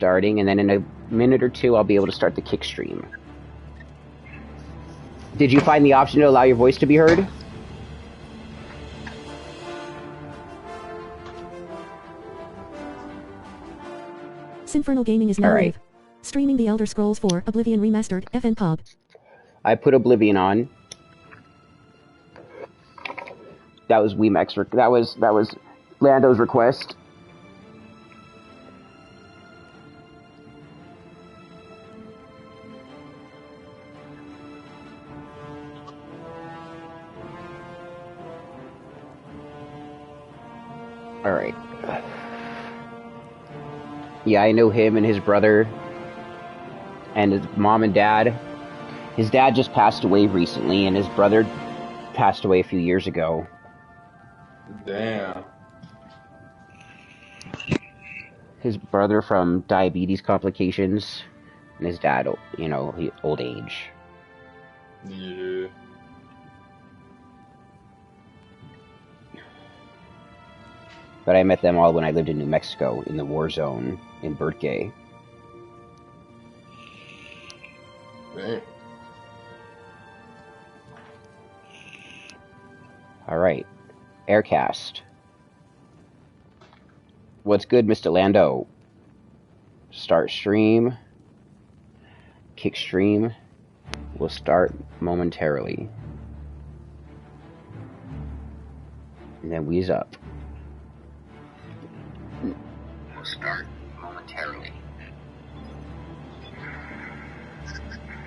starting, and then in a minute or two, I'll be able to start the kick stream. Did you find the option to allow your voice to be heard? Sinfernal Gaming is now live. Streaming The Elder Scrolls 4 Oblivion Remastered FN Pub. I put Oblivion on. That was Weemek's. That was Lando's request. All right. Yeah, I know him and his brother and his mom and dad. His dad just passed away recently, and his brother passed away a few years ago. Damn. His brother from diabetes complications, and his dad, you know, old age. Yeah. But I met them all when I lived in New Mexico, in the war zone, in Birtgay. Damn. Alright. Aircast. What's good, Mr. Lando? Start stream. Kick stream. Will start momentarily. And then wheeze up. Will start momentarily.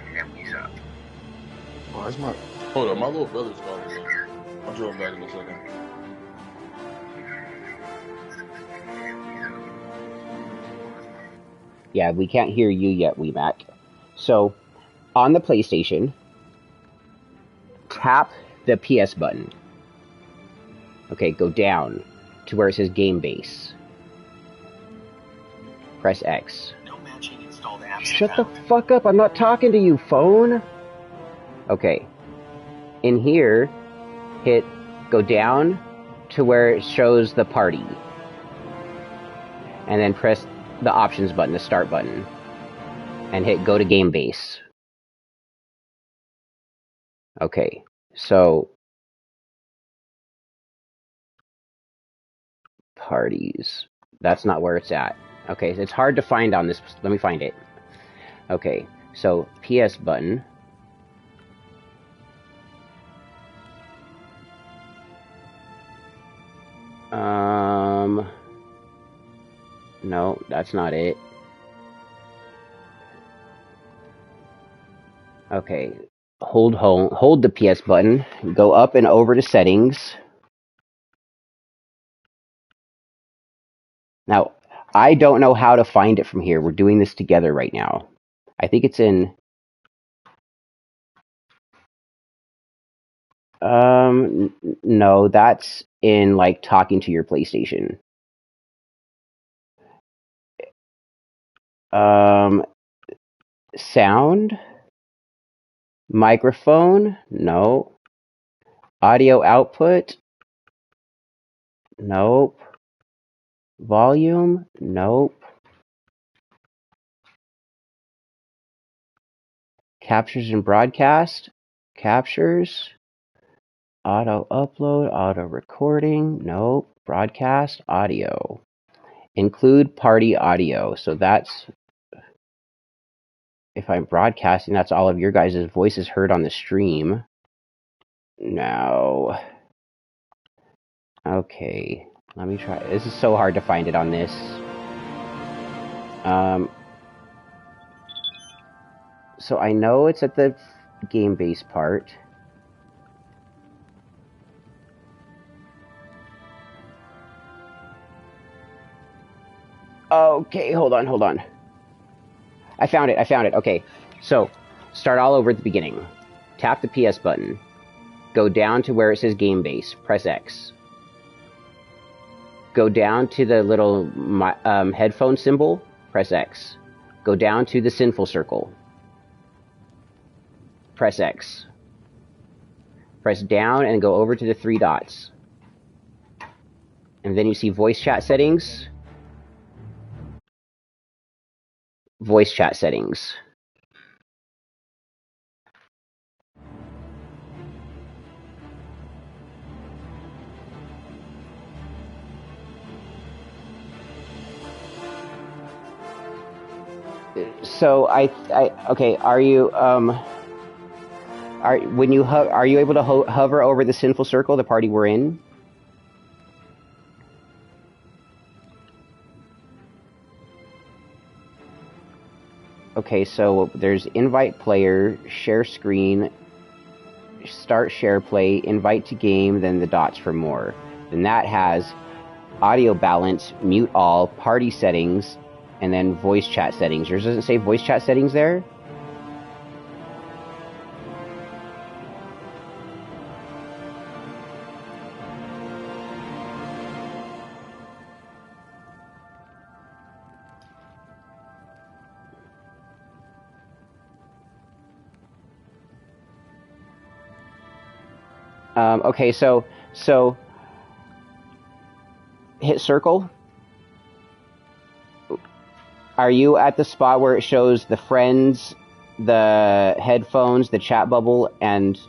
And then wheeze up. Why is my... Hold on, my little brother's calling me. I'll join back in a second. Yeah, we can't hear you yet, Weemak. So, on the PlayStation, tap the PS button. Okay, go down to where it says Game Base. Press X. No matching installed apps. Shut the fuck up, I'm not talking to you, phone! Okay. In here, go down to where it shows the party. And then press the options button, the start button. And hit go to Game Base. Okay, so... Parties. That's not where it's at. Okay, it's hard to find on this. Let me find it. Okay, so PS button. No, that's not it. Okay, hold the PS button, go up and over to settings. Now, I don't know how to find it from here. We're doing this together right now. I think it's in... no, that's in, like, talking to your PlayStation. Sound? Microphone? No. Audio output? Nope. Volume? Nope. Captures and broadcast? Captures? Auto upload? Auto recording? Nope. Broadcast? Audio. Include party audio. So that's... If I'm broadcasting, that's all of your guys' voices heard on the stream. No. Okay. Let me try. This is so hard to find it on this. So I know it's at the game base part. Okay, hold on. I found it. Okay, so start all over at the beginning. Tap the PS button. Go down to where it says Game Base. Press X. Go down to the little headphone symbol. Press X. Go down to the Sinful Circle. Press X. Press down and go over to the 3 dots. And then you see voice chat settings. voice chat settings. So okay. Are you are you able to hover over the sinful circle, the party we're in? Okay, so there's invite player, share screen, start share play, invite to game, then the dots for more. Then that has audio balance, mute all, party settings, and then voice chat settings. Yours doesn't say voice chat settings there? Okay, so hit circle. Are you at the spot where it shows the friends, the headphones, the chat bubble, and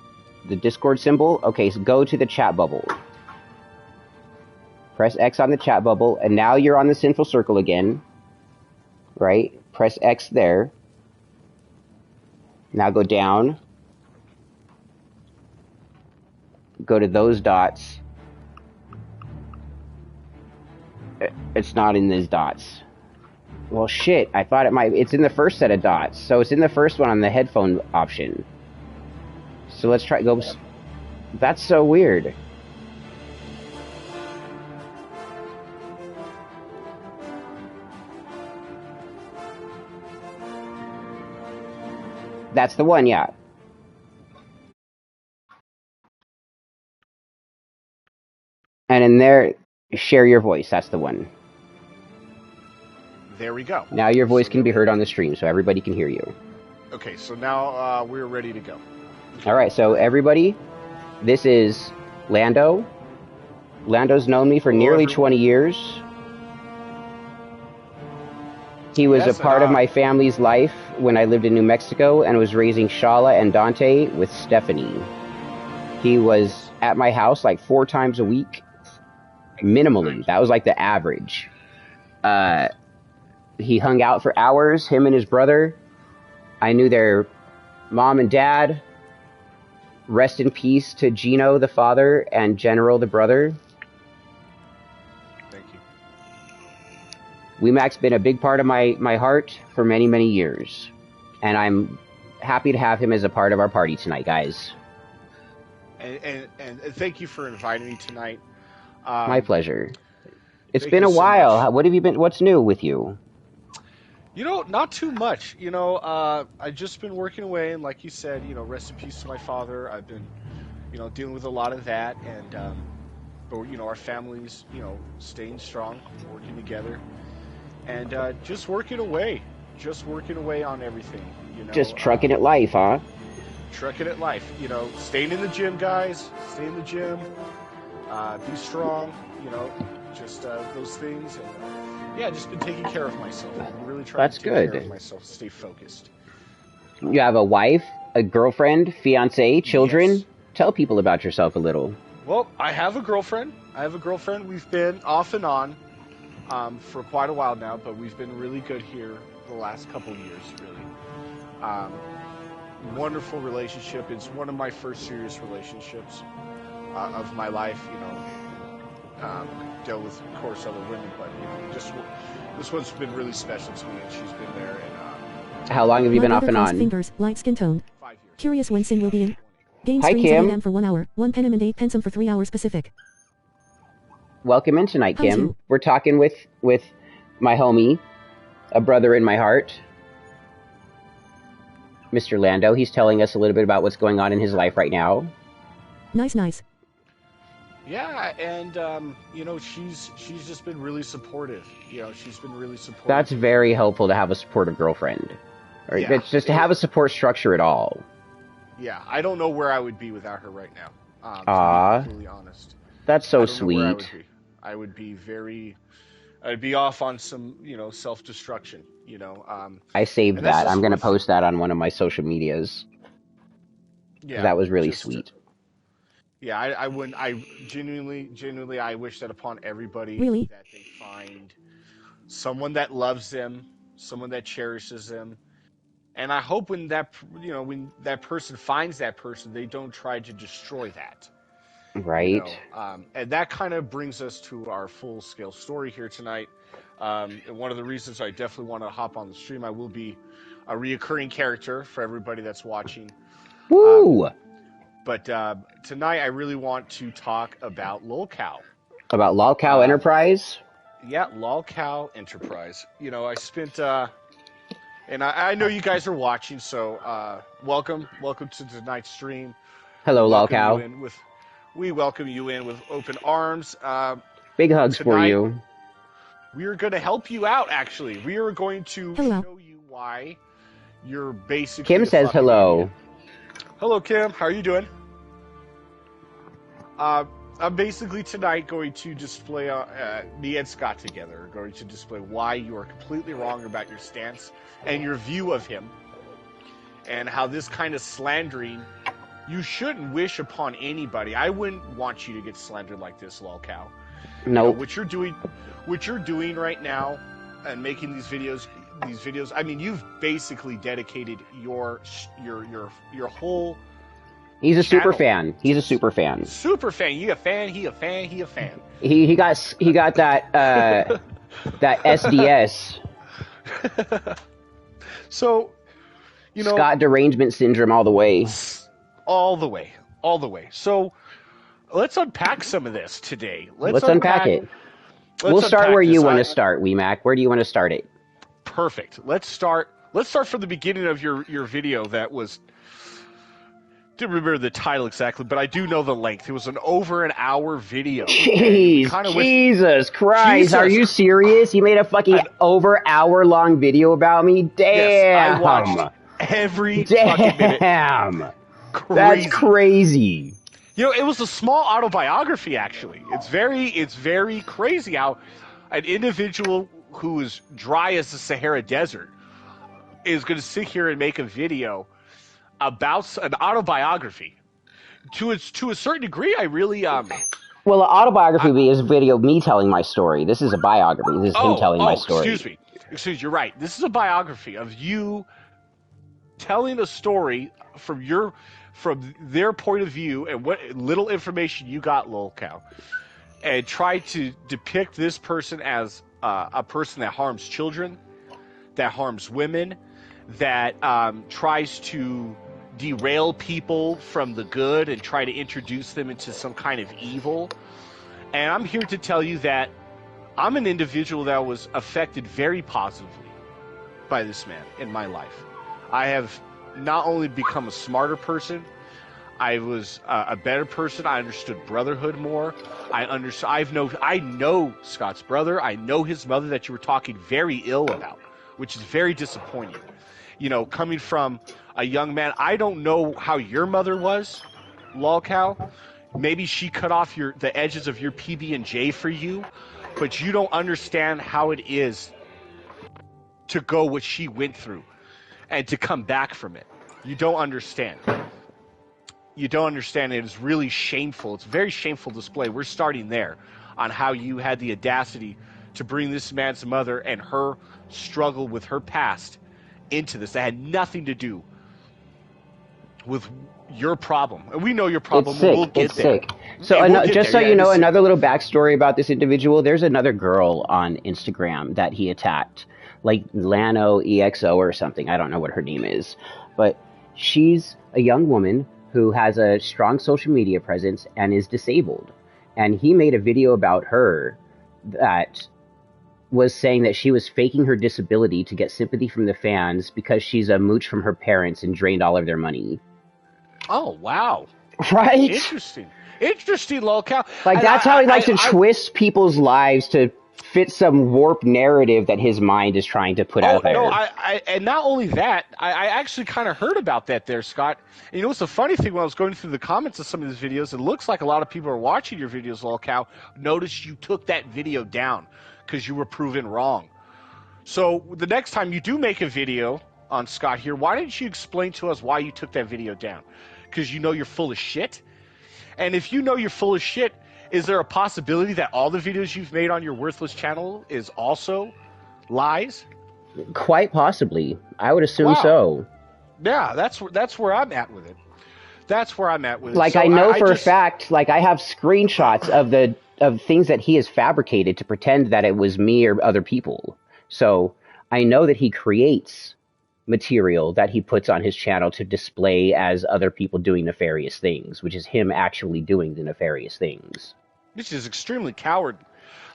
the Discord symbol? Okay, so go to the chat bubble. Press X on the chat bubble, and now you're on the sinful circle again. Right? Press X there. Now go down. Go to those dots. It's not in these dots. Well, shit, I thought it might... It's in the first set of dots. So it's in the first one on the headphone option. So let's try... Go... That's so weird. That's the one, yeah. And in there, share your voice. That's the one. There we go. Now your voice can be heard on the stream, so everybody can hear you. Okay, so now we're ready to go. Okay. All right, so everybody, this is Lando. Lando's known me for nearly 20 years. He was a part of my family's life when I lived in New Mexico and was raising Schala and Dante with Stephanie. He was at my house like 4 times a week, minimally. That was like the average. He hung out for hours, him and his brother. I knew their mom and dad. Rest in peace to Gino, the father, and General, the brother. Thank you. WeMac's been a big part of my heart for many, many years. And I'm happy to have him as a part of our party tonight, guys. And thank you for inviting me tonight. My pleasure. It's been a while. So what have you been? What's new with you? You know, not too much. You know, I've just been working away, and like you said, you know, rest in peace to my father. I've been, you know, dealing with a lot of that, and but you know, our family's, you know, staying strong, working together, and just working away on everything. You know, just trucking it life, huh? Trucking it life. You know, staying in the gym, guys. Stay in the gym. Be strong. You know, just those things. And, yeah, just been taking care of myself. I'm really trying to take care of myself, stay focused. You have a wife, a girlfriend, fiance, children? Yes. Tell people about yourself a little. Well, I have a girlfriend. We've been off and on for quite a while now, but we've been really good here the last couple of years, really. Wonderful relationship. It's one of my first serious relationships of my life, you know. Dealt with, of course, other women, but you know, just this one's been really special to me, and she's been there. And how long have you been off and on? Fingers, light skin tone. 5 years. Curious when Sin will be in. Game Hi, streams Kim. every for 1 hour. 1 penum and 8 pensum for 3 hours Pacific. Welcome in tonight, Kim. We're talking with my homie, a brother in my heart, Mr. Lando. He's telling us a little bit about what's going on in his life right now. Nice. Yeah, and you know, she's just been really supportive. You know, she's been really supportive. That's very helpful to have a supportive girlfriend. Or yeah, just to have a support structure at all. Yeah, I don't know where I would be without her right now. To be completely honest. That's so sweet. I would be I'd be off on some, you know, self-destruction. You know, I saved and that's that. just I'm going to with- post that on one of my social medias. yeah, That was really just, sweet. Yeah, I wouldn't. I genuinely, I wish that upon everybody Really? that they find someone that loves them, someone that cherishes them, and I hope when when that person finds that person, they don't try to destroy that. Right? And that kind of brings us to our full-scale story here tonight. And one of the reasons I definitely want to hop on the stream, I will be a reoccurring character for everybody that's watching. Woo! But tonight I really want to talk about LolCow. About LolCow Enterprise? Yeah, LolCow Enterprise. You know, I spent... and I know you guys are watching, so welcome to tonight's stream. Hello, LolCow. LolCow. We welcome you in with open arms. Big hugs for you. We are going to help you out, actually. We are going to show you why you're basically... Kim says hello. Idiot. Hello, Kim. How are you doing? I'm basically tonight going to display, me and Scott together are going to display why you are completely wrong about your stance and your view of him, and how this kind of slandering, you shouldn't wish upon anybody. I wouldn't want you to get slandered like this, LolCow. No. You know, what you're doing right now and making these videos, I mean, you've basically dedicated your whole... He's a super fan. He's a super fan. Super fan. You a fan, he a fan, he a fan. He got that that SDS. So, you know, Scott derangement syndrome all the way. All the way. So, let's unpack some of this today. Let's unpack it. We'll start where you want to start, WeMac. Where do you want to start it? Perfect. Let's start from the beginning of your video that was... Didn't remember the title exactly, but I do know the length. It was an over an hour video. Jeez, Jesus Christ. Are you serious? You made a fucking over hour long video about me? Damn. Yes, I watched every fucking minute. Damn. That's crazy. You know, it was a small autobiography, actually. It's very crazy how an individual who is dry as the Sahara Desert is going to sit here and make a video about an autobiography. To a certain degree, I really Well, an autobiography is a video of me telling my story. This is a biography. This is him telling my story. Excuse me. You're right. This is a biography of you telling a story from their point of view and what little information you got, LolCow, and try to depict this person as a person that harms children, that harms women, that tries to derail people from the good and try to introduce them into some kind of evil. And I'm here to tell you that I'm an individual that was affected very positively by this man in my life. I have not only become a smarter person, I was a better person. I understood brotherhood more. I know Scott's brother. I know his mother that you were talking very ill about, which is very disappointing. You know, coming from a young man, I don't know how your mother was, LolCow. Maybe she cut off the edges of your PB&J for you, but you don't understand how it is to go what she went through and to come back from it. You don't understand. You don't understand. It is really shameful. It's a very shameful display. We're starting there on how you had the audacity to bring this man's mother and her struggle with her past into this. That had nothing to do with your problem. And we know your problem. We'll get there. Sick. So you know, another little backstory about this individual, there's another girl on Instagram that he attacked, like Lano EXO or something. I don't know what her name is. But she's a young woman who has a strong social media presence and is disabled. And he made a video about her that was saying that she was faking her disability to get sympathy from the fans because she's a mooch from her parents and drained all of their money. Oh, wow. Right? Interesting, LolCow. Like, that's how he likes to twist people's lives to fit some warped narrative that his mind is trying to put out there. No, and not only that, I actually kind of heard about that there, Scott. And you know what's the funny thing? When I was going through the comments of some of these videos, it looks like a lot of people are watching your videos, LolCow. Notice you took that video down because you were proven wrong. So the next time you do make a video on Scott here, why didn't you explain to us why you took that video down? Because you know you're full of shit? And if you know you're full of shit, is there a possibility that all the videos you've made on your worthless channel is also lies? Quite possibly. I would assume Wow. so. Yeah, that's where I'm at with it. That's where I'm at with it. Like, So I know for a just- fact, like, I have screenshots of things that he has fabricated to pretend that it was me or other people. So I know that he creates material that he puts on his channel to display as other people doing nefarious things, which is him actually doing the nefarious things. This is extremely cowardly.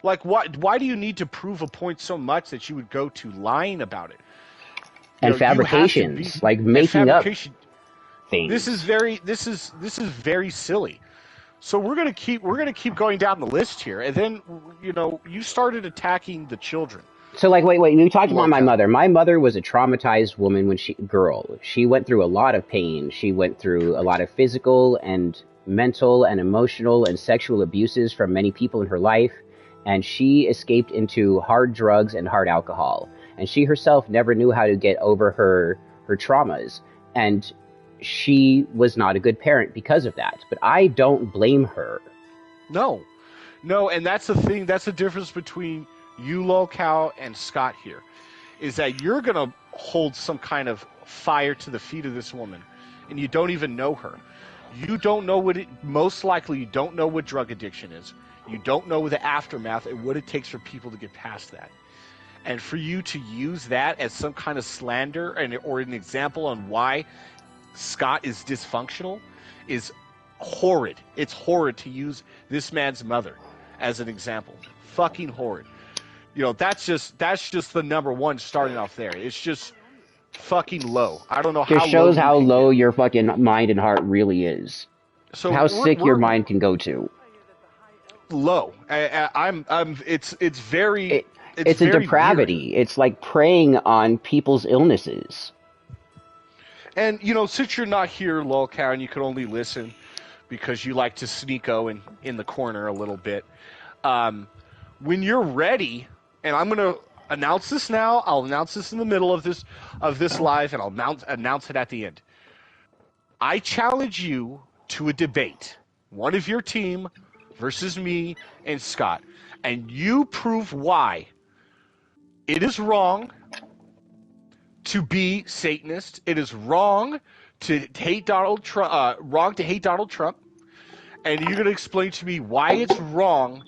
Like, why do you need to prove a point so much that you would go to lying about it? And fabrications, like making up things. This is very silly. So we're gonna keep going down the list here, and then you started attacking the children. So, like, wait, we talked about my mother. My mother was a traumatized woman when she went through a lot of pain. She went through a lot of physical and mental and emotional and sexual abuses from many people in her life, and she escaped into hard drugs and hard alcohol. And she herself never knew how to get over her traumas. And she was not a good parent because of that. But I don't blame her. No, and that's the thing. That's the difference between you, Lolcow, and Scott here, is that you're going to hold some kind of fire to the feet of this woman, and you don't even know her. You don't know most likely you don't know what drug addiction is. You don't know the aftermath and what it takes for people to get past that. And for you to use that as some kind of slander or an example on why Scott is dysfunctional is horrid. It's horrid to use this man's mother as an example. Fucking horrid. That's just the number one starting off there. It's just fucking low. I don't know how. It shows how low your fucking mind and heart really is. So how sick your mind can go to. Low. It's very. It's a depravity. Weird. It's like preying on people's illnesses. And since you're not here, Lolcow, and you can only listen because you like to sneako in the corner a little bit. When you're ready. And I'm going to announce this now. I'll announce this in the middle of this live, and I'll announce it at the end. I challenge you to a debate. One of your team versus me and Scott. And you prove why it is wrong to be Satanist. It is wrong to hate Donald Trump. And you're going to explain to me why it's wrong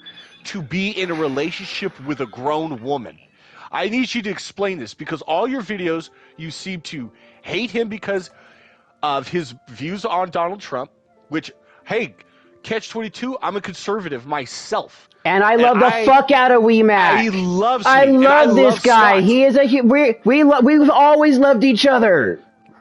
to be in a relationship with a grown woman. I need you to explain this because all your videos, you seem to hate him because of his views on Donald Trump, which, hey, Catch-22, I'm a conservative myself. And I love the fuck out of Wee Mac. He loves me. I love this guy. Scott. He is we've always loved each other.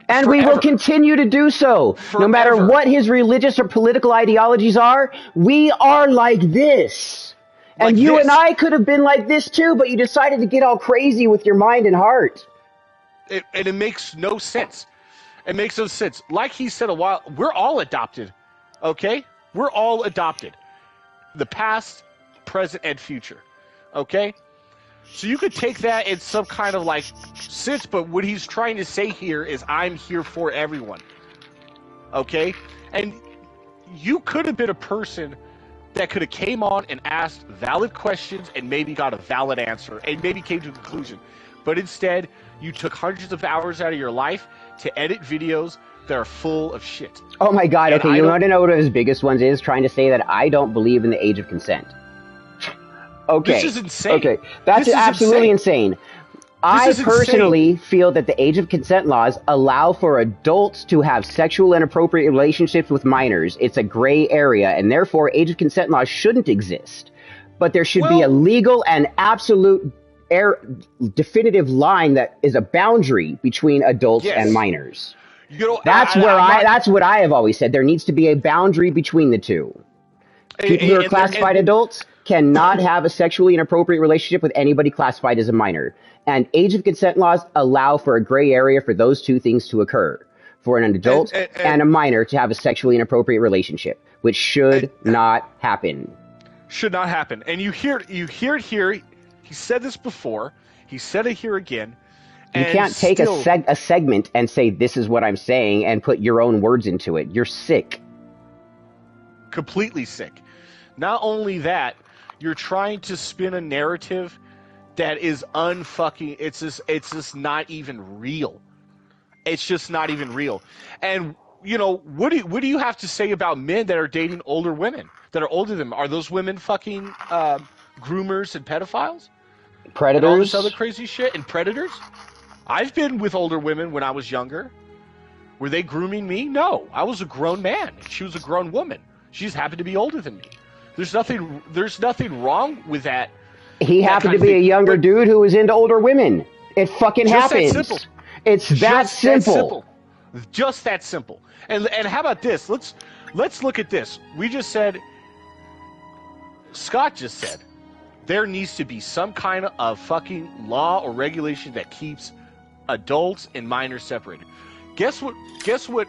And Forever. We will continue to do so. Forever. No matter what his religious or political ideologies are, we are like this. And you and I could have been like this too, but you decided to get all crazy with your mind and heart. And it makes no sense. It makes no sense. Like he said a while, we're all adopted, okay? We're all adopted. The past, present, and future, okay? So you could take that in some kind of like sense, but what he's trying to say here is I'm here for everyone, okay? And you could have been a person that could have came on and asked valid questions and maybe got a valid answer and maybe came to a conclusion. But instead, you took hundreds of hours out of your life to edit videos that are full of shit. Oh my God, and okay, you want to know what his biggest ones is? Trying to say that I don't believe in the age of consent. Okay. This is insane. Okay, that's absolutely insane. I personally feel that the age of consent laws allow for adults to have sexual and inappropriate relationships with minors. It's a gray area, and therefore age of consent laws shouldn't exist. But there should be a legal and absolute definitive line that is a boundary between adults and minors. That's what I have always said. There needs to be a boundary between the two. People who are classified adults cannot have a sexually inappropriate relationship with anybody classified as a minor. And age of consent laws allow for a gray area for those two things to occur. For an adult and a minor to have a sexually inappropriate relationship, which should not happen. Should not happen. And you hear it here. He said this before. He said it here again. You can't take a segment and say, this is what I'm saying, and put your own words into it. You're sick. Completely sick. Not only that, you're trying to spin a narrative that is unfucking. It's just not even real. It's just not even real. And you know, what do you have to say about men that are dating older women that are older than them? Are those women fucking groomers and pedophiles? Predators? And all this other crazy shit and predators? I've been with older women when I was younger. Were they grooming me? No. I was a grown man. She was a grown woman. She just happened to be older than me. There's nothing wrong with that. He happened to be a younger dude who was into older women. It fucking happens. That simple. It's that simple. Just that simple. And how about this? Let's look at this. We just said, Scott just said, there needs to be some kind of fucking law or regulation that keeps adults and minors separated. Guess what?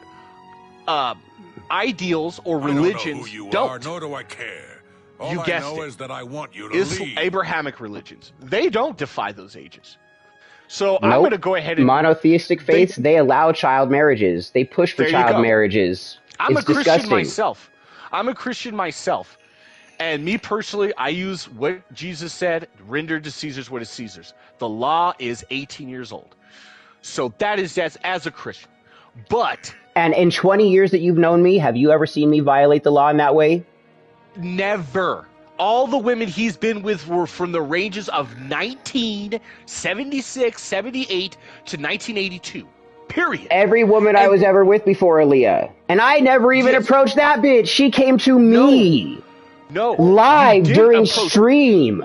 Ideals or religions don't. Nor do I care. All You I guessed know it. is that I want you to leave. Abrahamic religions. They don't defy those ages. So I'm going to go ahead and... Monotheistic faiths, they allow child marriages. They push for child marriages. I'm it's a Christian disgusting. myself. I'm a Christian myself. And me personally, I use what Jesus said, render to Caesar's what is Caesar's. The law is 18 years old. So that's as a Christian. But... And in 20 years that you've known me, have you ever seen me violate the law in that way? Never. All the women he's been with were from the ranges of 1976, 78 to 1982. Period. Every woman I was ever with before Aaliyah. And I never even approached that bitch. She came to me. No. Live during stream.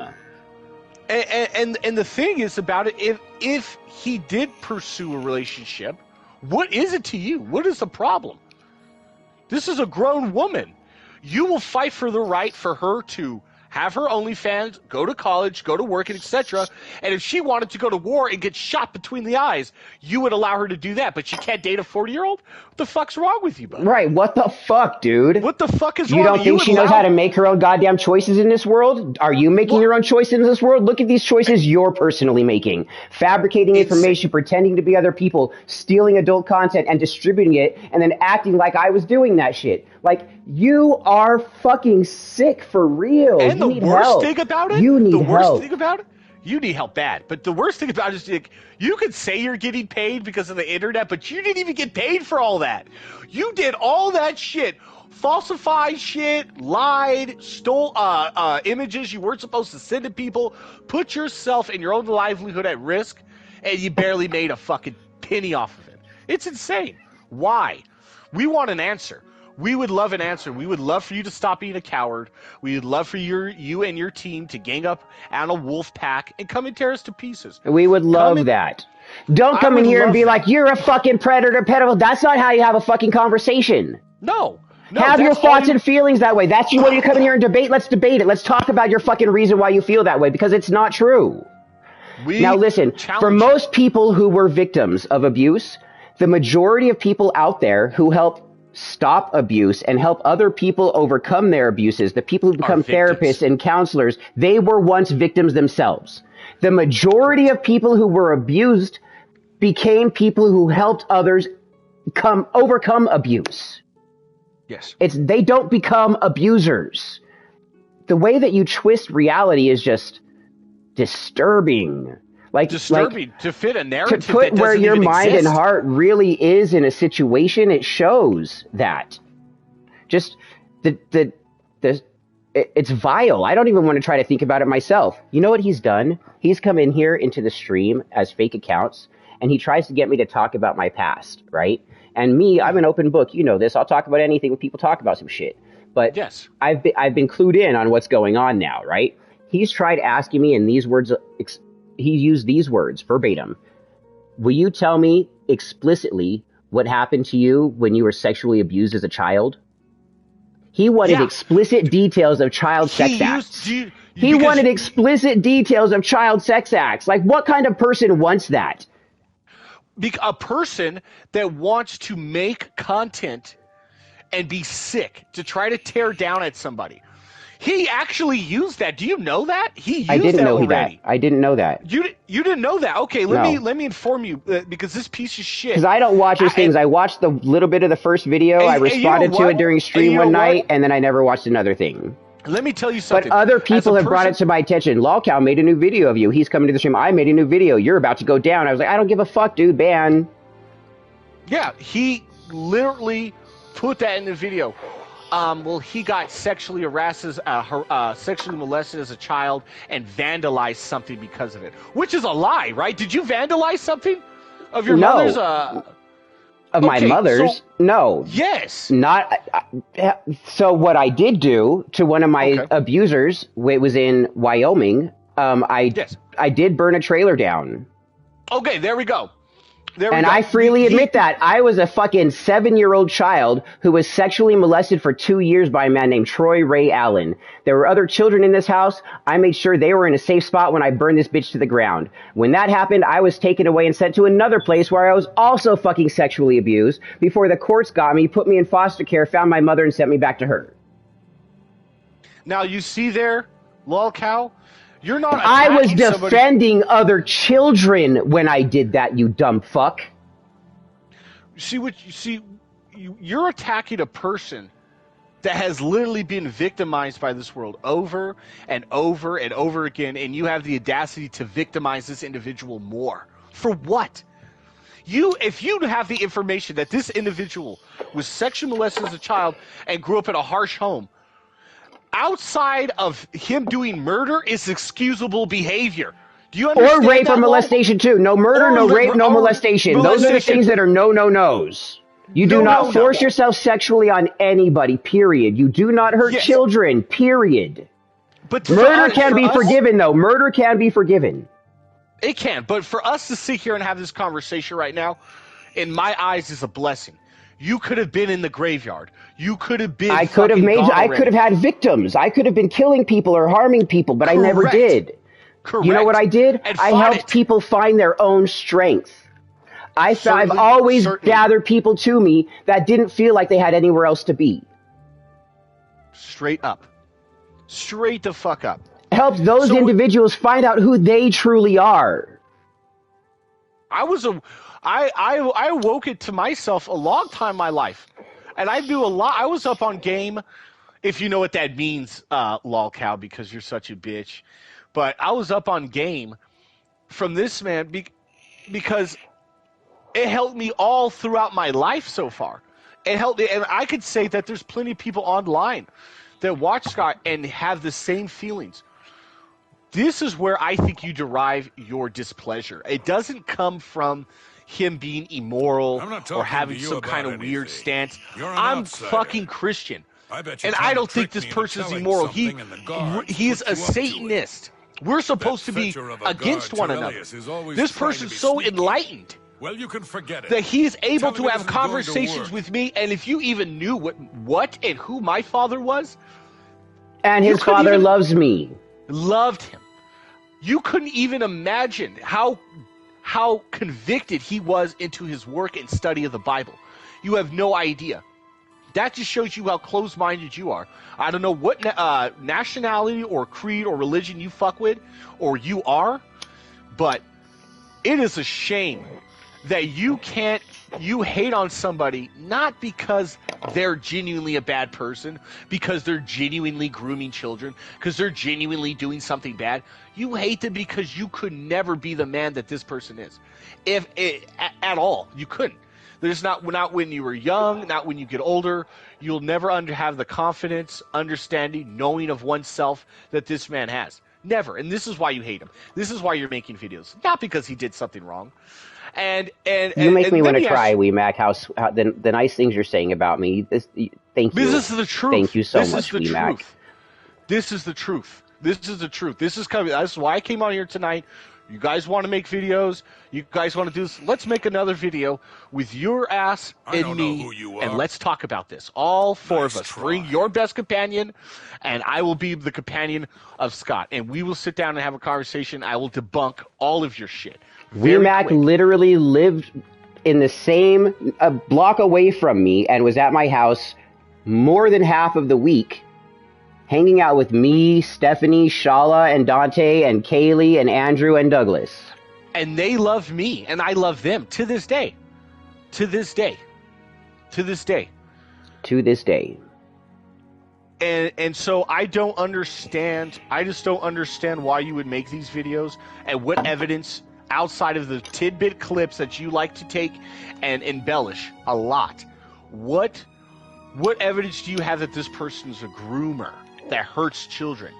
And the thing is about it, if he did pursue a relationship, what is it to you? What is the problem? This is a grown woman. You will fight for the right for her to have her OnlyFans, go to college, go to work, and etc. And if she wanted to go to war and get shot between the eyes, you would allow her to do that. But she can't date a 40-year-old? What the fuck's wrong with you, bud? Right, what the fuck, dude? What the fuck is wrong? You don't think she knows how to make her own goddamn choices in this world? Are you making your own choices in this world? Look at these choices you're personally making. Fabricating information, pretending to be other people, stealing adult content and distributing it, and then acting like I was doing that shit. Like, you are fucking sick for real. And the worst thing about it, you need help. The worst thing about it, you need help bad. But the worst thing about it is, like, you could say you're getting paid because of the internet, but you didn't even get paid for all that. You did all that shit, falsified shit, lied, stole images you weren't supposed to send to people, put yourself and your own livelihood at risk, and you barely made a fucking penny off of it. It's insane. Why? We want an answer. We would love an answer. We would love for you to stop being a coward. We would love for you and your team to gang up on a wolf pack and come and tear us to pieces. We would love that. Don't come in here and be like, you're a fucking predator, pedophile. That's not how you have a fucking conversation. No. Have your thoughts and feelings that way. That's you when you come in here and debate. Let's debate it. Let's talk about your fucking reason why you feel that way, because it's not true. Now listen, for most people who were victims of abuse, the majority of people out there who help stop abuse and help other people overcome their abuses, the people who become therapists and counselors, they were once victims themselves. The majority of people who were abused became people who helped others overcome abuse. Yes. They don't become abusers. The way that you twist reality is just disturbing. Disturbing to fit a narrative to put that where your mind exist. and heart really is in a situation. It shows that. Just it's vile. I don't even want to try to think about it myself. You know what he's done? He's come in here into the stream as fake accounts, and he tries to get me to talk about my past, right? And me, I'm an open book. You know this. I'll talk about anything when people talk about some shit. But yes, I've been clued in on what's going on now, right? He's tried asking me in these words. He used these words verbatim. Will you tell me explicitly what happened to you when you were sexually abused as a child? He wanted explicit details of child sex acts. He wanted explicit details of child sex acts. Like, what kind of person wants that? A person that wants to make content and be sick, to try to tear down at somebody. He actually used that. Do you know that? He used I didn't that know already. that. I didn't know that. You didn't know that? Okay, let No. me inform you because this piece of shit. Because I don't watch his things. I watched the little bit of the first video. I responded to it during stream one night, and then I never watched another thing. Let me tell you something. But other people have brought it to my attention. Lolcow made a new video of you. He's coming to the stream. I made a new video. You're about to go down. I was like, I don't give a fuck, dude. Ban. Yeah, he literally put that in the video. Well, he got sexually harassed, sexually molested as a child, and vandalized something because of it, which is a lie, right? Did you vandalize something of your mother's? Of my mother's? No. Yes. Not. So what I did do to one of my abusers, it was in Wyoming. I did burn a trailer down. Okay, there we go. And I freely admit that. I was a fucking 7-year-old child who was sexually molested for 2 years by a man named Troy Ray Allen. There were other children in this house. I made sure they were in a safe spot when I burned this bitch to the ground. When that happened, I was taken away and sent to another place where I was also fucking sexually abused before the courts got me, put me in foster care, found my mother, and sent me back to her. Now, you see there, Lolcow? You're not. I was defending other children when I did that, you dumb fuck. You're attacking a person that has literally been victimized by this world over and over and over again, and you have the audacity to victimize this individual more. For what? If you have the information that this individual was sexually molested as a child and grew up in a harsh home, outside of him doing murder is excusable behavior. Do you understand? Or rape or molestation too. No murder, no rape, no molestation. Those are the things that are no-no-nos. You do not force yourself sexually on anybody, period. You do not hurt children, period. But murder can be forgiven, though. Murder can be forgiven. It can, but for us to sit here and have this conversation right now, in my eyes, is a blessing. You could have been in the graveyard. You could have been. I could have had victims. I could have been killing people or harming people, but I never did. Correct. You know what I did? I helped people find their own strength. I've always gathered people to me that didn't feel like they had anywhere else to be. Straight up. Straight the fuck up. Helped those individuals find out who they truly are. I woke it to myself a long time in my life. And I do a lot. I was up on game, if you know what that means, Lolcow, because you're such a bitch. But I was up on game from this man because it helped me all throughout my life so far. It helped me, and I could say that there's plenty of people online that watch Scott and have the same feelings. This is where I think you derive your displeasure. It doesn't come from him being immoral or having some kind of weird stance. I'm fucking Christian. And I don't think this person's immoral. He's a Satanist. We're supposed to be against one another. This person's so enlightened that he's able to have conversations with me, and if you even knew what and who my father was. And his father loves me. Loved him. You couldn't even imagine how convicted he was into his work and study of the Bible. You have no idea. That just shows you how close-minded you are. I don't know what nationality or creed or religion you fuck with or you are, but it is a shame that you hate on somebody not because they're genuinely a bad person, because they're genuinely grooming children, because they're genuinely doing something bad. You hate them because you could never be the man that this person is. At all. You couldn't. There's not when you were young, not when you get older. You'll never have the confidence, understanding, knowing of oneself that this man has. Never. And this is why you hate him. This is why you're making videos. Not because he did something wrong. And you make me want to cry, Weemac. How the nice things you're saying about me. Thank you. This is the truth. Thank you so much, Weemac. This is the truth. This is the truth. This is why I came on here tonight. You guys want to make videos? You guys want to do this? Let's make another video with your ass and me, and let's talk about this. All four of us. Bring your best companion, and I will be the companion of Scott. And we will sit down and have a conversation. I will debunk all of your shit. Weemac literally lived in the same block away from me and was at my house more than half of the week hanging out with me, Stephanie, Schala, and Dante, and Kaylee, and Andrew, and Douglas. And they love me, and I love them to this day. To this day. To this day. To this day. And so I don't understand. I just don't understand why you would make these videos and what evidence outside of the tidbit clips that you like to take and embellish a lot. What evidence do you have that this person is a groomer that hurts children?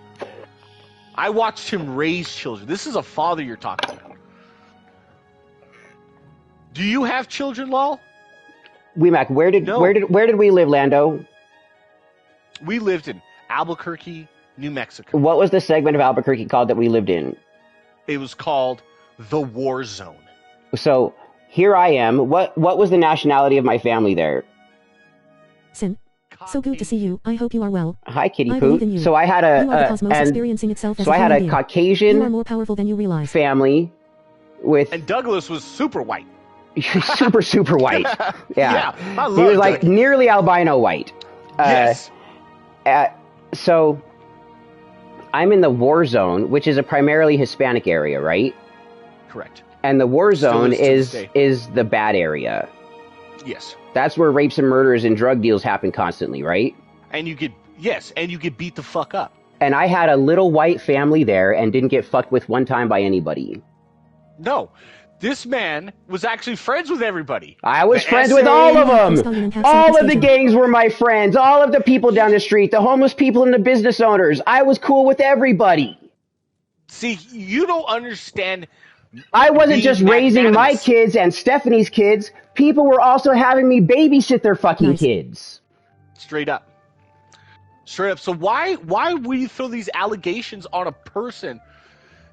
I watched him raise children. This is a father you're talking to. Do you have children, Lol? Mac, where did we live, Lando? We lived in Albuquerque, New Mexico. What was the segment of Albuquerque called that we lived in? It was called the War Zone. So here I am. What was the nationality of my family there? Sin. So good to see you. I hope you are well. Hi, Kitty I believe in you. Poo. So I had You are the cosmos experiencing itself as I had a being. Caucasian You are more powerful than you realize. family with And Douglas was super white. super white. Yeah. I love He was like Doug. nearly albino white. Yes. So I'm in the war zone, which is a primarily Hispanic area, right? Correct. And the war Still zone is to this day. is the bad area. Yes. That's where rapes and murders and drug deals happen constantly, right? And you get beat the fuck up. And I had a little white family there and didn't get fucked with one time by anybody. No. This man was actually friends with everybody. I was The friends SA with all of Stallion them. and have All of the self-esteem. gangs were my friends. All of the people down the street, the homeless people and the business owners. I was cool with everybody. See, you don't understand. I wasn't Being just raising my magnanimous. kids and Stephanie's kids. People were also having me babysit their fucking Nice. kids. Straight up. Straight up. So why would you throw these allegations on a person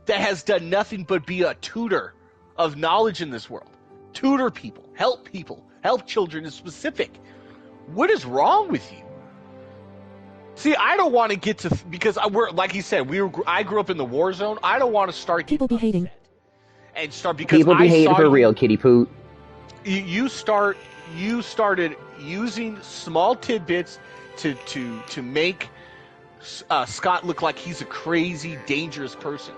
that has done nothing but be a tutor of knowledge in this world? Tutor people, help children in specific. What is wrong with you? See, I don't want to get to because we're like he said, I grew up in the war zone. I don't want to start People be hating. and start because People I be hating saw for you- real, kitty poot. You started using small tidbits to make Scott look like he's a crazy, dangerous person.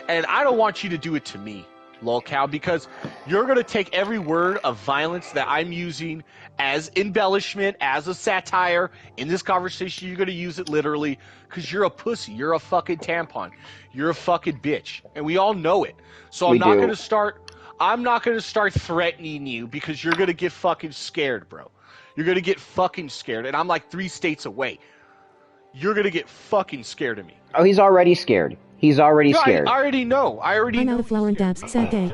And I don't want you to do it to me, lolcow, because you're going to take every word of violence that I'm using as embellishment, as a satire in this conversation. You're going to use it literally because you're a pussy. You're a fucking tampon. You're a fucking bitch. And we all know it. So I'm not going to start threatening you because you're going to get fucking scared, bro. You're going to get fucking scared. And I'm like 3 states away. You're going to get fucking scared of me. Oh, he's already scared. He's already No, scared. I already know. I'm know out of flour and dabs. Sad day.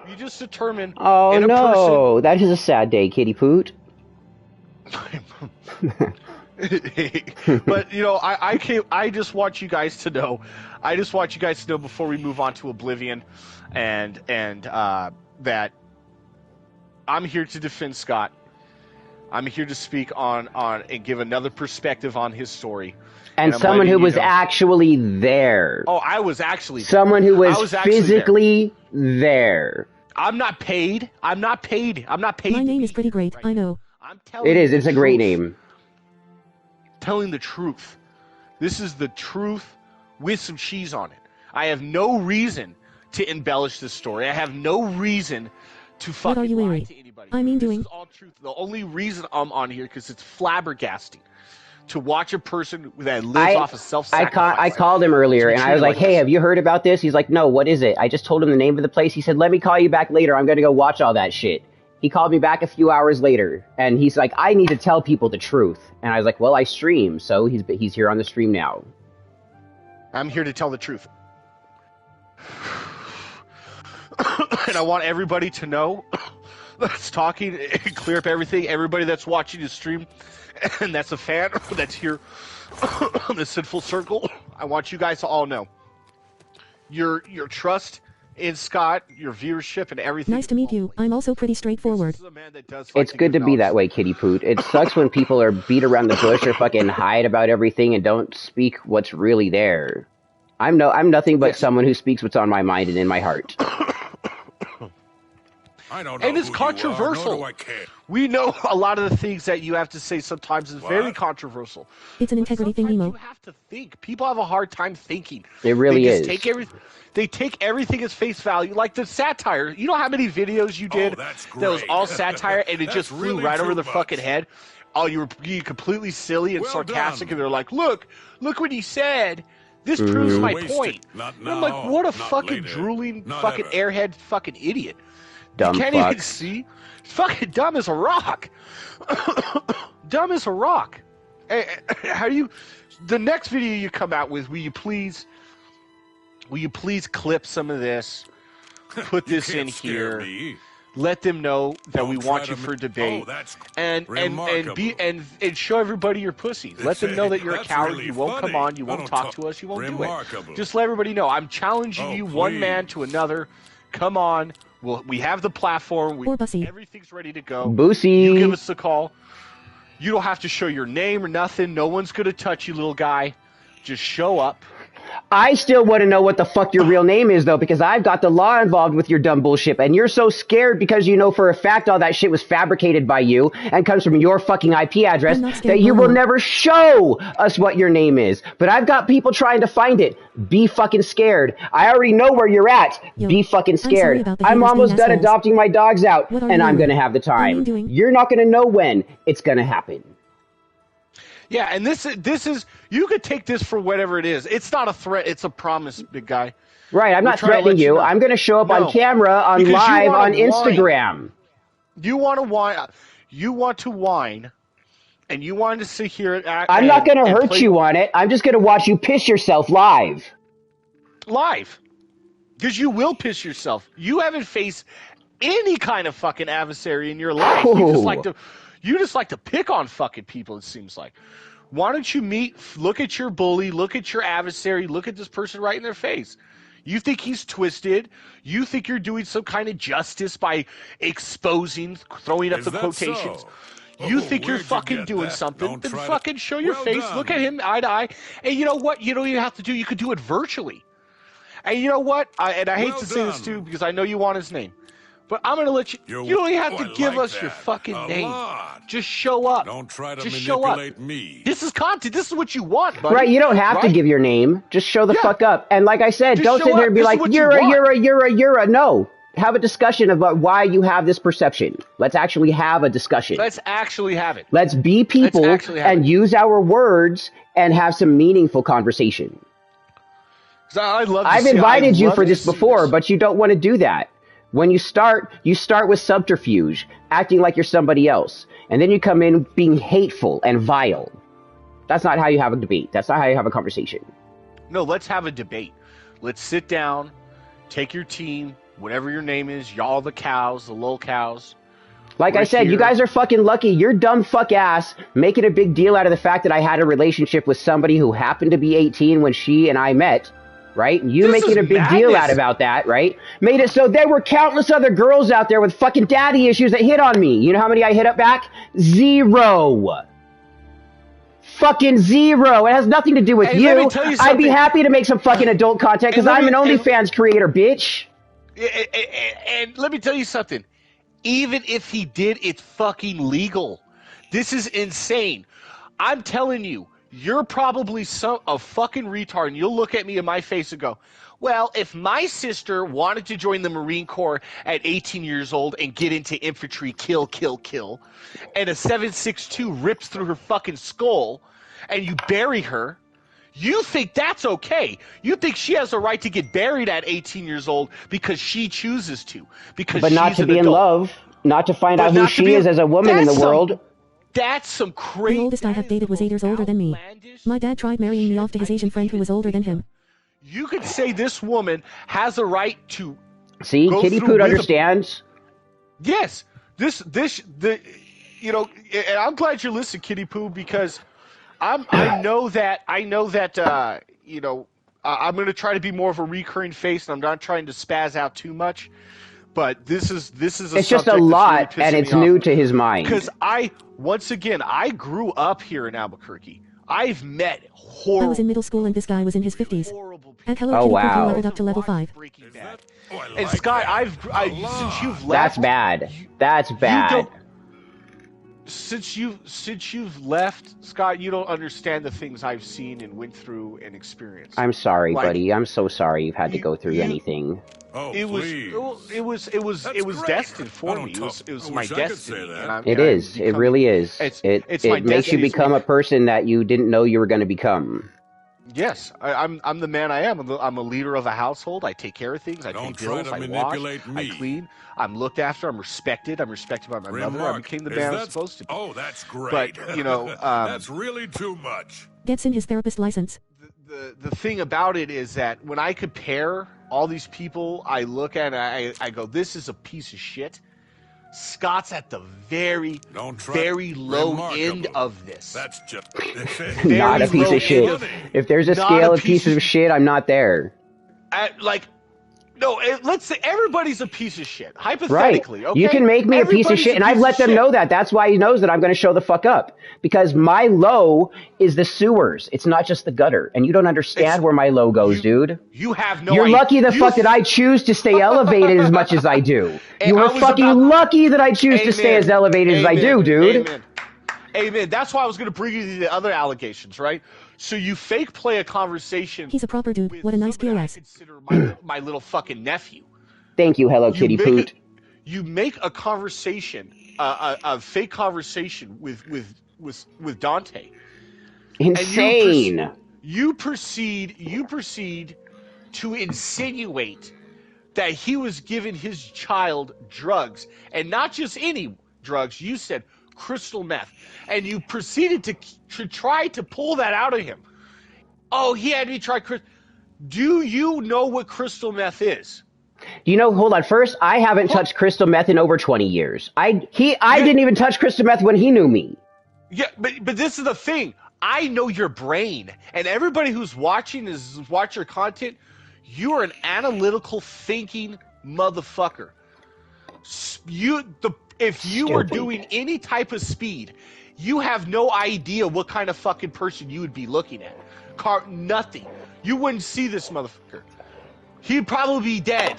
You just determine Oh in a no, that is a sad day, kitty poot. But I just want you guys to know. I just want you guys to know before we move on to Oblivion, and that I'm here to defend Scott. I'm here to speak on and give another perspective on his story. And I'm someone letting who you was know. actually there. Oh, I was actually there. Someone who I was actually physically there. I'm not paid. I'm not paid. My to name be is pretty here great. right I now. know. I'm telling It is. you It's the a great truth. name. Telling the truth. This is the truth with some cheese on it. I have no reason to embellish this story. I have no reason to What fucking are you lie weary? to anybody. I mean This doing. is all truth. The only reason I'm on here because it's flabbergasting to watch a person that lives off of self-sacrifice. I called him earlier and I was like, hey, have you heard about this? He's like, no, what is it? I just told him the name of the place. He said, let me call you back later. I'm going to go watch all that shit. He called me back a few hours later and he's like, I need to tell people the truth. And I was like, well, I stream. So he's here on the stream now. I'm here to tell the truth. And I want everybody to know that's talking and clear up everything. Everybody that's watching the stream and that's a fan that's here in the Sinful Circle, I want you guys to all know your trust in Scott, your viewership, and everything. Nice to meet you. I'm also pretty straightforward. This is a man that does like It's good to give be that knowledge. way, kitty poot. It sucks when people are beat around the bush or fucking hide about everything and don't speak what's really there. I'm nothing but Yes. someone who speaks what's on my mind and in my heart. I don't know and it's who controversial. You are, nor do I care. We know a lot of the things that you have to say sometimes is very controversial. It's an integrity thing, Nemo. You have to think. People have a hard time thinking. It really is. They take everything as face value, like the satire. You know how many videos you did that's that was great. all satire, and it just flew really right over too the much. fucking head? Oh, you were completely silly and Well sarcastic, done. and they're like, look what he said. This proves my Wasted. point. Not And I'm like, now, what a not fucking later, drooling, not fucking ever. airhead fucking idiot. Dumb You can't fuck. even see. Fucking dumb as a rock. Dumb as a rock. How do you... The next video you come out with, will you please clip some of this, put You this in can't scare here, me. let them know that Don't we try want to you for ma- debate, Oh, that's and remarkable. show everybody your pussies. Let them know that you're a That's coward. really You won't come funny. on. You I won't don't talk talk- to us. You won't do Remarkable. it. Just let everybody know. I'm challenging Oh, you, one man please. to another. Come on. We have the platform. Or Bussy. Everything's ready to go. Boosie. You give us a call. You don't have to show your name or nothing. No one's gonna touch you, little guy. Just show up. I still want to know what the fuck your real name is, though, because I've got the law involved with your dumb bullshit, and you're so scared because you know for a fact all that shit was fabricated by you and comes from your fucking IP address I'm not scared, that you will Momo. never show us what your name is. But I've got people trying to find it. Be fucking scared. I already know where you're at. Yo, Be fucking I'm sorry scared. about the I'm haters almost being done assholes. adopting my dogs out, What are and you I'm doing? going to have the Are you time. doing? You're not going to know when it's going to happen. Yeah, and this is you could take this for whatever it is. It's not a threat. It's a promise, big guy. Right, I'm We're not trying to let threatening you you. know. I'm going to show up No, on camera, on because you live, wanna on whine. Instagram. You want to whine. You want to whine, and you want to sit here. I'm not going to hurt you on it. I'm just going to watch you piss yourself live. live, because you will piss yourself. You haven't faced any kind of fucking adversary in your life. You just like to pick on fucking people. It seems like. Why don't you look at your bully, look at your adversary, look at this person right in their face. You think he's twisted. You think you're doing some kind of justice by exposing, throwing up Is the that quotations. so? You Oh, think you're where'd you fucking get doing that? something. Don't Then try to- fucking show your Well face. done. Look at him eye to eye. And you know what? You know what you have to do? You could do it virtually. And you know what? I hate Well to say this done. too because I know you want his name. But I'm going to let you. You're- You don't even have Oh, to I give like us your that. fucking A name. lot. Just show up. Don't try to Just show up. manipulate me. This is content. This is what you want, buddy. Right, you don't have to Right? give your name. Just show the Yeah. fuck up. And like I said, Just don't show sit here up. and be This is like, what you you're a. No. Have a discussion about why you have this perception. Let's actually have a discussion. Let's actually have it. Let's be people actually have and it. use our words and have some meaningful conversation. 'Cause I love to I've see- invited I'd you love for to this see before, this. but you don't want to do that. When you start with subterfuge, acting like you're somebody else. And then you come in being hateful and vile. That's not how you have a debate. That's not how you have a conversation. No, let's have a debate. Let's sit down, take your team, whatever your name is, y'all the cows, the lil cows. Like We're I said, you here. guys are fucking lucky. You're dumb fuck ass making a big deal out of the fact that I had a relationship with somebody who happened to be 18 when she and I met, right? You This making is a big deal madness. out about that, right? Made it so there were countless other girls out there with fucking daddy issues that hit on me. You know how many I hit up back? 0. Fucking 0. It has nothing to do with Hey, you. let me tell you I'd be something. happy to make some fucking adult content because And let I'm an me- OnlyFans creator, bitch. And let me tell you something. Even if he did, it's fucking legal. This is insane. I'm telling you, you're probably a fucking retard, and you'll look at me in my face and go, well, if my sister wanted to join the Marine Corps at 18 years old and get into infantry, kill, and a 7.62 rips through her fucking skull, and you bury her, you think that's okay. You think she has a right to get buried at 18 years old because she chooses to. Because But not she's to an be in adult. love, not to find But out who not to she be- is as a woman in the That's some- world. That's some crazy. The oldest I have dated was 8 years older than me. My dad tried marrying me off to his Asian friend who was older than him. You could say this woman has a right to. See, Go Kitty through Poot with a- understands. Yes, and I'm glad you're listening, Kitty Poo, because I know that I'm going to try to be more of a recurring face, and I'm not trying to spaz out too much. But this is a It's just a subject lot, that's really and pissing it's me new off. to his mind. Because I grew up here in Albuquerque. I've met I horrible. was in middle school and this guy was in his 50s. Horrible At people. Hello Oh, Kitty wow. Cuckoo leveled up to level 5. Breaking Is Bad. that? Oh, I And like Scott, that. since you've left, That's bad. That's bad. Since you've left, Scott, you don't understand the things I've seen and went through and experienced. I'm sorry, Like, buddy. I'm so sorry you've had to you- go through you- anything. Oh, It was, please. it was That's destined great. for I don't me. It was I my wish I could destiny. say that. And I'm, It and I'm is. It becoming- really is. It's It my makes you destiny. become a person that you didn't know you were going to become. Yes, I'm the man I am. I'm a leader of a household. I take care of things. I Don't pay try bills. to I wash. manipulate me. I clean. I'm looked after. I'm respected. I'm respected by my mother. I Remark, became the is man I'm that- supposed to be. Oh, that's great. But, you know, that's really too much. Gets in his therapist license. The thing about it is that when I compare all these people, I look at it, I go, this is a piece of shit. Scott's at the very low Remarkable. end of this. That's just Not a Very piece low of shit. end of- If there's a Not scale a of piece pieces of of shit, I'm not there. Let's say everybody's a piece of shit. Right. Hypothetically, okay? You can make me a piece of Everybody's shit, and I've piece let of them shit. know that. That's why he knows that I'm going to show the fuck up. Because my low is the sewers. It's not just the gutter. And you don't understand where my low goes, dude. You have no You're idea. lucky the fuck that I choose to stay elevated as much as I do. You are fucking lucky that I choose to stay as elevated as I do, dude. Amen. Amen. That's why I was going to bring you the other allegations, right? So you fake play a conversation. He's a proper dude. with What a nice somebody I POS. consider my little fucking nephew. Thank you, Hello Kitty Poot. You make a conversation, a fake conversation with Dante. Insane. You proceed to insinuate that he was giving his child drugs, and not just any drugs. You said crystal meth, and you proceeded to try to pull that out of him. Oh, he had me try crystal. Do you know what crystal meth is? You know, hold on. First, I haven't touched crystal meth in over 20 years. I didn't even touch crystal meth when he knew me. Yeah, but this is the thing. I know your brain, and everybody who's watch your content. You are an analytical thinking motherfucker. If you were doing any type of speed, you have no idea what kind of fucking person you would be looking at. Nothing. You wouldn't see this motherfucker. He'd probably be dead.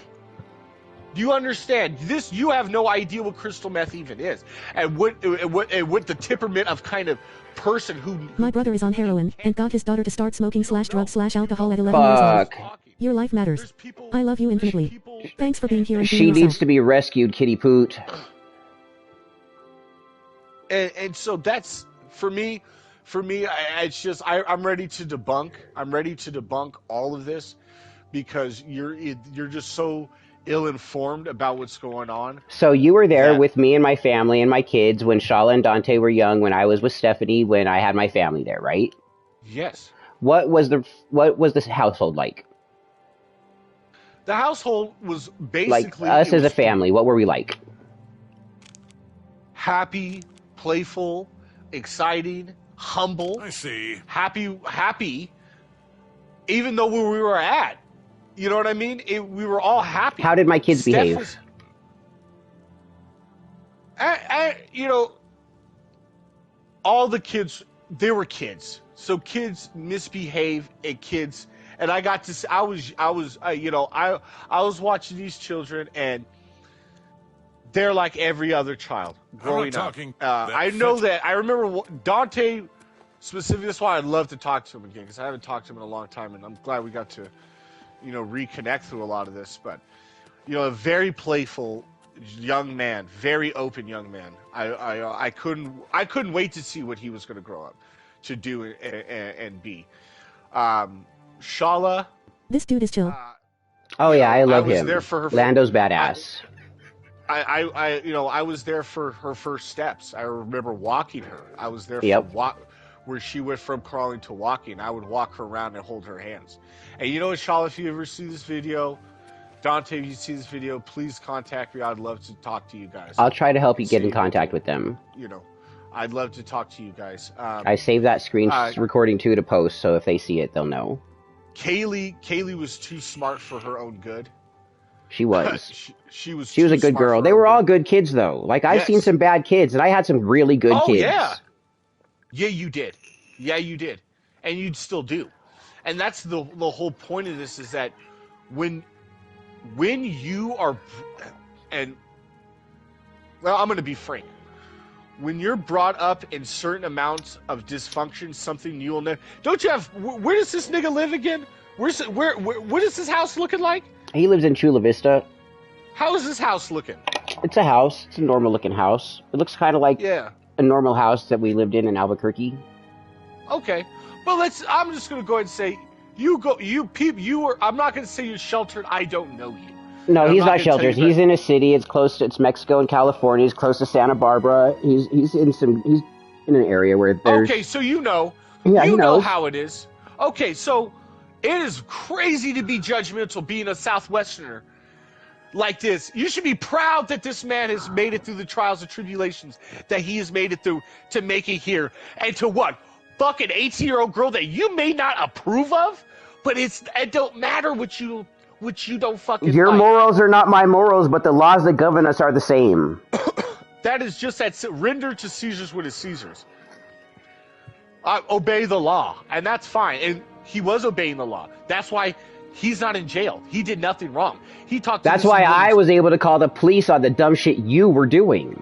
Do you understand? You have no idea what crystal meth even is, and what the temperament of kind of person who. My brother is on heroin and got his daughter to start smoking /drugs/alcohol at 11 years old. Fuck. Your life matters. I love you infinitely. Thanks for being here and She being needs yourself. to be rescued, Kitty Poot. And so that's for me. It's just I'm ready to debunk. I'm ready to debunk all of this because you're just so ill-informed about what's going on. So you were there Yeah. with me and my family and my kids when Schala and Dante were young, when I was with Stephanie, when I had my family there, right? Yes. What was the household like? The household was Like basically us it as a was family, what were we like? happy, playful, exciting, humble, I see. happy. Even though where we were at, you know what I mean? We were all happy. How did my kids Steph behave? was- you know, all the kids, they were kids. So kids misbehave and kids, and I got to see, I was watching these children and they're like every other child growing up. talking I know that, I remember Dante specifically, that's why I'd love to talk to him again, because I haven't talked to him in a long time, and I'm glad we got to, reconnect through a lot of this, but, a very playful young man, very open young man. I couldn't wait to see what he was going to grow up to do and be. Schala. This dude is chill. Oh yeah, I love was him. there for her Lando's badass. I was there for her first steps. I remember walking her. I was there Yep. for where she went from crawling to walking. I would walk her around and hold her hands. And you know what, Schala, if you ever see this video, Dante, if you see this video, please contact me. I'd love to talk to you guys. I'll try to help you get in See, contact with them. I'd love to talk to you guys. I saved that screen recording too to post, so if they see it, they'll know. Kaylee was too smart for her own good. She was. she was She was too a good smart girl. for They her were own all good. good kids, though. Like, I've Yes. seen some bad kids, and I had some really good Oh kids. yeah, yeah, you did. Yeah, you did, and you'd still do. And that's the whole point of this is that when you are, and well, I'm going to be frank. When you're brought up in certain amounts of dysfunction, something you'll never. Don't you have? Where does this nigga live again? What is this house looking like? He lives in Chula Vista. How is this house looking? It's a house. It's a normal looking house. It looks kind of like a normal house that we lived in Albuquerque. Okay, but I'm just gonna go ahead and say you were. I'm not gonna say you're sheltered. I don't know you. No, he's not sheltered. He's in a city. It's close to. It's Mexico and California. He's close to Santa Barbara. He's in an area where there's. Okay, so you know. Yeah, you know how it is. Okay, so it is crazy to be judgmental being a Southwesterner like this. You should be proud that this man has made it through the trials and tribulations that he has made it through to make it here. And to what? Fuck an 18-year-old girl that you may not approve of, but it don't matter what you don't fucking Your like. morals are not my morals, but the laws that govern us are the same. That is just that render to Caesar's what is Caesar's. Obey the law, and that's fine. And he was obeying the law. That's why he's not in jail. He did nothing wrong. He talked. That's why I was able to call the police on the dumb shit you were doing.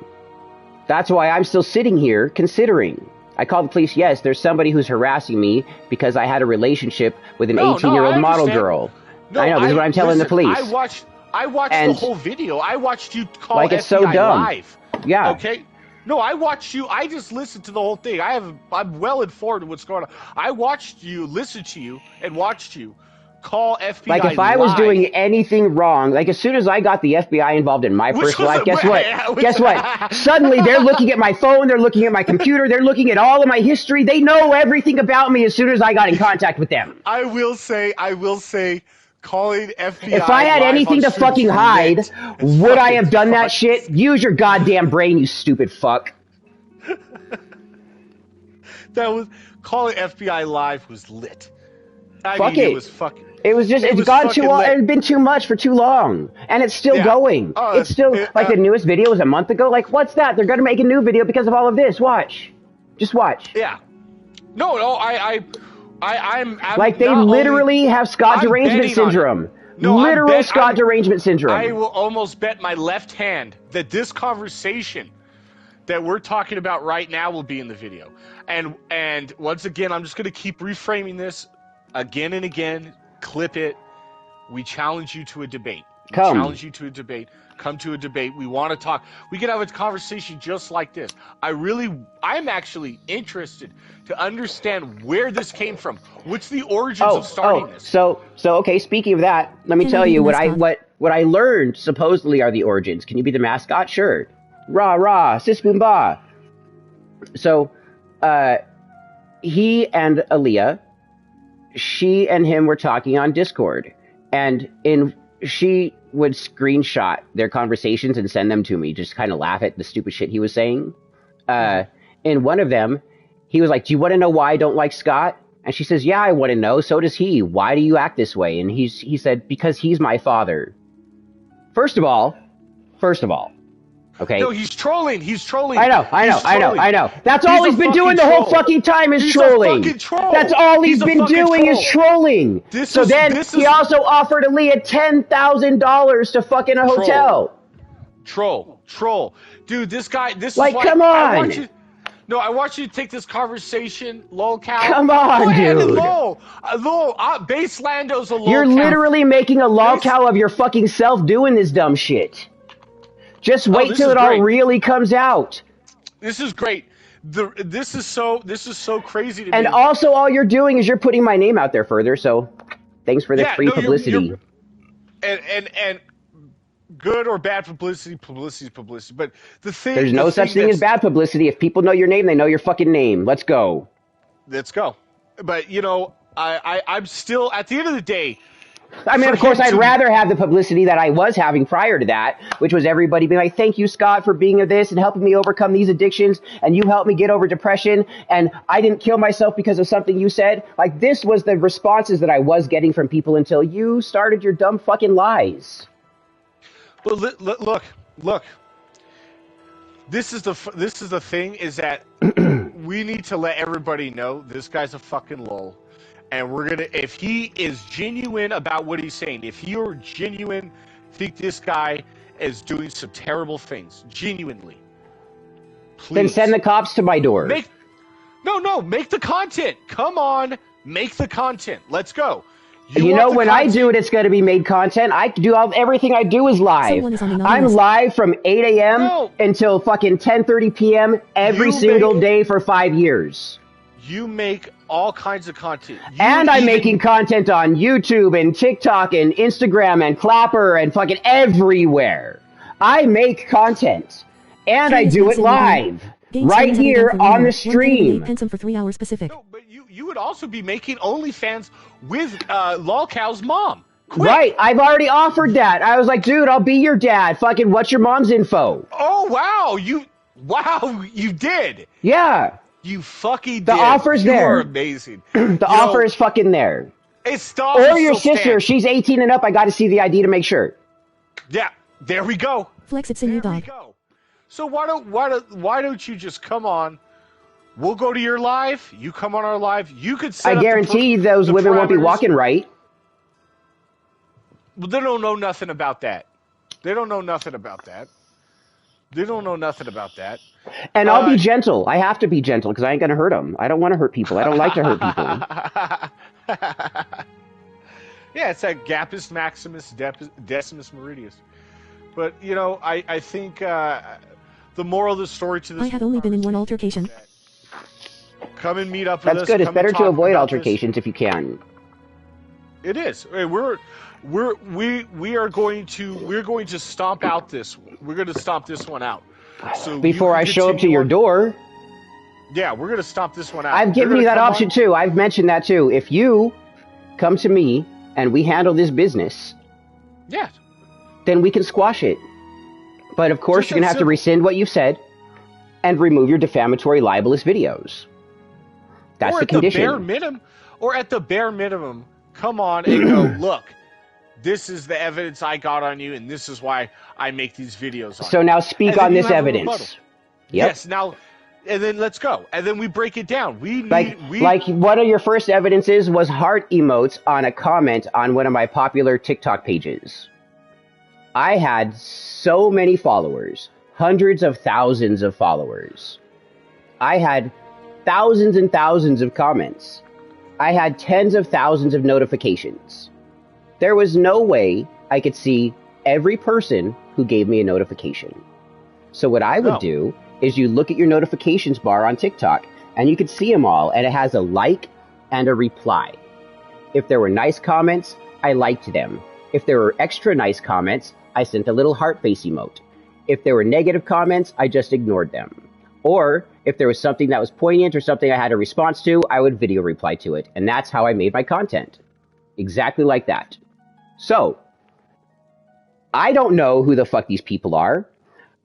That's why I'm still sitting here considering. I called the police. Yes, there's somebody who's harassing me because I had a relationship with an 18-year-old model girl. No, I know. This is what I'm telling the police. I watched the whole video. I watched you call like FBI it's so dumb. live. Yeah. Okay. No, I watched you. I just listened to the whole thing. I'm well informed of what's going on. I watched you, listened to you, and watched you call FBI. Like if I was doing anything wrong, like as soon as I got the FBI involved in my personal life, guess what? Guess what? Suddenly they're looking at my phone, they're looking at my computer, they're looking at all of my history. They know everything about me as soon as I got in contact with them. I will say, calling FBI. If I had anything to fucking hide, would I have done that shit? Use your goddamn brain, you stupid fuck. That was calling FBI live was lit. It was fucking. It was just. It's gone too long. It's been too much for too long, and it's still going. It's still like the newest video was a month ago. Like, what's that? They're gonna make a new video because of all of this. Watch, just watch. Yeah. No, I'm like they literally have Scott derangement syndrome. No, literal Scott derangement syndrome. I will almost bet my left hand that this conversation that we're talking about right now will be in the video. And once again, I'm just going to keep reframing this again and again. Clip it. We challenge you to a debate. Challenge you to a debate. Come to a debate. We want to talk. We can have a conversation just like this. I'm actually interested to understand where this came from. What's the origins of starting this? So okay, speaking of that, let me tell you what I learned supposedly are the origins. Can you be the mascot? Sure. Rah rah, sis boom ba. So he and Aaliyah, she and him were talking on Discord, and she would screenshot their conversations and send them to me, just kind of laugh at the stupid shit he was saying. In one of them, he was like, do you want to know why I don't like Scott? And she says, yeah, I want to know. So does he. Why do you act this way? And he said, because he's my father. First of all. Okay. No, he's trolling. I know. That's all he's been doing the whole fucking time is trolling. A fucking troll. That's all he's been doing is trolling. He also offered Aaliyah $10,000 to fuck in a hotel. Troll. Dude, this guy, come on. I want you to take this conversation, lolcow. Come on, dude. Base Lando's a lolcow. You're literally making a lolcow of your fucking self doing this dumb shit. Just wait till it all really comes out. This is great. This is so crazy to me. And also, all you're doing is you're putting my name out there further. So, thanks for the free publicity. And good or bad publicity is publicity. But there's no such thing as bad publicity. If people know your name, they know your fucking name. Let's go. But I'm still at the end of the day. I mean, of course, I'd rather have the publicity that I was having prior to that, which was everybody being like, thank you, Scott, for being this and helping me overcome these addictions, and you helped me get over depression, and I didn't kill myself because of something you said. Like, this was the responses that I was getting from people until you started your dumb fucking lies. But look. This is the thing is that we need to let everybody know this guy's a fucking lol. And we're gonna, if he is genuine about what he's saying, if you're genuine, think this guy is doing some terrible things, genuinely, please. Then send the cops to my door. Make the content. Come on, make the content. Let's go. You know, when I do it, it's going to be made content. Everything I do is live. I'm live from 8 a.m. until fucking 10:30 p.m. every single day for 5 years. You make all kinds of content. And I'm making content on YouTube and TikTok and Instagram and Clapper and fucking everywhere. I make content. And I do it live. Right here on the stream. For 3 hours Pacific. No, but you would also be making OnlyFans with Lolcow's mom. Quick. Right, I've already offered that. I was like, dude, I'll be your dad. Fucking what's your mom's info? Oh, wow. You did. Yeah. You fucking did. The offer's there. You're amazing. The offer is fucking there. Or your sister. She's 18 and up. I got to see the ID to make sure. Yeah, there we go. Flex it, in dog. So why don't you just come on? We'll go to your live. You come on our live. You could set I guarantee those women won't be walking right. Well, they don't know nothing about that. They don't know nothing about that. And I'll be gentle. I have to be gentle because I ain't going to hurt them. I don't want to hurt people. I don't like to hurt people. Yeah, it's that Gapus Maximus Decimus Meridius. But, you know, I think the moral of the story to this... I have only been in one altercation. Come and meet up with us. That's good. It's better to avoid altercations if you can. It is. We're going to stomp out this. We're going to stomp this one out. So before I show up to your door. Yeah, we're going to stomp this one out. I've given you that option too. I've mentioned that too. If you come to me and we handle this business, yeah, then we can squash it. But of course, you're going to have to rescind what you've said and remove your defamatory, libelous videos. That's the condition. Or at the bare minimum, come on and go, look, this is the evidence I got on you, and this is why I make these videos on you. So now speak on this evidence. Yep. Yes, now, and then let's go. And then we break it down. Like one of your first evidences was heart emotes on a comment on one of my popular TikTok pages. I had so many followers, hundreds of thousands of followers. I had thousands and thousands of comments. I had tens of thousands of notifications. There was no way I could see every person who gave me a notification. So what I would do is you look at your notifications bar on TikTok and you could see them all, and it has a like and a reply. If there were nice comments, I liked them. If there were extra nice comments, I sent a little heart face emote. If there were negative comments, I just ignored them. Or if there was something that was poignant or something I had a response to, I would video reply to it. And that's how I made my content. Exactly like that. So, I don't know who the fuck these people are.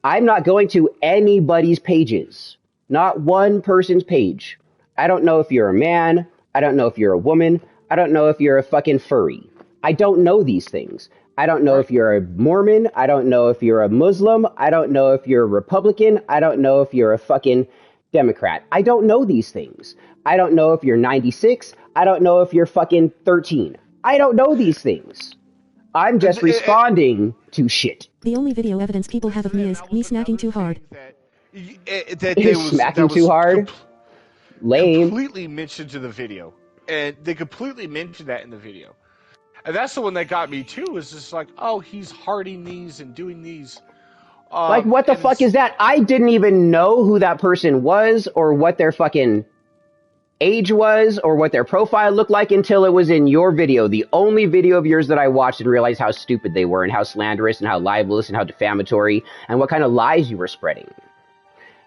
I'm not going to anybody's pages. Not one person's page. I don't know if you're a man. I don't know if you're a woman. I don't know if you're a fucking furry. I don't know these things. I don't know if you're a Mormon. I don't know if you're a Muslim. I don't know if you're a Republican. I don't know if you're a fucking Democrat. I don't know these things. I don't know if you're 96. I don't know if you're fucking 13. I don't know these things. I'm just responding to shit. The only video evidence people have of me is me smacking too hard. Smacking too hard? Lame. Completely mentioned to the video. And they completely mentioned that in the video. And that's the one that got me too, is just like, oh, he's hearting these and doing these. Like, what the fuck is that? I didn't even know who that person was or what their fucking age was or what their profile looked like until it was in your video. The only video of yours that I watched and realized how stupid they were and how slanderous and how libelous and how defamatory and what kind of lies you were spreading.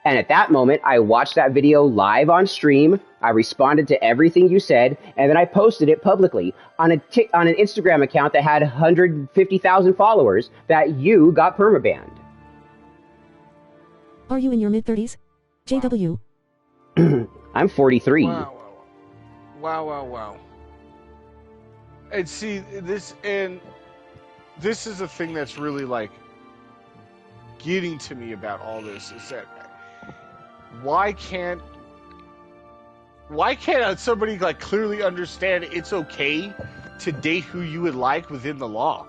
And at that moment, I watched that video live on stream. I responded to everything you said, and then I posted it publicly on an Instagram account that had 150,000 followers that you got permabanned. Are you in your mid-30s? JW. I'm 43. Wow. And see, this is the thing that's really, like, getting to me about all this, is that why can't Why can't somebody like clearly understand it's okay to date who you would like within the law?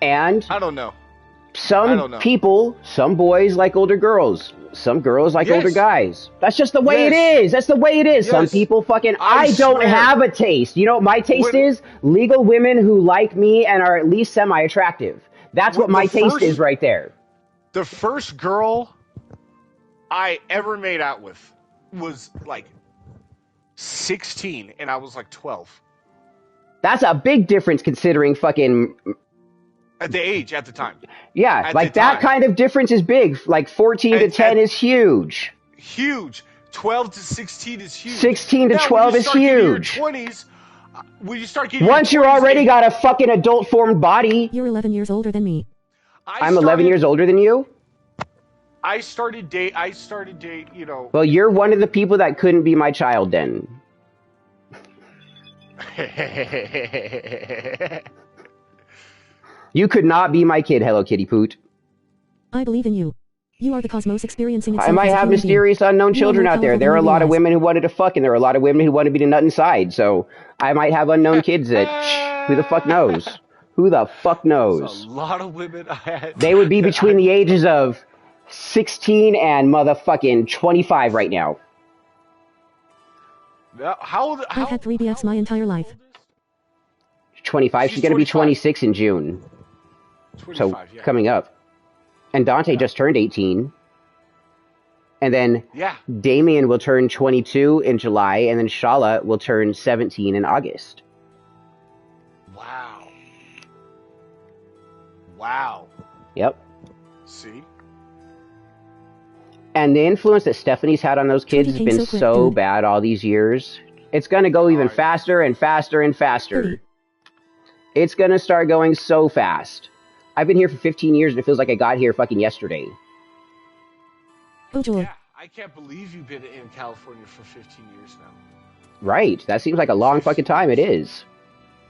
And I don't know. some people, some boys like older girls. Some girls like older guys. That's just the way it is. That's the way it is. Some people fucking... I don't have a taste. You know what my taste is? Legal women who like me and are at least semi-attractive. That's what my taste is right there. The first girl I ever made out with was like 16 and I was like 12. That's a big difference considering fucking... At the age, at the time. Yeah, like that kind of difference is big. Like 14 to 10 is huge. Huge. 12 to 16 is huge. 16 to 12 is huge. When you start getting once you're already got a fucking adult formed body. You're 11 years older than me. I'm 11 years older than you? I started date, you know. Well, you're one of the people that couldn't be my child then. You could not be my kid, Hello Kitty Poot. I believe in you. You are the cosmos experiencing itself. I might have mysterious unknown children out there. There are a lot of women who wanted to fuck, and there are a lot of women who wanted me to nut inside. So I might have unknown kids that who the fuck knows? Who the fuck knows? There's a lot of women I had. They would be between the ages of 16 and motherfucking 25 right now. How old? I've had 3 BFs my entire life. 25. She's gonna be 26 in June. 25, so coming up. And Dante just turned 18. And then Damien will turn 22 in July, and then Schala will turn 17 in August. Wow. Wow. Yep. See? And the influence that Stephanie's had on those kids has been so bad all these years. It's going to go even faster and faster and faster. It's going to start going so fast. I've been here for 15 years, and it feels like I got here fucking yesterday. Yeah, I can't believe you've been in California for 15 years now. Right. That seems like a long fucking time. It is.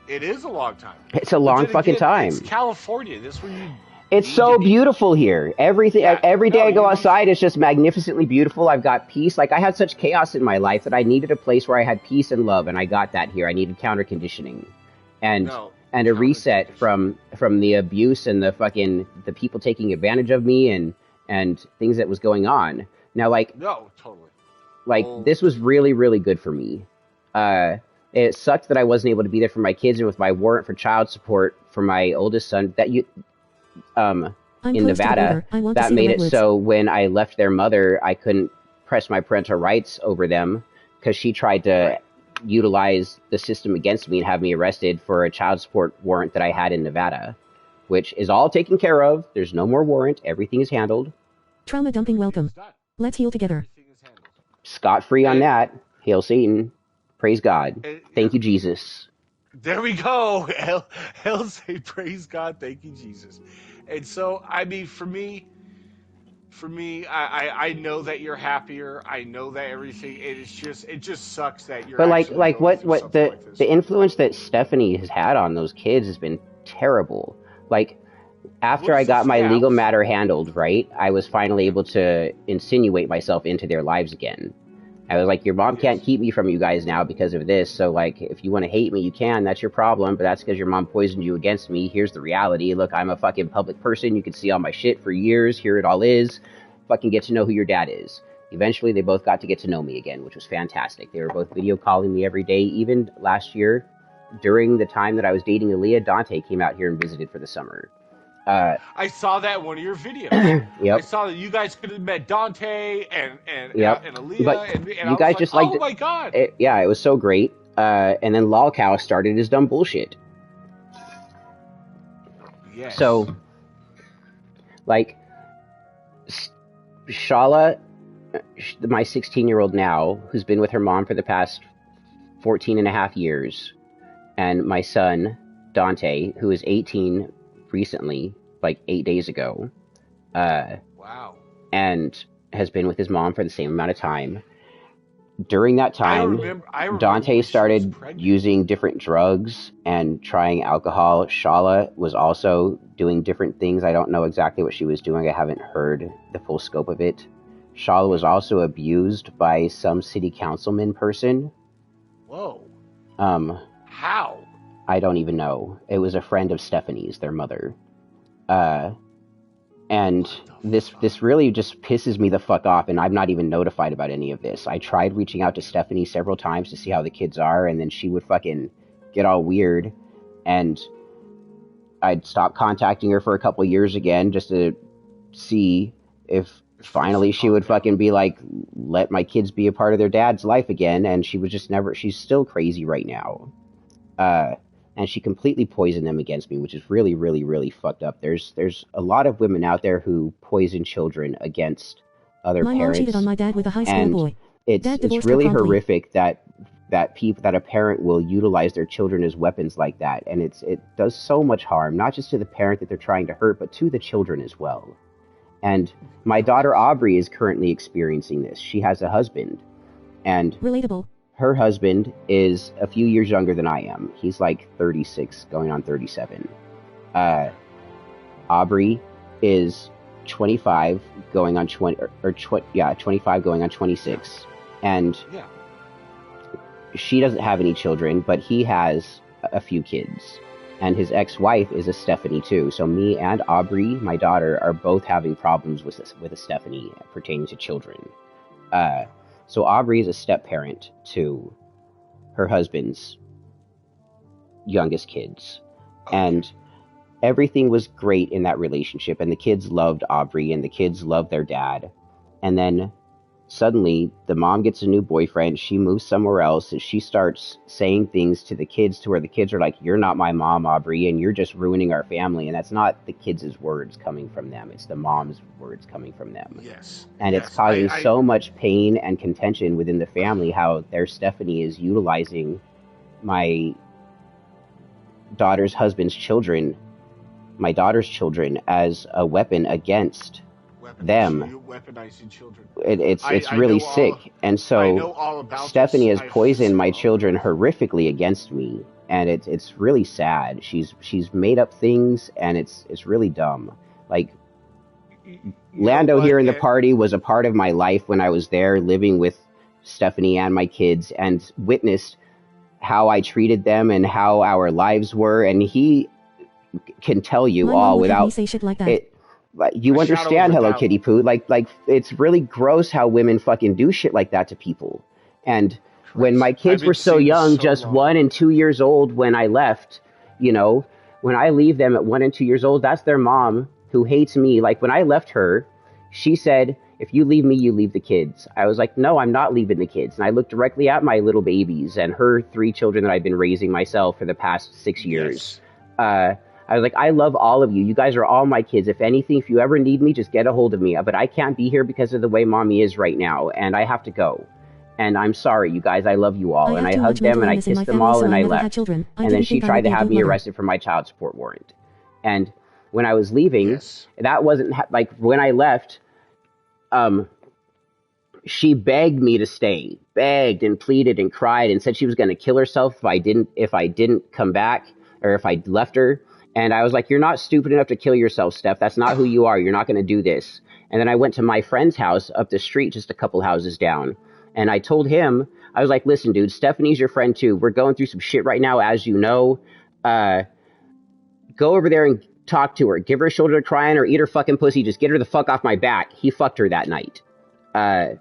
It is a long time. It's a long fucking time. It's California. This where you... It's so beautiful here. Every day I go outside, it's just magnificently beautiful. I've got peace. Like, I had such chaos in my life that I needed a place where I had peace and love, and I got that here. I needed counter conditioning. And a reset from the abuse and the people taking advantage of me and things that was going on. Now, like, this was really, really good for me. It sucked that I wasn't able to be there for my kids, and with my warrant for child support for my oldest son in Nevada, that made it so when I left their mother, I couldn't press my parental rights over them because she tried to utilize the system against me and have me arrested for a child support warrant that I had in Nevada, which is all taken care of. There's no more warrant. Everything is handled. Trauma dumping welcome. Let's heal together. Scot-free on that. Hail Satan. Praise God. Thank you, Jesus. There we go. Hell say praise God. Thank you, Jesus. And so, I mean, for me, I know that you're happier. I know that everything. It just sucks that you're. But like what the influence that Stephanie has had on those kids has been terrible. Like, after I got my legal matter handled, right, I was finally able to insinuate myself into their lives again. I was like, your mom can't keep me from you guys now because of this. So, like, if you want to hate me, you can. That's your problem. But that's because your mom poisoned you against me. Here's the reality. Look, I'm a fucking public person. You can see all my shit for years. Here it all is. Fucking get to know who your dad is. Eventually, they both got to get to know me again, which was fantastic. They were both video calling me every day. Even last year, during the time that I was dating Aaliyah, Dante came out here and visited for the summer. I saw that in one of your videos. Yep. I saw that you guys could have met Dante and Aaliyah, but and you guys just liked oh my god! It was so great. And then Lolcow started his dumb bullshit. Yes. So, like, Schala, my 16-year-old now, who's been with her mom for the past 14 and a half years, and my son, Dante, who is 18 recently, like 8 days ago. Wow. And has been with his mom for the same amount of time. During that time, I remember Dante started using different drugs and trying alcohol. Schala was also doing different things. I don't know exactly what she was doing. I haven't heard the full scope of it. Schala was also abused by some city councilman person. Whoa. How? I don't even know. It was a friend of Stephanie's, their mother. And this really just pisses me the fuck off, and I'm not even notified about any of this. I tried reaching out to Stephanie several times to see how the kids are, and then she would fucking get all weird, and I'd stop contacting her for a couple years again just to see if finally she would fucking be like, let my kids be a part of their dad's life again, and she was just never. She's still crazy right now. And she completely poisoned them against me, which is really, really, really fucked up. There's a lot of women out there who poison children against other parents. My mom cheated on my dad with a high school boy. It's really horrific that a parent will utilize their children as weapons like that, and it does so much harm, not just to the parent that they're trying to hurt, but to the children as well. And my daughter Aubrey is currently experiencing this. She has a husband, and relatable. Her husband is a few years younger than I am. He's like 36, going on 37. Aubrey is 25, going on 25, going on 26. And she doesn't have any children, but he has a few kids. And his ex-wife is a Stephanie too. So me and Aubrey, my daughter, are both having problems with a Stephanie pertaining to children. So Aubrey is a step-parent to her husband's youngest kids. And everything was great in that relationship, and the kids loved Aubrey, and the kids loved their dad. And then suddenly, the mom gets a new boyfriend, she moves somewhere else, and she starts saying things to the kids to where the kids are like, you're not my mom, Aubrey, and you're just ruining our family. And that's not the kids' words coming from them, it's the mom's words coming from them. Yes. And it's causing so much pain and contention within the family, how their Stephanie is utilizing my daughter's husband's children, my daughter's children, as a weapon against them. Weaponizing children. It's really sick. And so Stephanie has poisoned my children horrifically against me, and it's really sad. She's made up things, and it's really dumb. Like, Lando here in the party was a part of my life when I was there living with Stephanie and my kids, and witnessed how I treated them and how our lives were, and he can tell you all without say shit like that. it. You understand, Hello Kitty Poo. Like it's really gross how women fucking do shit like that to people. And when my kids were so young, just 1 and 2 years old when I left, when I leave them at 1 and 2 years old, that's their mom who hates me. Like, when I left her, she said, if you leave me, you leave the kids. I was like, no, I'm not leaving the kids. And I looked directly at my little babies and her 3 children that I've been raising myself for the past 6 years. Yes. I was like, I love all of you. You guys are all my kids. If anything, if you ever need me, just get a hold of me. But I can't be here because of the way mommy is right now, and I have to go. And I'm sorry, you guys. I love you all. And I hugged them, and I kissed them all, and I left. And then she tried to have me arrested for my child support warrant. And when I was leaving, that wasn't like when I left. She begged me to stay, begged and pleaded and cried, and said she was going to kill herself if I didn't come back, or if I left her. And I was like, you're not stupid enough to kill yourself, Steph. That's not who you are. You're not going to do this. And then I went to my friend's house up the street, just a couple houses down. And I told him, I was like, listen, dude, Stephanie's your friend too. We're going through some shit right now, as you know. Go over there and talk to her. Give her a shoulder to cry on or eat her fucking pussy. Just get her the fuck off my back. He fucked her that night. And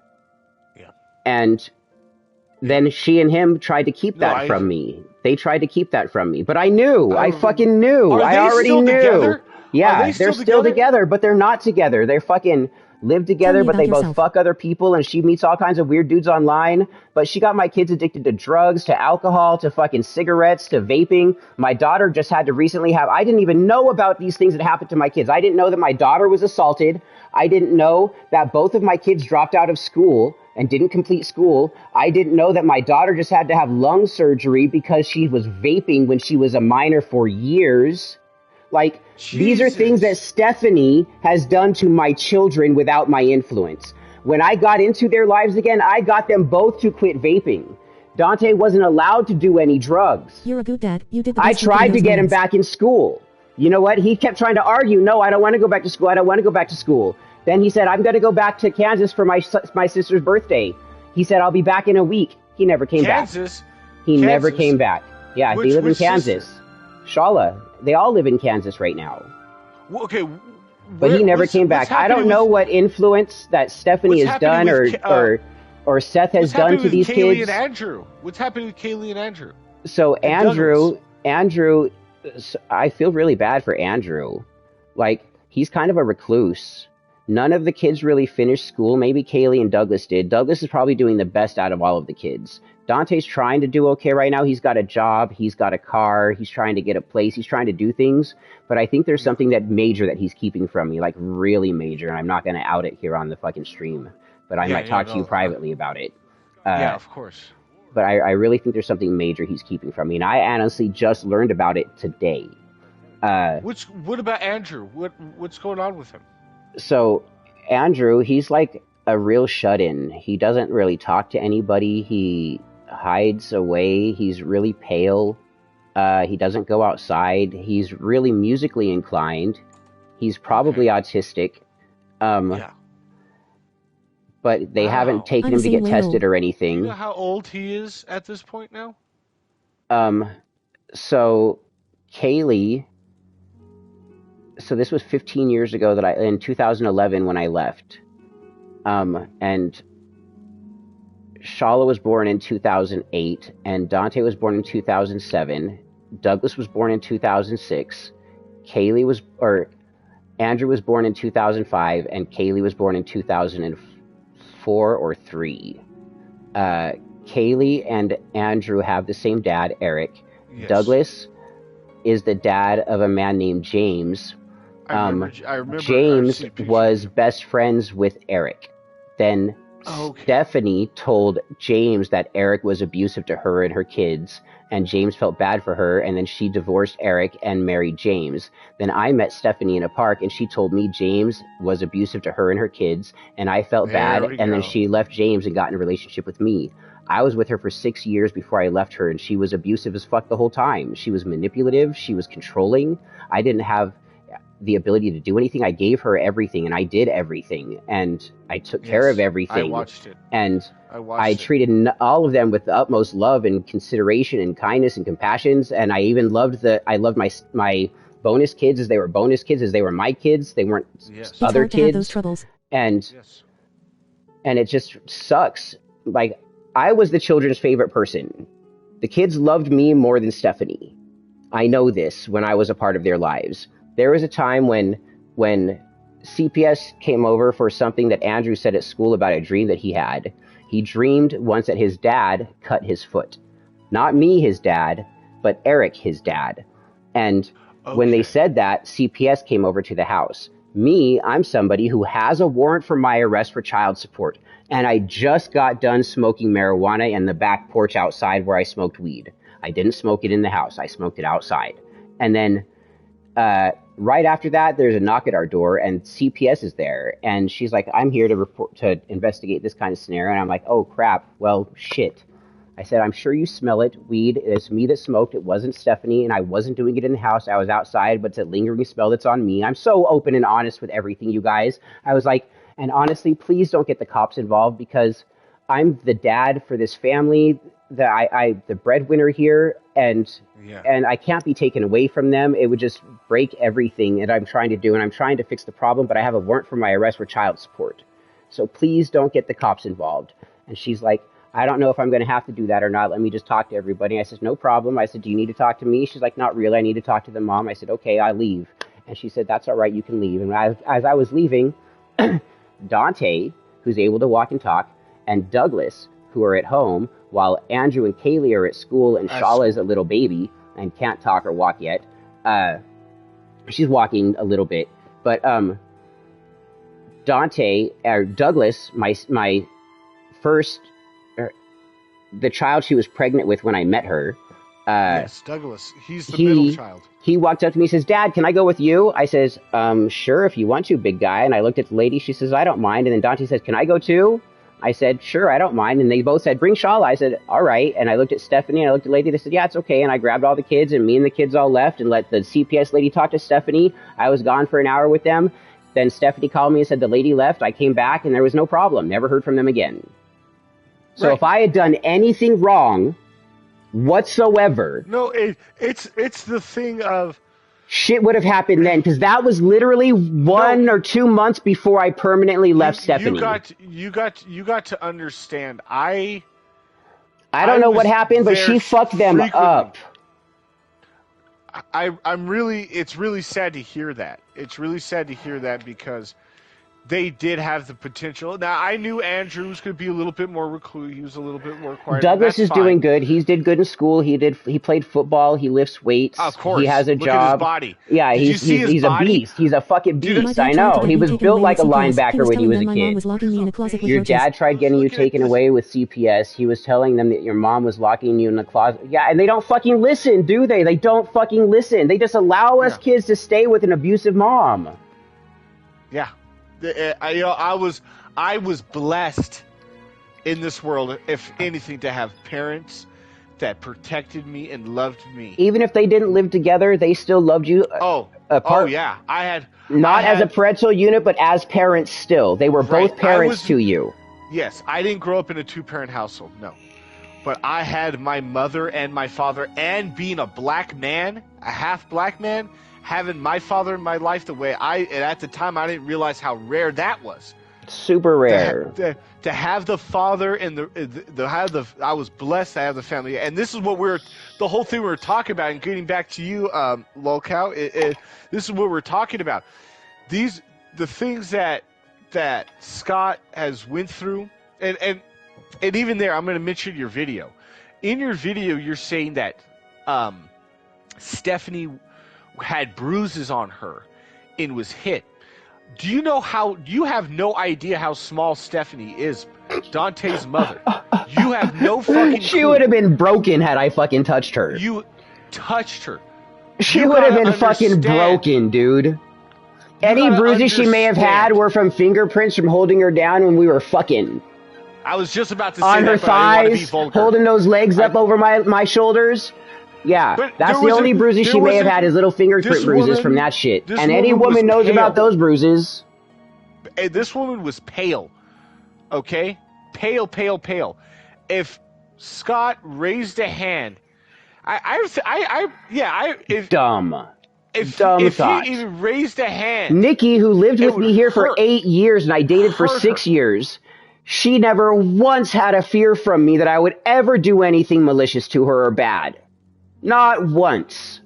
then she and him tried to keep that from me. They tried to keep that from me. But I knew. I fucking knew. I already knew. Together? Yeah, they're still together, but they're not together. They're fucking live together, but they both fuck other people, and she meets all kinds of weird dudes online. But she got my kids addicted to drugs, to alcohol, to fucking cigarettes, to vaping. My daughter just had to recently I didn't even know about these things that happened to my kids. I didn't know that my daughter was assaulted. I didn't know that both of my kids dropped out of school and didn't complete school. I didn't know that my daughter just had to have lung surgery because she was vaping when she was a minor for years. Like, these are things that Stephanie has done to my children without my influence. When I got into their lives again, I got them both to quit vaping. Dante wasn't allowed to do any drugs. You're a good dad. You did the I tried to get him back in school. You know what? He kept trying to argue, no, I don't want to go back to school. I don't want to go back to school. Then he said, I'm going to go back to Kansas for my sister's birthday. He said, I'll be back in a week. He never came back. He never came back. Yeah, they live in Kansas. Sister? Schala. They all live in Kansas right now. Well, okay. But he never came back. I don't know what influence that Stephanie has done or Seth has done to these Kaylee kids. And Andrew? What's happening with Kaylee and Andrew? So Andrew, I feel really bad for Andrew. Like, he's kind of a recluse. None of the kids really finished school. Maybe Kaylee and Douglas did. Douglas is probably doing the best out of all of the kids. Dante's trying to do okay right now. He's got a job. He's got a car. He's trying to get a place. He's trying to do things. But I think there's something that major that he's keeping from me, like really major. And I'm not going to out it here on the fucking stream. But I might talk to you privately about it. Yeah, of course. But I really think there's something major he's keeping from me. And I honestly just learned about it today. What about Andrew? What's going on with him? So Andrew, he's like a real shut-in. He doesn't really talk to anybody. He hides away. He's really pale. He doesn't go outside. He's really musically inclined. He's probably autistic. Yeah. But they haven't taken him to get tested or anything. Do you know how old he is at this point now? So Kaylee... So this was 15 years ago in 2011 when I left. And Schala was born in 2008, and Dante was born in 2007. Douglas was born in 2006. Andrew was born in 2005, and Kaylee was born in 2004 or 3. Kaylee and Andrew have the same dad, Eric. Yes. Douglas is the dad of a man named James. I remember James was best friends with Eric. Then Stephanie told James that Eric was abusive to her and her kids, and James felt bad for her, and then she divorced Eric and married James. Then I met Stephanie in a park, and she told me James was abusive to her and her kids, and I felt bad, and then she left James and got in a relationship with me. I was with her for 6 years before I left her, and she was abusive as fuck the whole time. She was manipulative. She was controlling. I didn't have the ability to do anything. I gave her everything, and I did everything, and I took care of everything. I watched it. And I treated all of them with the utmost love and consideration and kindness and compassion. And I even loved my bonus kids as they were bonus kids, as they were my kids. They weren't other kids. To have those troubles. And it just sucks. Like, I was the children's favorite person. The kids loved me more than Stephanie. I know this when I was a part of their lives. There was a time when CPS came over for something that Andrew said at school about a dream that he had. He dreamed once that his dad cut his foot. Not me, his dad, but Eric, his dad. And when they said that, CPS came over to the house. Me, I'm somebody who has a warrant for my arrest for child support. And I just got done smoking marijuana in the back porch outside where I smoked weed. I didn't smoke it in the house. I smoked it outside. And then right after that, there's a knock at our door, and CPS is there. And she's like, I'm here to investigate this kind of scenario. And I'm like, oh, crap. Well, shit. I said, I'm sure you smell it. Weed. It's me that smoked. It wasn't Stephanie, and I wasn't doing it in the house. I was outside, but it's a lingering smell that's on me. I'm so open and honest with everything, you guys. I was like, and honestly, please don't get the cops involved, because I'm the dad for this family, the breadwinner here, and I can't be taken away from them. It would just break everything that I'm trying to do, and I'm trying to fix the problem, but I have a warrant for my arrest for child support. So please don't get the cops involved. And she's like, I don't know if I'm going to have to do that or not. Let me just talk to everybody. I said, no problem. I said, do you need to talk to me? She's like, not really. I need to talk to the mom. I said, okay, I'll leave. And she said, that's all right. You can leave. And as I was leaving, Dante, who's able to walk and talk, and Douglas, who are at home, while Andrew and Kaylee are at school, and Schala is a little baby and can't talk or walk yet. She's walking a little bit. But Douglas, my first... the child she was pregnant with when I met her. Yes, Douglas. He's the middle child. He walked up to me and says, Dad, can I go with you? I says, sure, if you want to, big guy. And I looked at the lady. She says, I don't mind. And then Dante says, can I go too? I said, sure, I don't mind. And they both said, bring Schala. I said, all right. And I looked at Stephanie and I looked at the lady. They said, yeah, it's okay. And I grabbed all the kids, and me and the kids all left and let the CPS lady talk to Stephanie. I was gone for an hour with them. Then Stephanie called me and said the lady left. I came back and there was no problem. Never heard from them again. So Right. if I had done anything wrong whatsoever... No, it's the thing of... Shit would have happened then, because that was literally 1 or 2 months before I permanently left Stephanie. You got to understand. I don't know what happened, but she fucked them up. It's really sad to hear that. It's really sad to hear that because they did have the potential. Now, I knew Andrew was going to be a little bit more recluse. He was a little bit more quiet. Douglas is doing good. He did good in school. He played football. He lifts weights. Of course. He has a Look job. At his body. Yeah, he's a beast. He's a fucking beast. I know. He was built like a linebacker when he was a kid. Your dad tried getting you taken away with CPS. He was telling them that your mom was locking you in the closet. Yeah, and they don't fucking listen, do they? They don't fucking listen. They just allow us kids to stay with an abusive mom. Yeah. I was blessed in this world, if anything, to have parents that protected me and loved me. Even if they didn't live together, they still loved you. Oh yeah, I had as a parental unit, but as parents still. They were both parents to you. Yes, I didn't grow up in a 2-parent household, no. But I had my mother and my father, and being a black man, a half black man, having my father in my life the way and at the time I didn't realize how rare that was. Super rare. To have the father and I was blessed to have the family. And this is what the whole thing we were talking about, and getting back to you, Lolcow, this is what we're talking about. The things that Scott has went through, and even there, I'm going to mention your video. In your video, you're saying that Stephanie had bruises on her and was hit. Do you know how? You have no idea how small Stephanie is, Dante's mother. You have no fucking clue. She would have been broken had I fucking touched her. You touched her. She would have been fucking broken, dude. Any bruises she may have had were from fingerprints from holding her down when we were fucking. I was just about to say on her thighs, holding those legs up over my shoulders. Yeah, that's the only bruises she may have had is little fingerprint bruises from that shit. And any woman knows about those bruises. This woman was pale. Okay? Pale. If Scott raised a hand, dumb. If thought. he even raised a hand. Nikki, who lived with me here for 8 years and I dated for 6 years, she never once had a fear from me that I would ever do anything malicious to her or bad. Not once.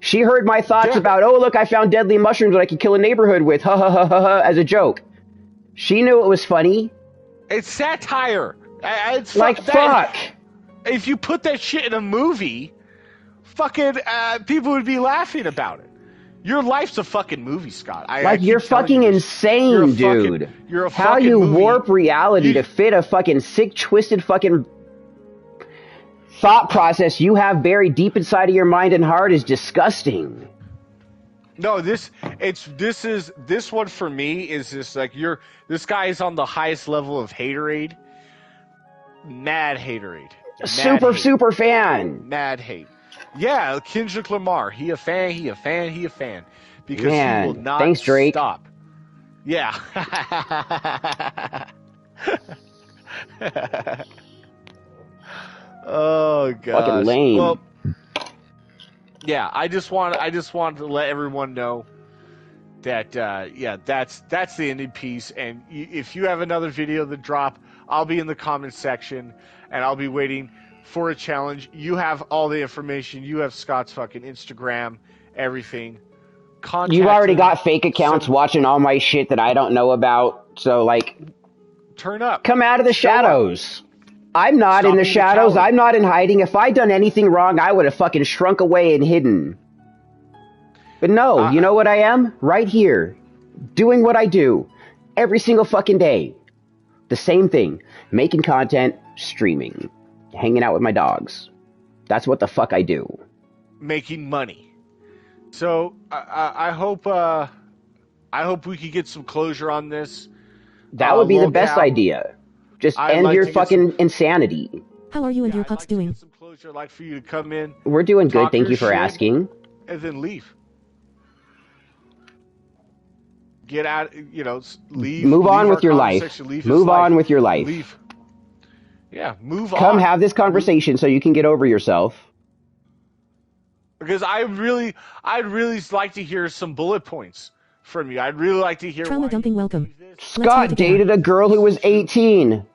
She heard my thoughts about, oh, look, I found deadly mushrooms that I could kill a neighborhood with, ha ha ha ha ha, as a joke. She knew it was funny. It's satire. It's like, fuck. If you put that shit in a movie, fucking people would be laughing about it. Your life's a fucking movie, Scott. You're fucking insane, dude. How you warp reality to fit a fucking sick, twisted fucking thought process you have buried deep inside of your mind and heart is disgusting. No, this one for me is just like this guy is on the highest level of haterade. Mad haterade. Super fan. Mad hate. Yeah, Kendrick Lamar. He a fan. Because he will not thanks, Drake. Stop. Yeah. Oh god. Fucking lame. Well, yeah, I just wanted to let everyone know that that's the ending piece. And if you have another video to drop, I'll be in the comments section and I'll be waiting for a challenge. You have all the information. You have Scott's fucking Instagram, everything. You've already got fake accounts watching all my shit that I don't know about. So turn up. Come out of the shadows. I'm not in the shadows. I'm not in hiding. If I'd done anything wrong, I would have fucking shrunk away and hidden. But no, you know what I am? Right here. Doing what I do. Every single fucking day. The same thing. Making content, streaming. Hanging out with my dogs. That's what the fuck I do. Making money. So, I hope we could get some closure on this. That would be the best idea. Just end your fucking insanity. How are you and your pups doing? Some closure. I'd like for you to come in. We're doing good. Thank you for asking. And then leave. get out. Leave. Move on leave with our your life. conversation, leave his Move on life, with your life. Leave. Yeah, move on. Come have this conversation so you can get over yourself. Because I'd really like to hear some bullet points from you. I'd really like to hear. Trauma dumping welcome. Scott dated a girl who was 18.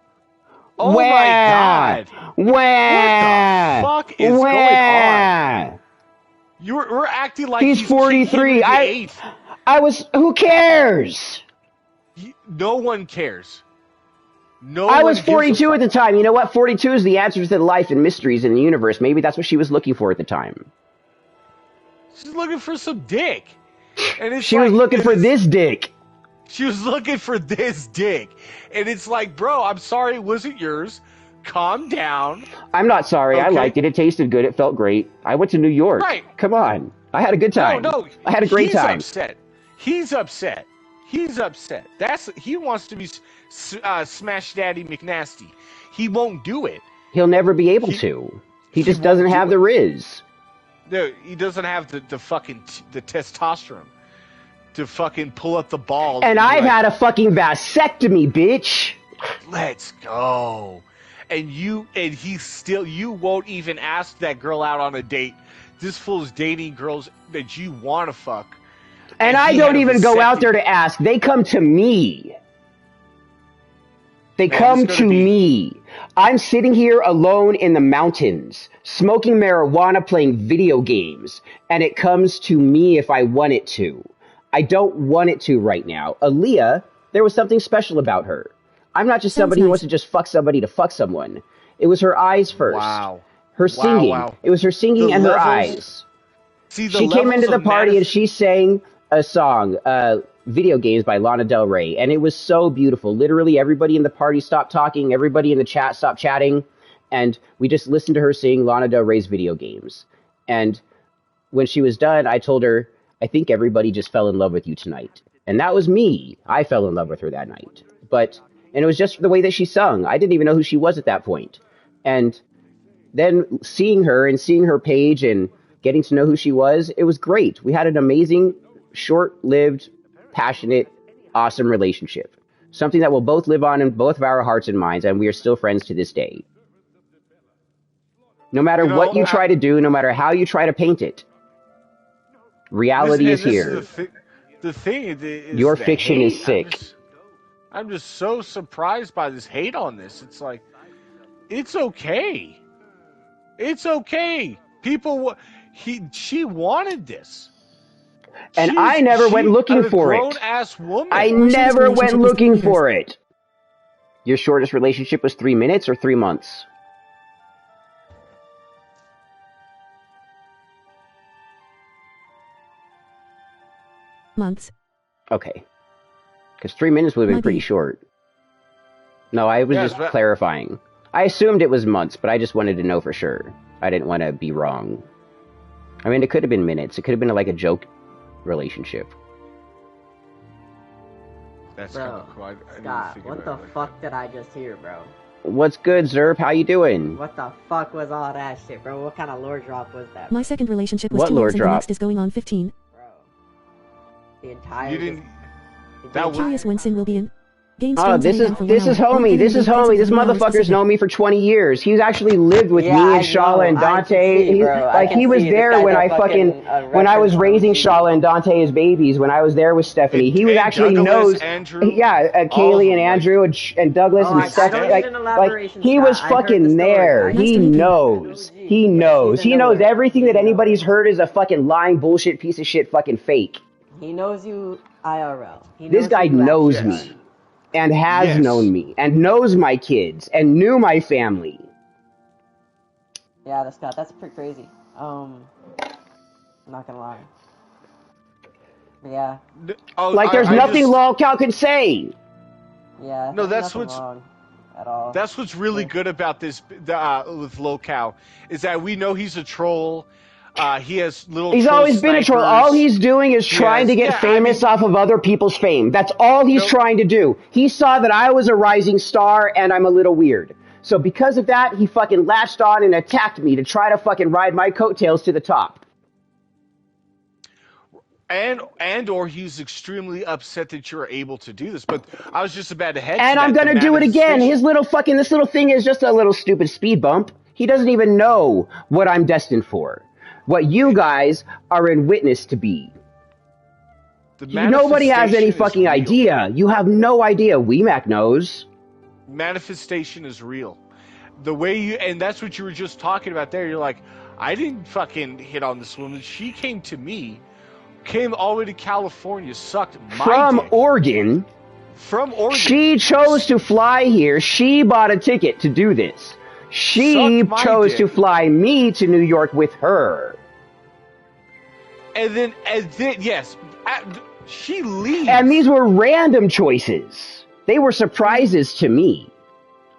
Oh my God! Where? What the fuck is going on? We're acting like he's 43. Who cares? No one cares. I was 42 at the time. You know what? 42 is the answers to life and mysteries in the universe. Maybe that's what she was looking for at the time. She's looking for some dick. And she was looking for this dick. She was looking for this dick. And it's like, bro, I'm sorry it wasn't yours. Calm down. I'm not sorry. Okay. I liked it. It tasted good. It felt great. I went to New York. Right. Come on. I had a good time. No. I had a great time. He's upset. He wants to be Smash Daddy McNasty. He won't do it. He'll never be able to. He just doesn't have the riz. No, he doesn't have the fucking the testosterone to fucking pull up the balls. And I've had a fucking vasectomy, bitch. Let's go. And you won't even ask that girl out on a date. This fool's dating girls that you want to fuck. And I don't even go out there to ask. They come to me. They come to me. I'm sitting here alone in the mountains, smoking marijuana, playing video games, and it comes to me if I want it to. I don't want it to right now. Aaliyah, there was something special about her. I'm not just somebody who wants to just fuck somebody to fuck someone. It was her eyes first. Wow. Her singing. Wow. It was her singing and her eyes. She came into the party and she sang a song, Video Games by Lana Del Rey, and it was so beautiful. Literally everybody in the party stopped talking, everybody in the chat stopped chatting, and we just listened to her sing Lana Del Rey's Video Games. And when she was done, I told her, I think everybody just fell in love with you tonight. And that was me. I fell in love with her that night. And it was just the way that she sung. I didn't even know who she was at that point. And then seeing her and seeing her page and getting to know who she was, it was great. We had an amazing, short-lived, passionate, awesome relationship. Something that will both live on in both of our hearts and minds, and we are still friends to this day. No matter what you try to do, no matter how you try to paint it, reality is here. The thing is your fiction is sick. I'm just so surprised by this hate on this. It's like, it's okay. It's okay. She wanted this. And I never went looking for it. Grown-ass woman. I never went looking for it. Your shortest relationship was 3 minutes or 3 months? Months. Okay. Because 3 minutes would have been pretty short. No, I was just clarifying. I assumed it was months, but I just wanted to know for sure. I didn't want to be wrong. I mean, it could have been minutes. It could have been like a joke relationship. That's bro, kind of cool. Scott, what the fuck did I just hear, bro? What's good, Zerp? How you doing? What the fuck was all that shit, bro? What kind of lore drop was that? My second relationship was 2 months and the next is going on 15. Bro. The entire... You didn't... I'm curious when Sin will be in. Oh, this is homie. This motherfucker's known me for 20 years. He's actually lived with me and Schala and Dante. He was there when I was raising Schala and Dante as babies. When I was there with Stephanie, he was actually knows. Kaylee and Andrew and Douglas and Stephanie. He was fucking there. He knows. He knows. He knows everything that anybody's heard is a fucking lying bullshit piece of shit fucking fake. He knows you IRL. This guy knows me. And has known me, and knows my kids, and knew my family. Yeah, that's pretty crazy. I'm not gonna lie. But yeah. There's nothing Lolcow could say. Yeah. No, that's what's wrong at all. That's what's really good about this with Lolcow is that we know he's a troll. He has little. He's always been a troll. All he's doing is trying to get famous off of other people's fame. That's all he's trying to do. He saw that I was a rising star and I'm a little weird. So because of that, he fucking latched on and attacked me to try to fucking ride my coattails to the top. and or he's extremely upset that you're able to do this. But I was just about to head. And I'm gonna do it again. This little thing is just a little stupid speed bump. He doesn't even know what I'm destined for. What you guys are in witness to be. Nobody has any fucking idea. You have no idea. WEMAC knows. Manifestation is real. The way you, and that's what you were just talking about there. You're like, I didn't fucking hit on this woman. She came to me, came all the way to California, sucked my From dick. Oregon. From Oregon. She chose to fly here. She bought a ticket to do this. She chose to fly me to New York with her. And then yes, she leaves. And these were random choices. They were surprises to me.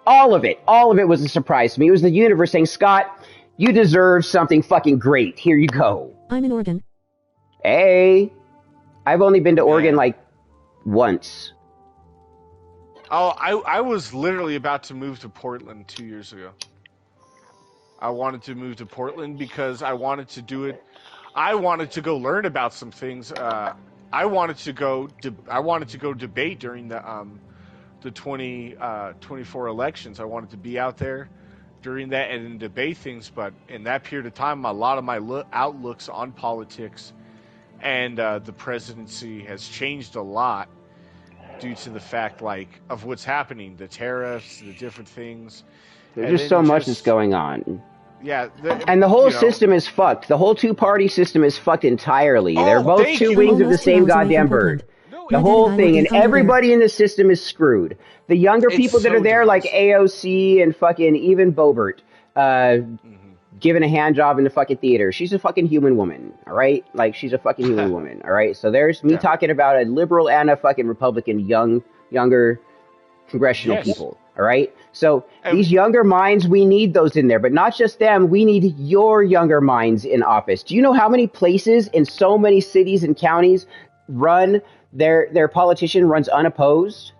All of it was a surprise to me. It was the universe saying, Scott, you deserve something fucking great. Here you go. I'm in Oregon. Hey, I've only been to Oregon like once. Oh, I was literally about to move to Portland 2 years ago. I wanted to move to Portland because I wanted to do it. I wanted to go learn about some things. I wanted to go debate during the 2024 elections. I wanted to be out there during that and debate things. But in that period of time, a lot of my outlooks on politics and the presidency has changed a lot. Due to the fact, of what's happening, the tariffs, the different things. There's just so much that's going on. Yeah. And the whole system is fucked. The whole two-party system is fucked entirely. They're both two wings of the same goddamn bird. The whole thing, and everybody in the system is screwed. The younger people that are there, like AOC and fucking even Boebert, given a hand job in the fucking theater. She's a fucking human woman, all right? Like, she's a fucking human woman, all right? So there's me talking about a liberal and a fucking Republican younger congressional people, all right? So these younger minds, we need those in there, but not just them. We need your younger minds in office. Do you know how many places in so many cities and counties run their politician runs unopposed?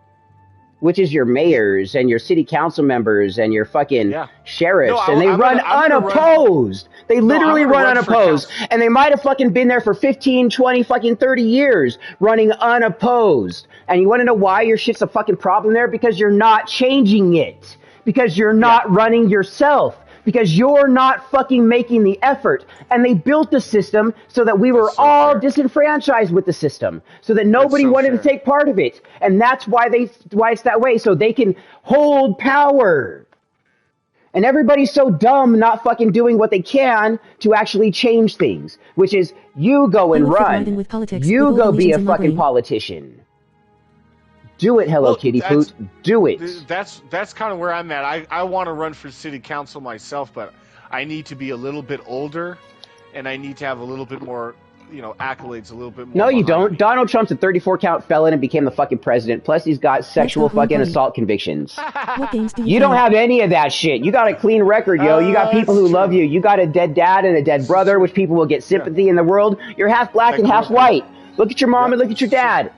Which is your mayors and your city council members and your fucking sheriffs. And they run unopposed. They literally run unopposed. And they might have fucking been there for 15, 20, fucking 30 years running unopposed. And you want to know why your shit's a fucking problem there? Because you're not changing it. Because you're not running yourself. Because you're not fucking making the effort. And they built the system so that we were all disenfranchised with the system. So that nobody wanted to take part of it. And that's why it's that way. So they can hold power. And everybody's so dumb not fucking doing what they can to actually change things. Which is, you go and run. You go be a fucking politician. Do it, Hello Kitty Poot. Do it. That's kind of where I'm at. I want to run for city council myself, but I need to be a little bit older, and I need to have a little bit more, accolades, a little bit more. No, you don't. Me. Donald Trump's a 34-count felon and became the fucking president. Plus, he's got sexual fucking assault convictions. You don't have any of that shit. You got a clean record, yo. You got people who love you. You got a dead dad and a dead brother, which people will get sympathy in the world. You're half black and half white. Look at your mom and look at your dad.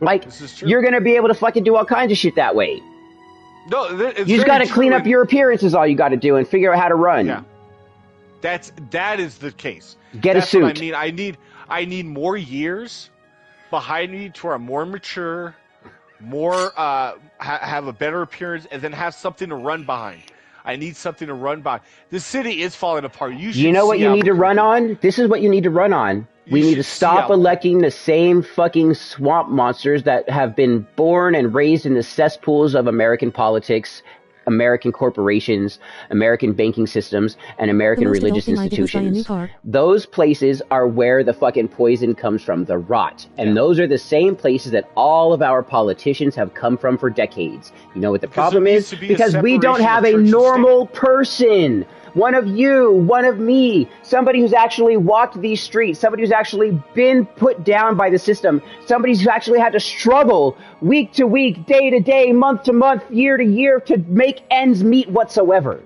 Like, you're going to be able to fucking do all kinds of shit that way. No, you just got to clean up your appearance is all you got to do and figure out how to run. Yeah. That is the case. Get a suit. What I mean. I need more years behind me to where I'm more mature, more have a better appearance, and then have something to run behind. I need something to run by. The city is falling apart. You know what you need to run on? This is what you need to run on. We need to stop electing the same fucking swamp monsters that have been born and raised in the cesspools of American politics, American corporations, American banking systems, and American religious institutions. Those places are where the fucking poison comes from, the rot. And those are the same places that all of our politicians have come from for decades. You know what the problem is? Because we don't have a normal person. One of you, one of me, somebody who's actually walked these streets, somebody who's actually been put down by the system, somebody who's actually had to struggle week to week, day to day, month to month, year to year to make ends meet whatsoever.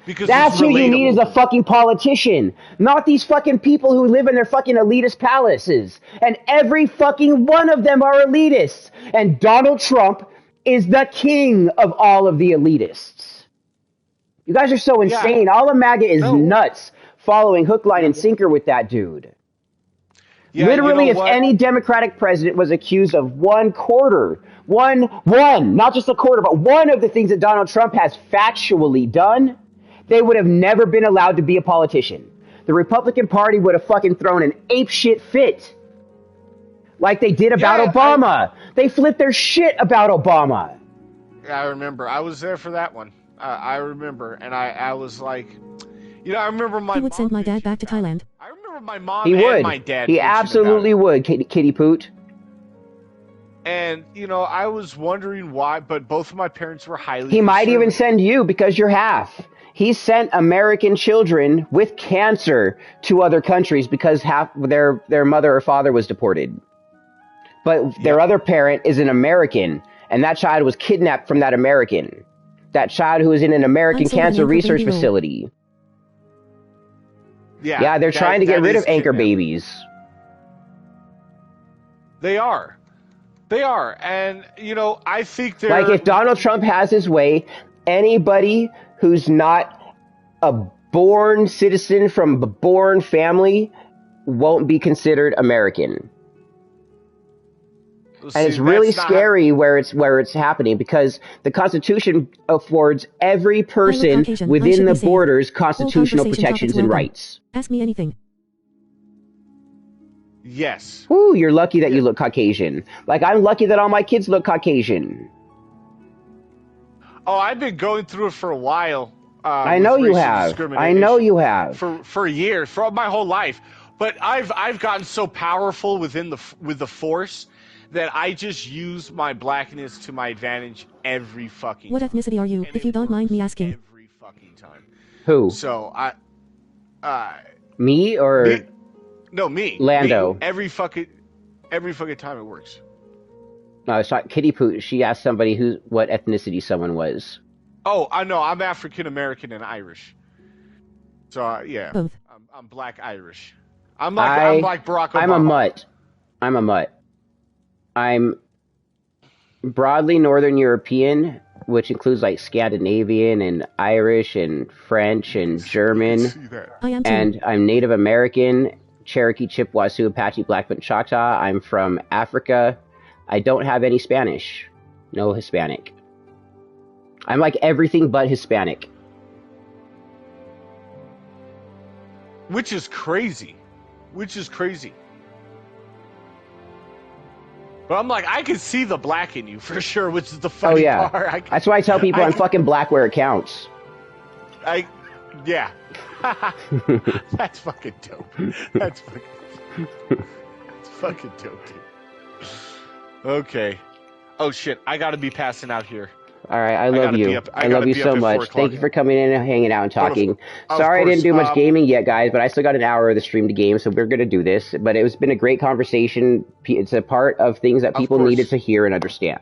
Because that's who you need as a fucking politician, not these fucking people who live in their fucking elitist palaces. And every fucking one of them are elitists. And Donald Trump is the king of all of the elitists. You guys are so insane. All of MAGA is nuts following hook, line, and sinker with that dude. Yeah, Literally, you if know what? any Democratic president was accused of one, not just a quarter, but one of the things that Donald Trump has factually done, they would have never been allowed to be a politician. The Republican Party would have fucking thrown an apeshit fit. Like they did about Obama. They flipped their shit about Obama. I remember. I was there for that one. I remember. And I was like, you know, I remember my He would mom send my dad back to bitching about it. Thailand. I remember my mom He and would. my dad He bitching absolutely about it. would, kitty poot. And, you know, I was wondering why, but both of my parents were highly He might even conservative. send you because you're half. He sent American children with cancer to other countries because half their mother or father was deported. But their other parent is an American, and that child was kidnapped from that American. That child who is in an American I'm so cancer Anchor research Baby Roll. facility. Yeah, They're trying to get rid of anchor kidnapping. babies. They are. They are. And, you know, I think they're... Like, if Donald Trump has his way, anybody who's not a born citizen from a born family won't be considered American. See, And it's really that's not scary where it's happening because the Constitution affords every person Caucasian. I within should the be safe. borders All constitutional conversation protections topics and welcome. rights. Ask me anything. Yes. Woo, you're lucky that you look Caucasian. Like, I'm lucky that all my kids look Caucasian. Oh, I've been going through it for a while. I know you have. I know you have. For years, for my whole life. But I've gotten so powerful with the Force that I just use my blackness to my advantage every fucking What time. ethnicity are you, And if it you don't mind me works asking? every fucking time. Who? So Me or me. Lando? Me. Every fucking time it works. No, it's not Kitty Poo. She asked somebody what ethnicity someone was. Oh, I know. I'm African American and Irish. So yeah, Both. I'm Black Irish. I'm like Barack Obama. I'm a mutt. I'm broadly Northern European, which includes like Scandinavian and Irish and French and German. See that. I am too. And I'm Native American, Cherokee, Chippewa, Sioux, Apache, Blackfoot, Choctaw. I'm from Africa. I don't have any Spanish. No Hispanic. I'm like everything but Hispanic. Which is crazy. But I'm like, I can see the black in you for sure, which is the funny Oh yeah. part. That's why I tell people I'm fucking black where it counts. Yeah. That's fucking dope. That's fucking dope, dude. Okay. Oh shit, I gotta be passing out here. All right, I love you. I love you so much. Thank you for coming in and hanging out and talking. Of Sorry I course, didn't do much gaming yet, guys, but I still got an hour of the stream to game, so we're going to do this. But it's been a great conversation. It's a part of things that people needed to hear and understand.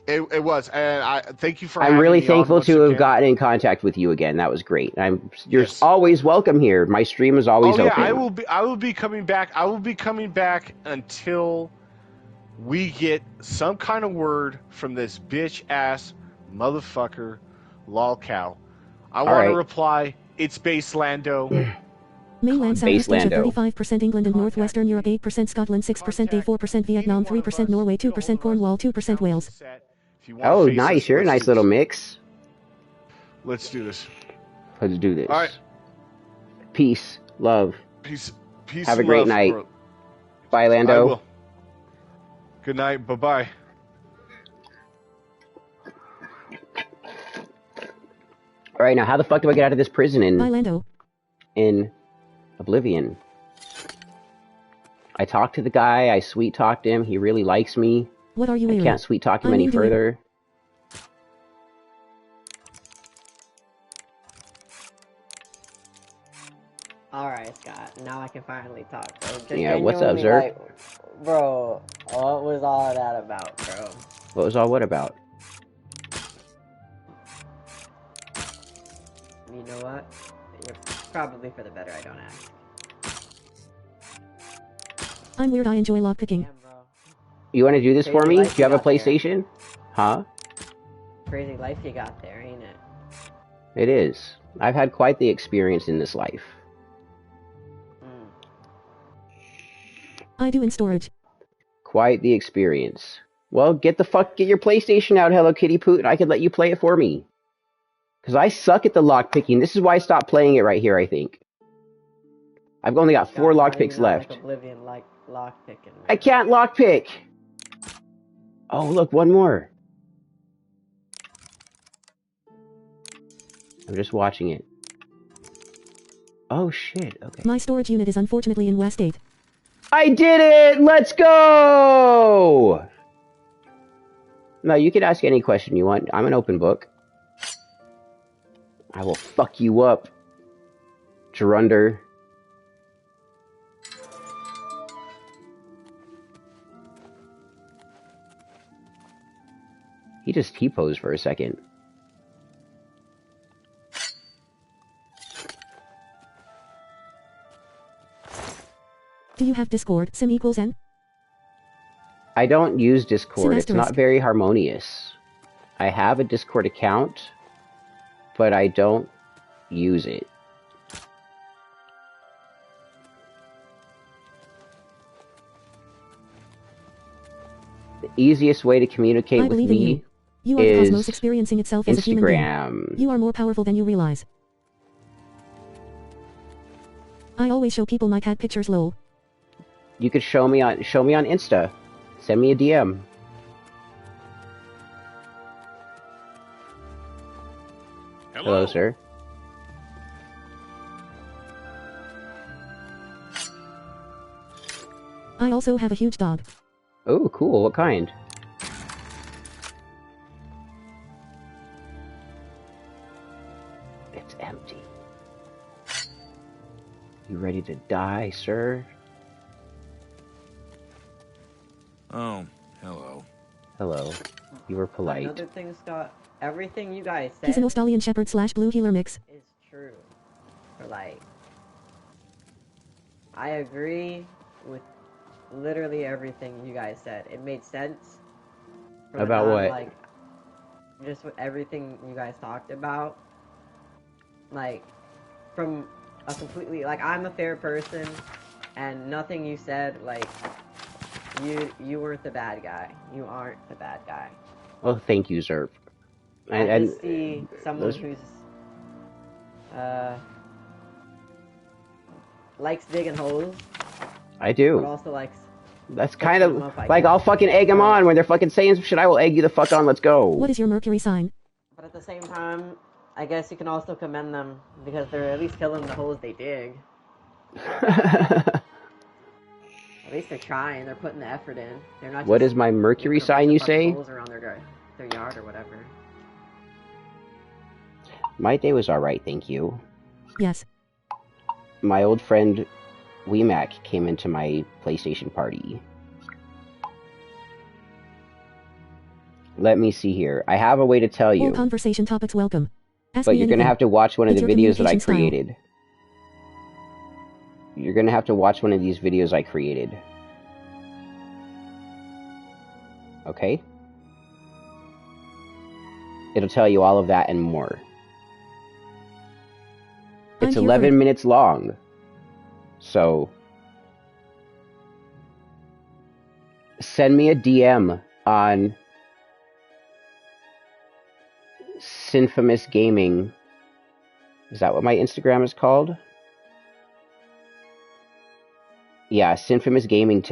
It was, and I thank you for. I'm really thankful to have gotten in contact with you again. That was great. You're always welcome here. My stream is always open. I will be coming back. I will be coming back until we get some kind of word from this bitch ass motherfucker lolcow. I want to reply. It's base Lando. Mainland Southeast Asia 35%, England and Northwestern Europe 8%, Scotland 6%, Day 4%, Vietnam 3%, Norway 2%, Cornwall 2%, Wales. Oh, nice. You're a nice little mix. Let's do this. Let's do this. All right. Peace. Love. Peace. Have a great night. Bro. Bye, Lando. I will. Good night. Bye-bye. All right, now how the fuck do I get out of this prison in Oblivion? I talked to the guy. I sweet talked him. He really likes me. What are you I can't sweet talk him any further. Alright, Scott. Now I can finally talk, bro. Just yeah, what's up, Zerk? Like, bro, what was all that about, bro? What was all what about? You know what? You're probably for the better I don't ask. I'm weird, I enjoy lockpicking. You want to do this for me? Do you have a PlayStation? Huh? Crazy life you got there, ain't it? It is. I've had quite the experience in this life. I do in storage. Quite the experience. Well, get your PlayStation out, Hello Kitty Poot, and I can let you play it for me. Because I suck at the lockpicking. This is why I stopped playing it right here, I think. I've only got 4 lockpicks left. Like Oblivion, like lockpicking. I can't lockpick! Oh, look, one more. I'm just watching it. Oh, shit, okay. My storage unit is unfortunately in West 8. I did it! Let's go! No, you can ask any question you want. I'm an open book. I will fuck you up, Gerunder. He just T-posed for a second. Do you have Discord? Sim equals N? I don't use Discord. It's not Asterisk. very harmonious. I have a Discord account, but I don't use it. The easiest way to communicate with me you are the is cosmos experiencing itself as a human being. Instagram. You are more powerful than you realize. I always show people my cat pictures, lol. You could show me on Insta. Send me a DM. Hello, sir. I also have a huge dog. Oh, cool. What kind? It's empty. You ready to die, sir? Oh, hello. Hello. You were polite. Another thing, Scott, everything you guys said He's an Australian Shepherd / Blue Healer mix. is true. Or like, I agree with literally everything you guys said. It made sense. About what? Like, just with everything you guys talked about. Like, from a completely, like, I'm a fair person, and nothing you said, like, you weren't the bad guy. You aren't the bad guy. Oh, thank you, Zerp. I just see someone who's likes digging holes, I do. but also likes. That's kind of like I'll fucking egg them on when they're fucking saying some shit. I will egg you the fuck on. Let's go. What is your Mercury sign? But at the same time, I guess you can also commend them because they're at least filling the holes they dig. At least they're trying. They're putting the effort in. They're not. What is my Mercury sign? You say? Holes around their yard or whatever. My day was alright, thank you. Yes. My old friend Weemac came into my PlayStation party. Let me see here. I have a way to tell you. All conversation topics welcome. Ask but me you're going to anything. have to watch one of It's the your videos that I communication style. created. You're going to have to watch one of these videos I created. Okay? It'll tell you all of that and more. It's 11 minutes long. So, send me a DM on Synfamous Gaming. Is that what my Instagram is called? Yeah, Synfamous Gaming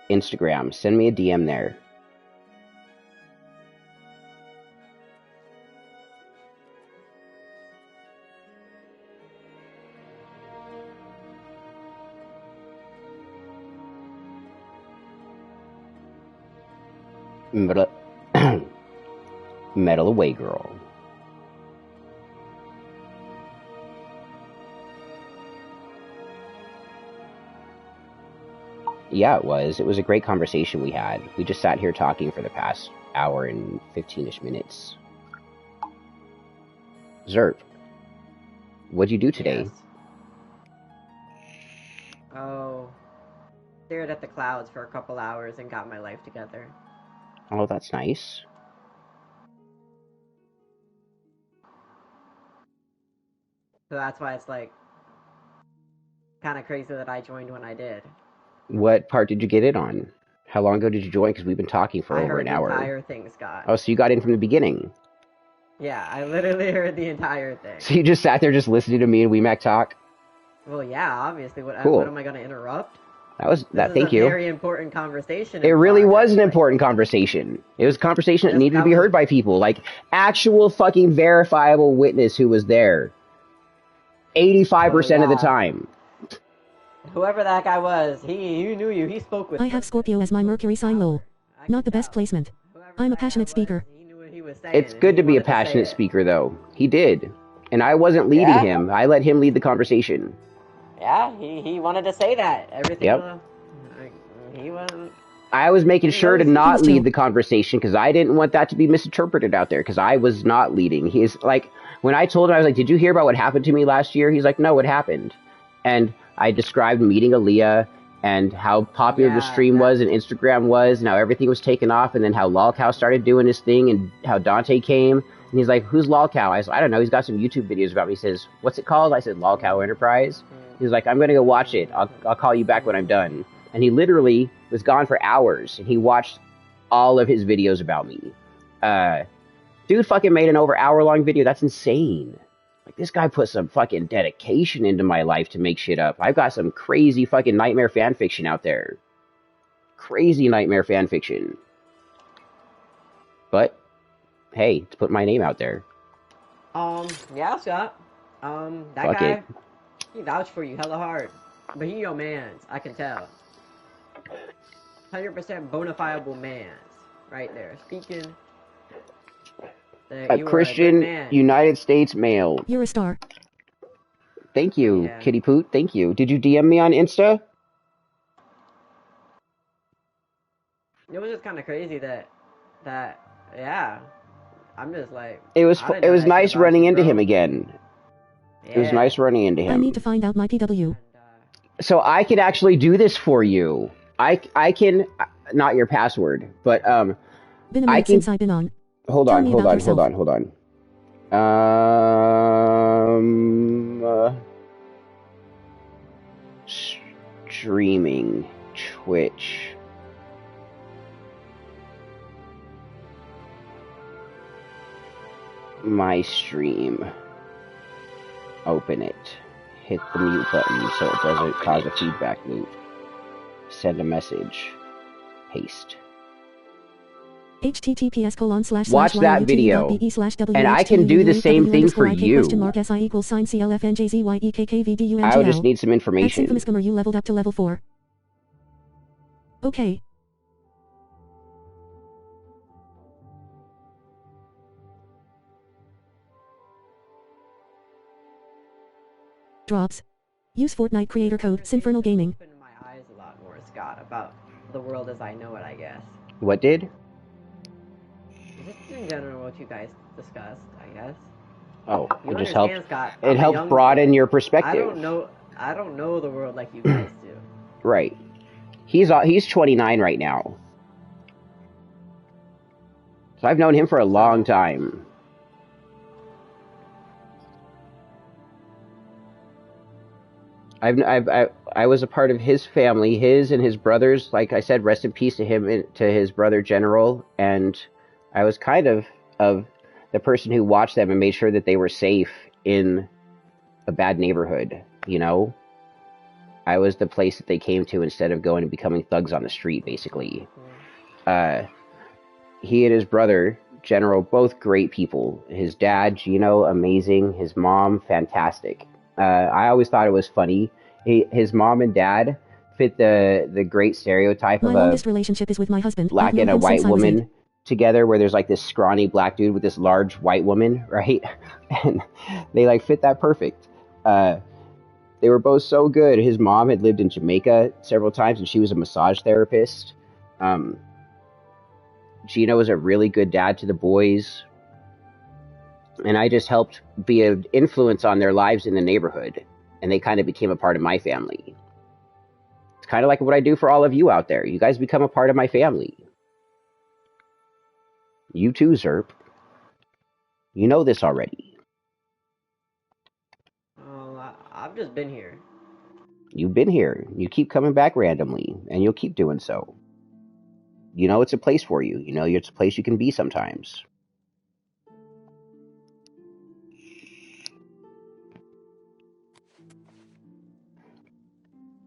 Instagram. Send me a DM there. Metal away, girl. Yeah, it was. It was a great conversation we had. We just sat here talking for the past hour and 15-ish minutes. Zerp, what'd you do today? Yes. Oh, stared at the clouds for a couple hours and got my life together. Oh, that's nice. So that's why it's like kind of crazy that I joined when I did. What part did you get in on? How long ago did you join? Because we've been talking for I over heard an the hour. entire thing, Scott. Oh, so you got in from the beginning. Yeah, I literally heard the entire thing. So you just sat there just listening to me and WeMac talk? Well, yeah, obviously. What Cool. am I going to interrupt? This Thank you. Very important conversation. It really was an important conversation. It was a conversation that needed to be heard by people. Like, actual fucking verifiable witness who was there. 85% of the time. Whoever that guy was, he knew you. He spoke with I have Scorpio as my Mercury sign lol. Not the best placement. I'm a passionate speaker. It's good to be a passionate speaker, though. He did. And I wasn't leading him. I let him lead the conversation. Yeah, he wanted to say that. Everything. Yep. He wasn't. I was making sure to not lead the conversation because I didn't want that to be misinterpreted out there because I was not leading. He's like, when I told him, I was like, did you hear about what happened to me last year? He's like, no, what happened? And I described meeting Aaliyah and how popular the stream was and Instagram was and how everything was taken off and then how LolCow started doing his thing and how Dante came. And he's like, who's LolCow? I said, I don't know. He's got some YouTube videos about me. He says, what's it called? I said, LolCow Enterprise. He's like, I'm going to go watch it. I'll call you back when I'm done. And he literally was gone for hours, and he watched all of his videos about me. Dude fucking made an over hour-long video. That's insane. Like, this guy put some fucking dedication into my life to make shit up. I've got some crazy fucking nightmare fanfiction out there. Crazy nightmare fanfiction. But, hey, to put my name out there. Yeah, Scott. That Fuck guy, it. he vouched for you hella hard. But he your mans, I can tell. 100% bona fide mans. Right there. Speaking. A Christian United States male. You're a star. Thank you, Kitty Poot. Thank you. Did you DM me on Insta? It was just kind of crazy that, yeah. I'm just like. It was nice running into him again. Yeah. It was nice running into him. I need to find out my PW. So I could actually do this for you. I can, not your password, but Been a minute since I've been on. Hold on. Streaming Twitch. My stream. Open it. Hit the mute button so it doesn't cause a feedback loop. Send a message. Paste. https:// Watch that video, and I can do the same thing for you. I would just need some information. You leveled up to level 4. Okay. Drops. Use Fortnite creator code Sinfernal Gaming. Opened my eyes a lot more, Scott, about the world as I know it, I guess. What did? Just in general, what you guys discussed, I guess. Oh, it just helped. Scott, it helped broaden your perspective. I don't know the world like you guys do. Right. He's 29 right now. So I've known him for a long time. I was a part of his family, his and his brothers. Like I said, rest in peace to him and to his brother General. And I was kind of the person who watched them and made sure that they were safe in a bad neighborhood. You know, I was the place that they came to instead of going and becoming thugs on the street, basically. He and his brother General, both great people. His dad, Gino, amazing. His mom, fantastic. I always thought it was funny. His mom and dad fit the great stereotype of a relationship is with my husband. Black and a white woman together, where there's like this scrawny black dude with this large white woman, right? And they like fit that perfect. They were both so good. His mom had lived in Jamaica several times, and she was a massage therapist. Gino was a really good dad to the boys. And I just helped be an influence on their lives in the neighborhood. And they kind of became a part of my family. It's kind of like what I do for all of you out there. You guys become a part of my family. You too, Zerp. You know this already. Oh, I've just been here. You've been here. You keep coming back randomly, and you'll keep doing so. You know it's a place for you. You know it's a place you can be sometimes.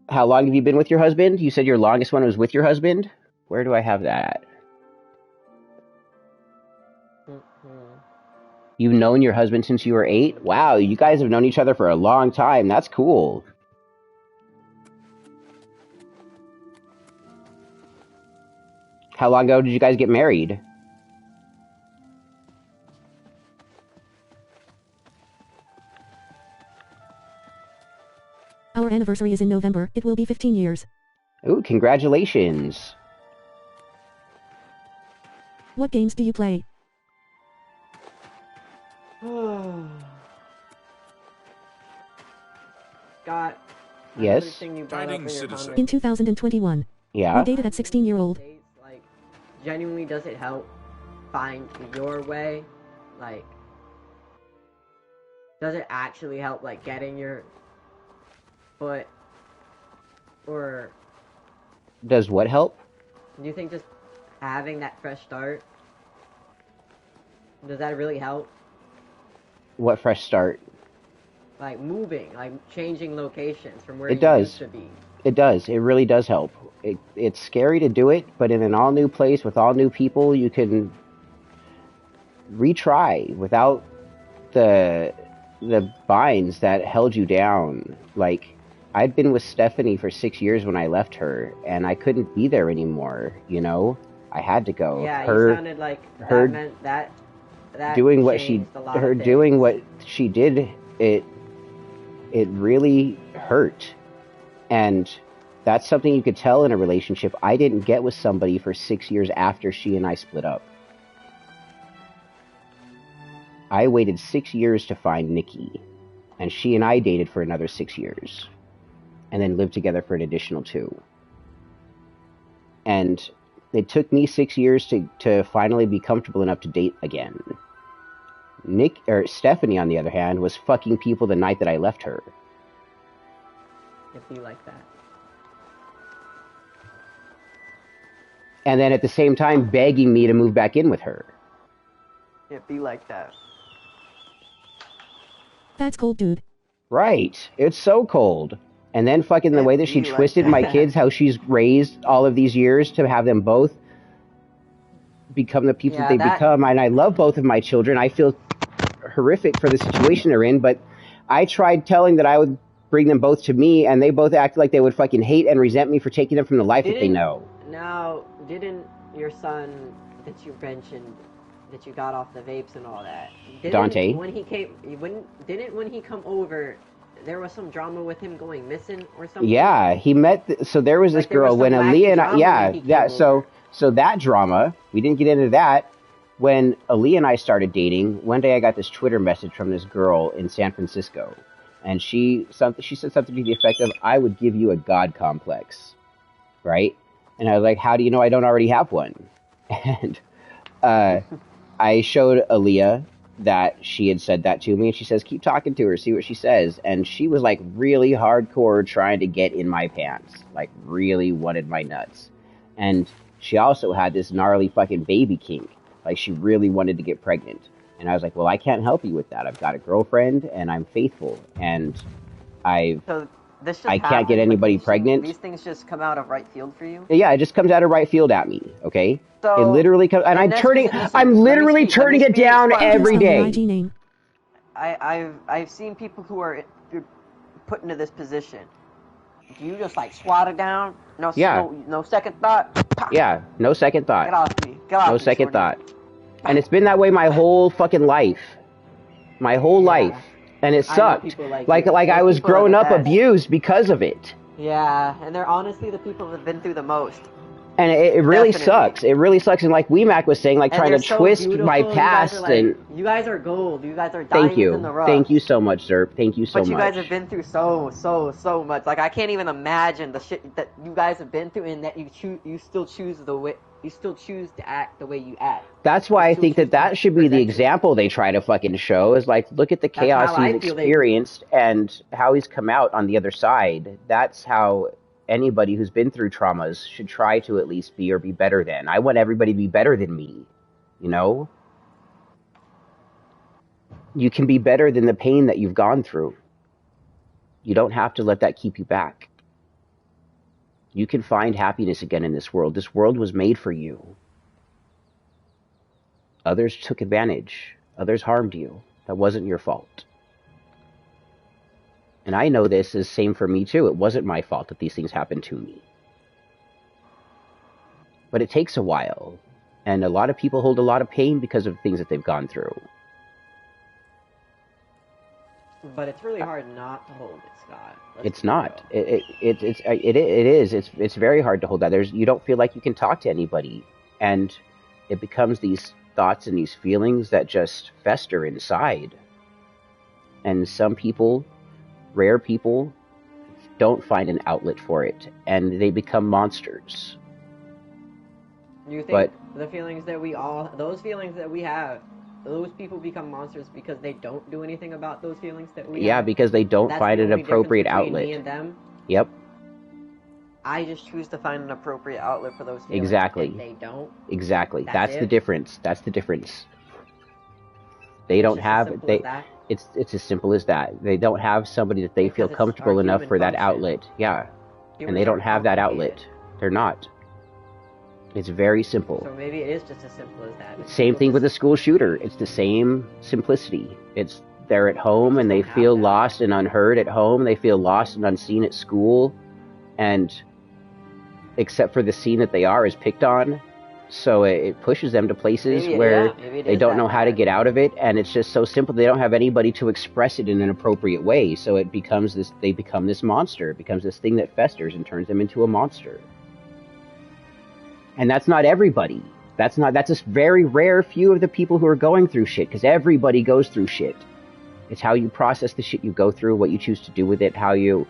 How long have you been with your husband? You said your longest one was with your husband? Where do I have that? You've known your husband since you were 8? Wow, you guys have known each other for a long time. That's cool. How long ago did you guys get married? Our anniversary is in November. It will be 15 years. Ooh, congratulations. What games do you play? Scott. Yes? In 2021. Yeah? We dated at 16-year-old. Like, genuinely, does it help find your way? Like, does it actually help, like, getting your foot? Or Does what help? do you think just having that fresh start, does that really help? What fresh start? Like moving, like changing locations from where It you does. used to be. It does. It really does help. It's scary to do it, but in an all new place with all new people, you can retry without the binds that held you down. Like, I'd been with Stephanie for 6 years when I left her, and I couldn't be there anymore, you know? I had to go. Yeah, you sounded like that meant that doing what she changed a lot of doing things. what she did, it really hurt. And that's something you could tell in a relationship I didn't get with somebody for 6 years after she and I split up. I waited 6 years to find Nikki, and she and I dated for another 6 years, and then lived together for an additional 2. And it took me 6 years to finally be comfortable enough to date again. Stephanie, on the other hand, was fucking people the night that I left her. It'd be like that. And then at the same time begging me to move back in with her. It'd be like that. That's cold, dude. Right. It's so cold. And then fucking the way that she twisted my kids, how she's raised all of these years to have them both become the people that they become. And I love both of my children. I feel horrific for the situation they're in, but I tried telling that I would bring them both to me, and they both acted like they would fucking hate and resent me for taking them from the life that they know. Now, didn't your son that you mentioned that you got off the vapes and all that, Dante, when he come over, there was some drama with him going missing or something? Yeah, he met so there was this girl when Aaliyah and I, so that drama, we didn't get into that. When Aaliyah and I started dating, one day I got this Twitter message from this girl in San Francisco, and she said something to the effect of, "I would give you a god complex," right? And I was like, "How do you know I don't already have one?" And I showed Aaliyah that she had said that to me, and she says, "Keep talking to her, see what she says." And she was like really hardcore trying to get in my pants, like really wanted my nuts. And she also had this gnarly fucking baby kink. Like, she really wanted to get pregnant. And I was like, well, I can't help you with that. I've got a girlfriend, and I'm faithful. And I can't get anybody pregnant. These things just come out of right field for you? Yeah, it just comes out of right field at me, okay? So, it literally comes... And I'm literally turning it down every day. I've seen people who are put into this position. Do you just, like, swat it down? No second thought? Yeah, no second thought. Get off me. Get off me. No second thought. And it's been that way my whole fucking life. My whole life. And it sucked. Like I was growing up abused because of it. Yeah, and they're honestly the people that have been through the most. And it really sucks. It really sucks. And like WeMac was saying, like, trying to twist my past. You guys are gold. You guys are diamonds in the rough. Thank you so much, Zerp. Thank you so much. But you guys have been through so much. Like, I can't even imagine the shit that you guys have been through, and that you still choose the you still choose to act the way you act. That's why I think that should be the example they try to fucking show, is like, look at the chaos he's experienced and how he's come out on the other side. That's how anybody who's been through traumas should try to at least be or be better than. I want everybody to be better than me, you know? You can be better than the pain that you've gone through. You don't have to let that keep you back. You can find happiness again in this world. This world was made for you. Others took advantage. Others harmed you. That wasn't your fault. And I know this is same for me too. It wasn't my fault that these things happened to me. But it takes a while. And a lot of people hold a lot of pain because of things that they've gone through. But it's really hard not to hold it, Scott. It's not. It is. It's very hard to hold that. You don't feel like you can talk to anybody. And it becomes these thoughts and these feelings that just fester inside. And some people, rare people, don't find an outlet for it. And they become monsters. You think the feelings that those feelings that we have, those people become monsters because they don't do anything about those feelings that we have? Yeah, because they don't find an appropriate outlet. Me and them. Yep. I just choose to find an appropriate outlet for those feelings. Exactly. And they don't. Exactly. That's the difference. That's the difference. They don't have it's as simple as that. They don't have somebody that they feel comfortable enough for that outlet. Yeah. And they don't have that outlet. They're not. It's very simple. So maybe it is just as simple as that. Same thing with a school shooter. It's the same simplicity. They're at home and they feel lost and unheard at home. They feel lost and unseen at school. And except for the scene that they are is picked on. So it pushes them to places where they don't know how to get out of it. And it's just so simple. They don't have anybody to express it in an appropriate way. So it becomes they become this monster. It becomes this thing that festers and turns them into a monster. And that's not everybody. That's a very rare few of the people who are going through shit, because everybody goes through shit. It's how you process the shit you go through, what you choose to do with it, how you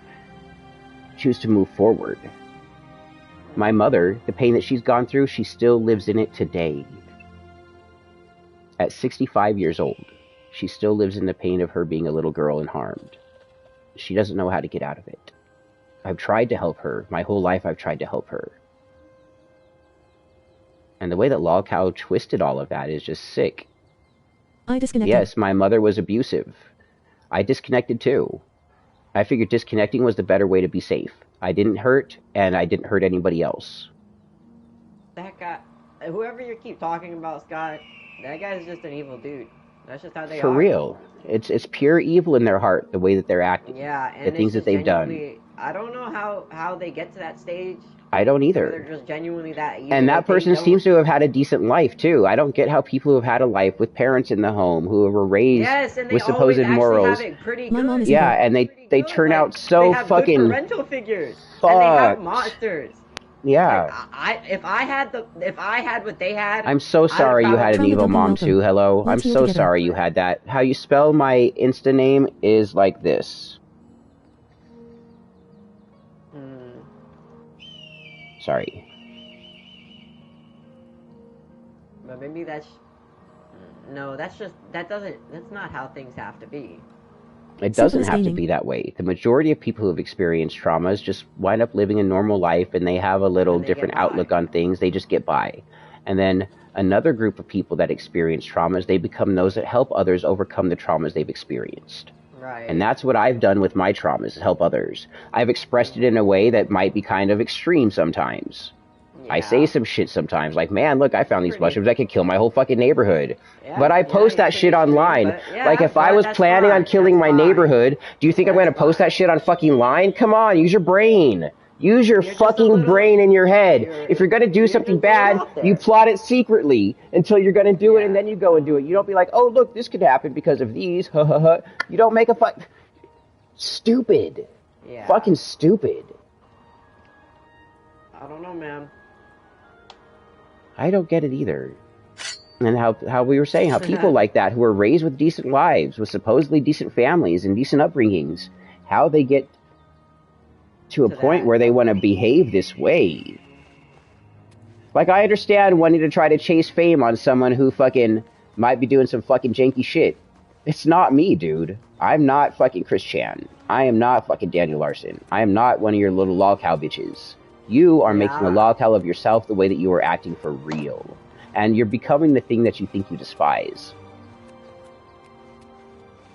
choose to move forward. My mother, the pain that she's gone through, she still lives in it today. At 65 years old, she still lives in the pain of her being a little girl and harmed. She doesn't know how to get out of it. I've tried to help her. My whole life I've tried to help her. And the way that Lolcow twisted all of that is just sick. I disconnected. Yes, my mother was abusive. I disconnected too. I figured disconnecting was the better way to be safe. I didn't hurt, and I didn't hurt anybody else. That guy, whoever you keep talking about, Scott, that guy's just an evil dude. That's just how they are. For real. It's pure evil in their heart, the way that they're acting. Yeah, and the things that they've done. I don't know how they get to that stage. I don't either. They're just genuinely that evil. And that person seems to have had a decent life, too. I don't get how people who have had a life with parents in the home, who were raised with supposed morals. Have it pretty good. Yeah, and they turn out so fucking... Good parental figures. Fucked. And they have monsters. Yeah. Like, if I had what they had... I'm so sorry you had an evil mom, too. Hello? I'm so sorry you had that. How you spell my Insta name is like this. Sorry. But maybe that's not how things have to be. It doesn't have to be that way. The majority of people who have experienced traumas just wind up living a normal life, and they have a little different outlook on things. They just get by. And then another group of people that experience traumas, they become those that help others overcome the traumas they've experienced. Right. And that's what I've done with my traumas, help others. I've expressed it in a way that might be kind of extreme sometimes. Yeah. I say some shit sometimes, like, man, look, I found these mushrooms, I could kill my whole fucking neighborhood. Yeah, but I post that shit online. Like, if I was planning on killing my neighborhood, do you think I'm going to post that shit on fucking line? Come on, use your brain. Use your fucking brain in your head. If you're going to do something bad, you plot it secretly until you're going to do it, and then you go and do it. You don't be like, oh, look, this could happen because of these. You don't make a stupid. Yeah. Fucking stupid. I don't know, man. I don't get it either. And how we were saying, how people like that who are raised with decent lives, with supposedly decent families and decent upbringings, how they get to a point where they want to behave this way. Like, I understand wanting to try to chase fame on someone who fucking might be doing some fucking janky shit. It's not me, dude. I'm not fucking Chris Chan. I am not fucking Daniel Larson. I am not one of your little lolcow bitches. You are making a lolcow of yourself the way that you are acting for real. And you're becoming the thing that you think you despise.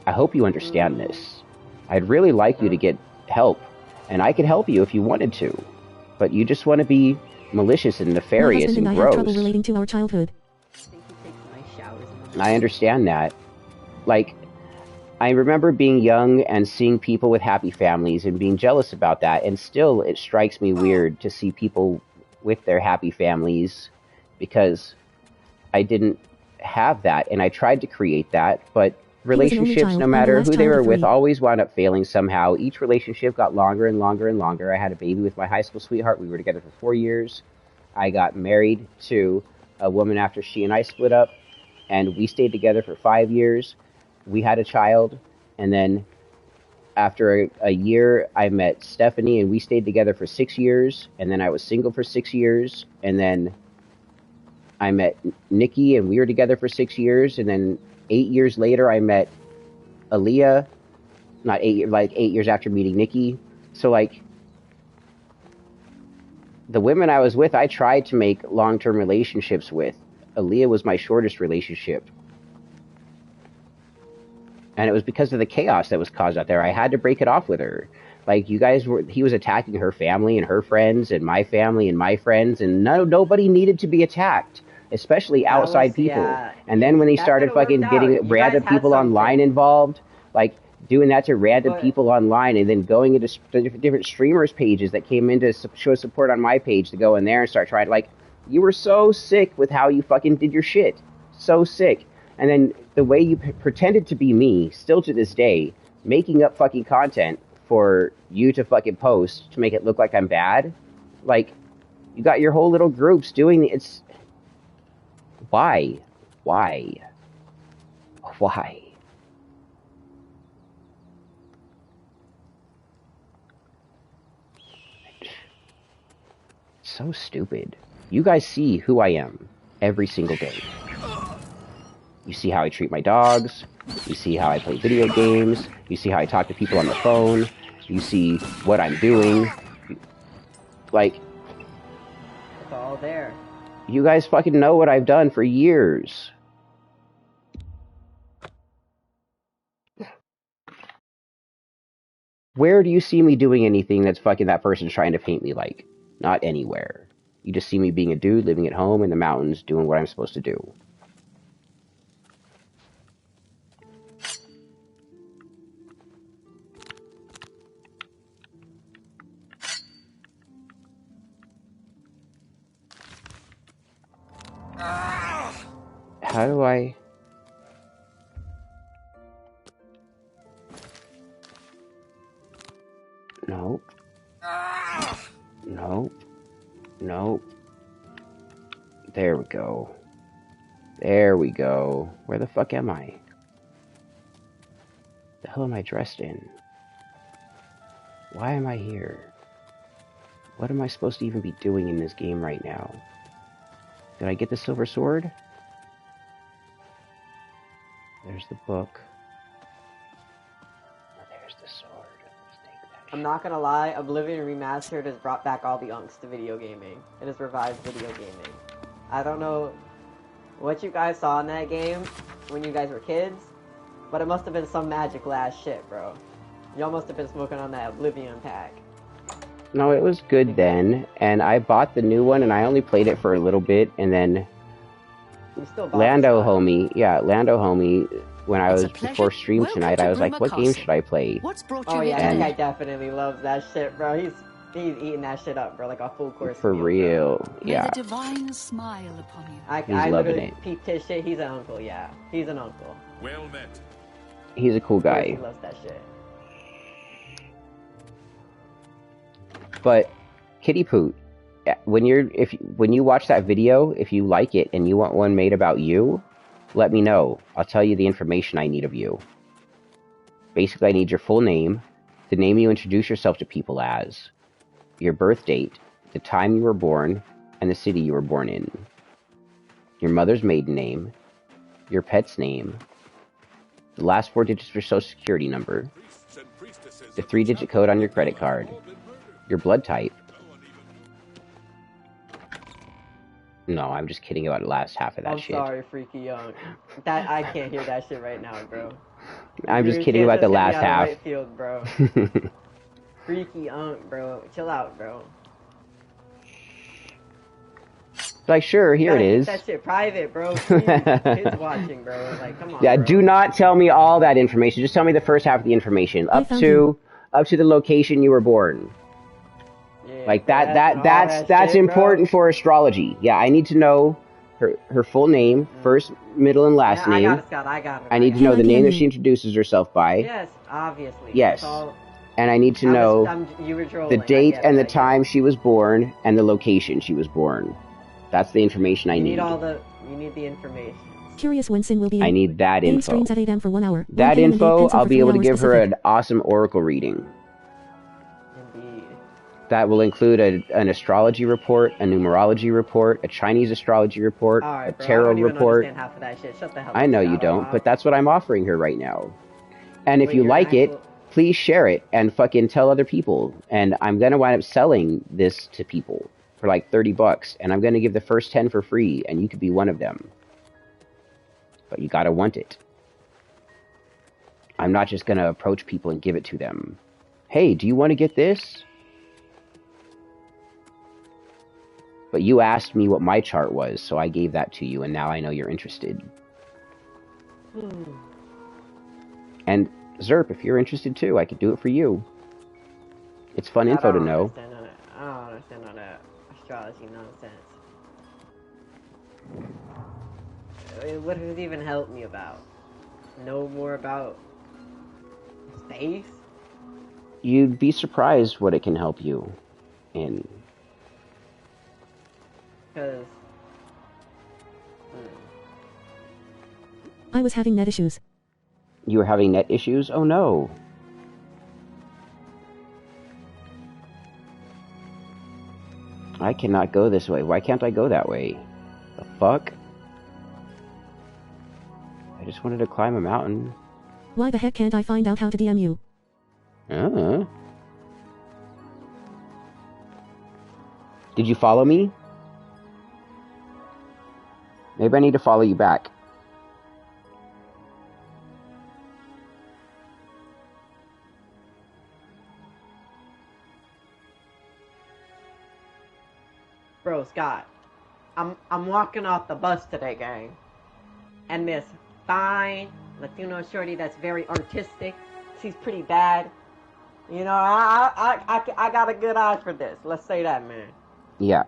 I hope you understand this. I'd really like you to get help. And I could help you if you wanted to. But you just want to be malicious and nefarious and gross. I have trouble relating to our childhood. I understand that. Like, I remember being young and seeing people with happy families and being jealous about that, and still it strikes me weird to see people with their happy families because I didn't have that, and I tried to create that, but relationships, no matter who they were with, always wound up failing somehow. Each relationship got longer and longer and longer. I had a baby with my high school sweetheart. We were together for 4 years. I got married to a woman after she and I split up, and we stayed together for 5 years. We had a child, and then after a year, I met Stephanie, and we stayed together for 6 years, and then I was single for 6 years, and then I met Nikki, and we were together for 6 years, and then 8 years later, I met Aaliyah, not 8 years, like 8 years after meeting Nikki. So, like, the women I was with, I tried to make long-term relationships with. Aaliyah was my shortest relationship. And it was because of the chaos that was caused out there. I had to break it off with her. Like, he was attacking her family and her friends and my family and my friends, and nobody needed to be attacked, especially outside people. Yeah. And then when they started fucking getting random people online involved, like, doing that to random people online and then going into different streamers' pages that came in to show support on my page to go in there and start trying, like, you were so sick with how you fucking did your shit. So sick. And then the way you pretended to be me, still to this day, making up fucking content for you to fucking post to make it look like I'm bad. Like, you got your whole little groups doing it's... Why? Why? Why? So stupid. You guys see who I am every single day. You see how I treat my dogs. You see how I play video games. You see how I talk to people on the phone. You see what I'm doing. Like... It's all there. You guys fucking know what I've done for years. Where do you see me doing anything that's fucking that person's trying to paint me like? Not anywhere. You just see me being a dude living at home in the mountains doing what I'm supposed to do. How do I... Nope. Nope. Nope. There we go. There we go. Where the fuck am I? The hell am I dressed in? Why am I here? What am I supposed to even be doing in this game right now? Did I get the silver sword? There's the book. Oh, there's the sword. Let's take that. I'm not gonna lie, Oblivion Remastered has brought back all the unks to video gaming. It has revived video gaming. I don't know what you guys saw in that game when you guys were kids, but it must have been some magical ass shit, bro. Y'all must have been smoking on that Oblivion pack. No, it was good then, and I bought the new one, and I only played it for a little bit, and then Lando homie, when I was before stream tonight, I was like, what game should I play? Oh yeah, that guy definitely loves that shit, bro. He's eating that shit up, bro, like a full course for meal, real, bro. yeah. May the divine smile upon you. I literally peeped his shit. He's an uncle, yeah. He's an uncle. Well met. He's a cool guy. He loves that shit. But Kitty Poot, when you watch that video, if you like it and you want one made about you, let me know. I'll tell you the information I need of you. Basically, I need your full name, the name you introduce yourself to people as, your birth date, the time you were born, and the city you were born in. Your mother's maiden name, your pet's name, the last 4 digits of your social security number, the 3-digit code on your credit card, your blood type. No, I'm just kidding about the last half of that shit. I'm sorry, Freaky Young. That I can't hear that shit right now, bro. I'm just kidding about the last half. Right field, bro. Freaky Young, bro. Chill out, bro. Like, sure, here it is. That shit private, bro. Kids watching, bro. Like, come on. Yeah, bro. do not tell me all that information. Just tell me the first half of the information, up to the location you were born. Yeah, like that's shit, important for astrology. Yeah, I need to know her full name, first, middle, and last name. I got it. I need to know the name that she introduces herself by. Yes, obviously. Yes. And I need to know the date and the time she was born and the location she was born. That's the information I need. You need the information. Curious when Sin will be. I need that Game info. streams at 8 a.m. for 1 hour. That info, I'll be able to give her an awesome oracle reading. Indeed. That will include an astrology report, a numerology report, a Chinese astrology report, a tarot report. I don't even understand half of that shit. Shut the hell up. I know you don't, but that's what I'm offering her right now. And if you like it, please share it and fucking tell other people. And I'm gonna wind up selling this to people for like $30, and I'm gonna give the first 10 for free, and you could be one of them. But you gotta want it. I'm not just gonna approach people and give it to them. Hey, do you want to get this? But you asked me what my chart was, so I gave that to you, and now I know you're interested. And Zerp, if you're interested too, I could do it for you. It's fun info to know. I don't understand all that astrology nonsense. What does it even help me about? Know more about space? You'd be surprised what it can help you in. Because... I was having net issues. You were having net issues? Oh no. I cannot go this way. Why can't I go that way? The fuck? I just wanted to climb a mountain. Why the heck can't I find out how to DM you? Did you follow me? Maybe I need to follow you back. Bro, Scott, I'm walking off the bus today, gang. And this fine Latino shorty that's very artistic, she's pretty bad. You know, I got a good eye for this. Let's say that, man. Yeah.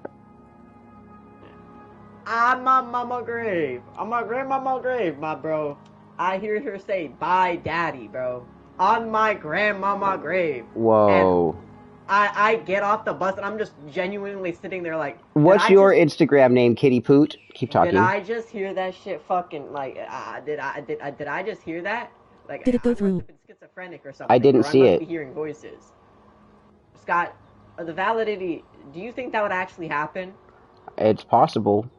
I'm on mama grave. I'm on grandmama grave, my bro. I hear her say, bye, daddy, bro. On my grandmama grave. Whoa. And I get off the bus and I'm just genuinely sitting there like... What's your Instagram name, Kitty Poot? Keep talking. Did I just hear that shit fucking, like, did I just hear that? Like, did it go through? I must have been schizophrenic or something. I didn't see it. I must be hearing voices. Scott, the validity, do you think that would actually happen? It's possible.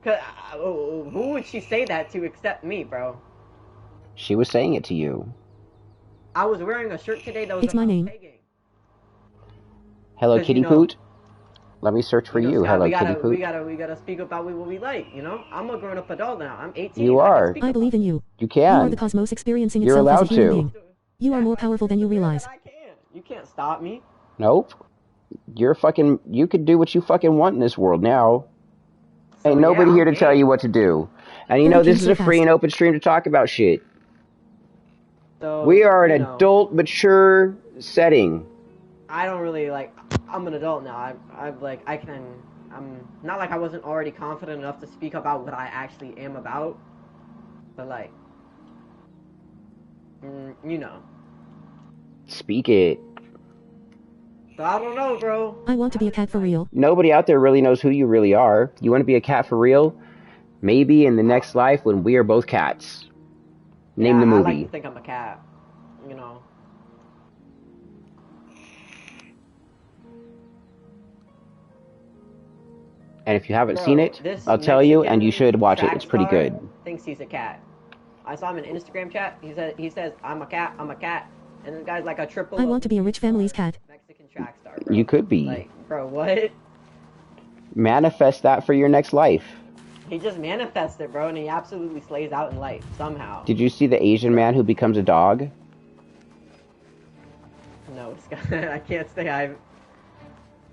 Who would she say that to except me, bro? She was saying it to you. I was wearing a shirt today that was It's my name. pegging. Hello, Kitty Poot. Let me search for you. Scott, Hello, Kitty Poot. We gotta speak about what we like, you know? I'm a grown-up adult now. I'm 18. You are. I believe in you. You can. You are the cosmos experiencing You're itself allowed as a human to. being. You are more powerful than you realize. I can. You can't stop me. Nope. You're fucking... You could do what you fucking want in this world now. Ain't nobody here to tell you what to do. And you know, this is a free and open stream to talk about shit. So, we are an adult, mature setting. I don't really, like... I'm an adult now. I'm not like I wasn't already confident enough to speak about what I actually am about. But, like... you know. Speak it. So I don't know, bro. I want to be a cat for real. Nobody out there really knows who you really are. You want to be a cat for real? Maybe in the next life when we are both cats. Name the movie. I like to think I'm a cat. You know. And if you haven't Bro, seen it, this I'll tell you, and Mexican you should watch it. track It's pretty star good. Thinks he's a cat. I saw him in Instagram chat. He says, I'm a cat, and the guy's like a triple. I want to be a rich family's cat. Mexican track star, bro. You could be. Like, bro, what? Manifest that for your next life. He just manifests it, bro, and he absolutely slays out in life somehow. Did you see the Asian man who becomes a dog? No, Scott, I can't say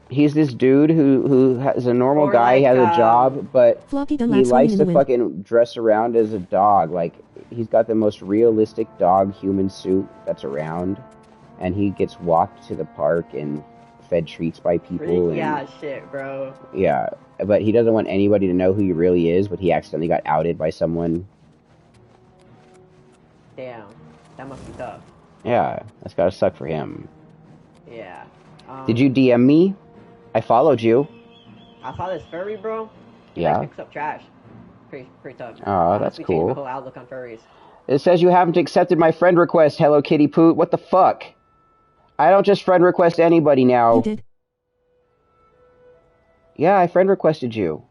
He's this dude who has a normal Or guy, he like, has a job, but Floppy he Dunlap swimming likes in to the wind. fucking dress around as a dog. Like, he's got the most realistic dog human suit that's around, and he gets walked to the park and fed treats by people. Yeah, shit, bro. Yeah, but he doesn't want anybody to know who he really is, but he accidentally got outed by someone. Damn, that must be tough. Yeah, that's gotta suck for him. Yeah. Did you DM me? I followed you. I saw this furry, bro. He Yeah. like, picks up trash. Pretty tough. Oh, that's Honestly, cool. changed my whole outlook on furries. It says you haven't accepted my friend request, Hello Kitty Poot. What the fuck? I don't just friend request anybody now. You did. Yeah, I friend requested you.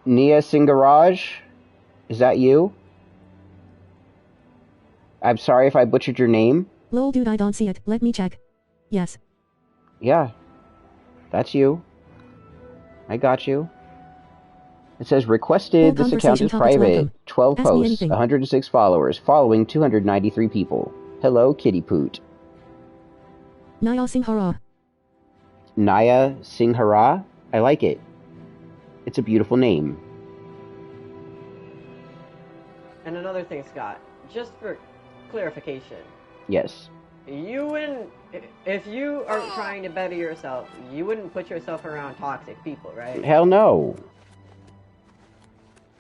Nia Singaraj? Is that you? I'm sorry if I butchered your name. Lol dude, I don't see it. Let me check. Yes. Yeah. That's you. I got you. It says requested. Full This account is conversation topics private. welcome. 12 Ask me posts, anything. 106 followers, following 293 people. Hello, Kitty Poot. Naya Singhara. Naya Singhara? I like it. It's a beautiful name. And another thing, Scott, just for clarification, Yes. you wouldn't, if you are trying to better yourself, you wouldn't put yourself around toxic people, right? Hell no.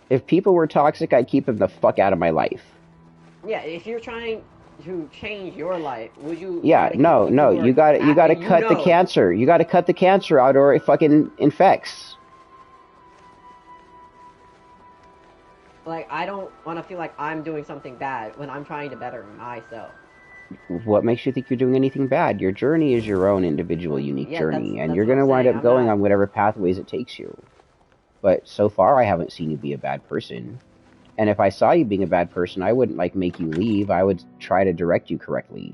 If people were toxic, I'd keep them the fuck out of my life. Yeah, if you're trying to change your life, would you? Yeah, no. You gotta cut the cancer. You gotta cut the cancer out, or it fucking infects. Like, I don't want to feel like I'm doing something bad when I'm trying to better myself. What makes you think you're doing anything bad? Your journey is your own individual, unique Yeah, journey, that's and you're what gonna I'm wind saying. up I'm going not- on whatever pathways it takes you. But so far, I haven't seen you be a bad person. And if I saw you being a bad person, I wouldn't like make you leave. I would try to direct you correctly.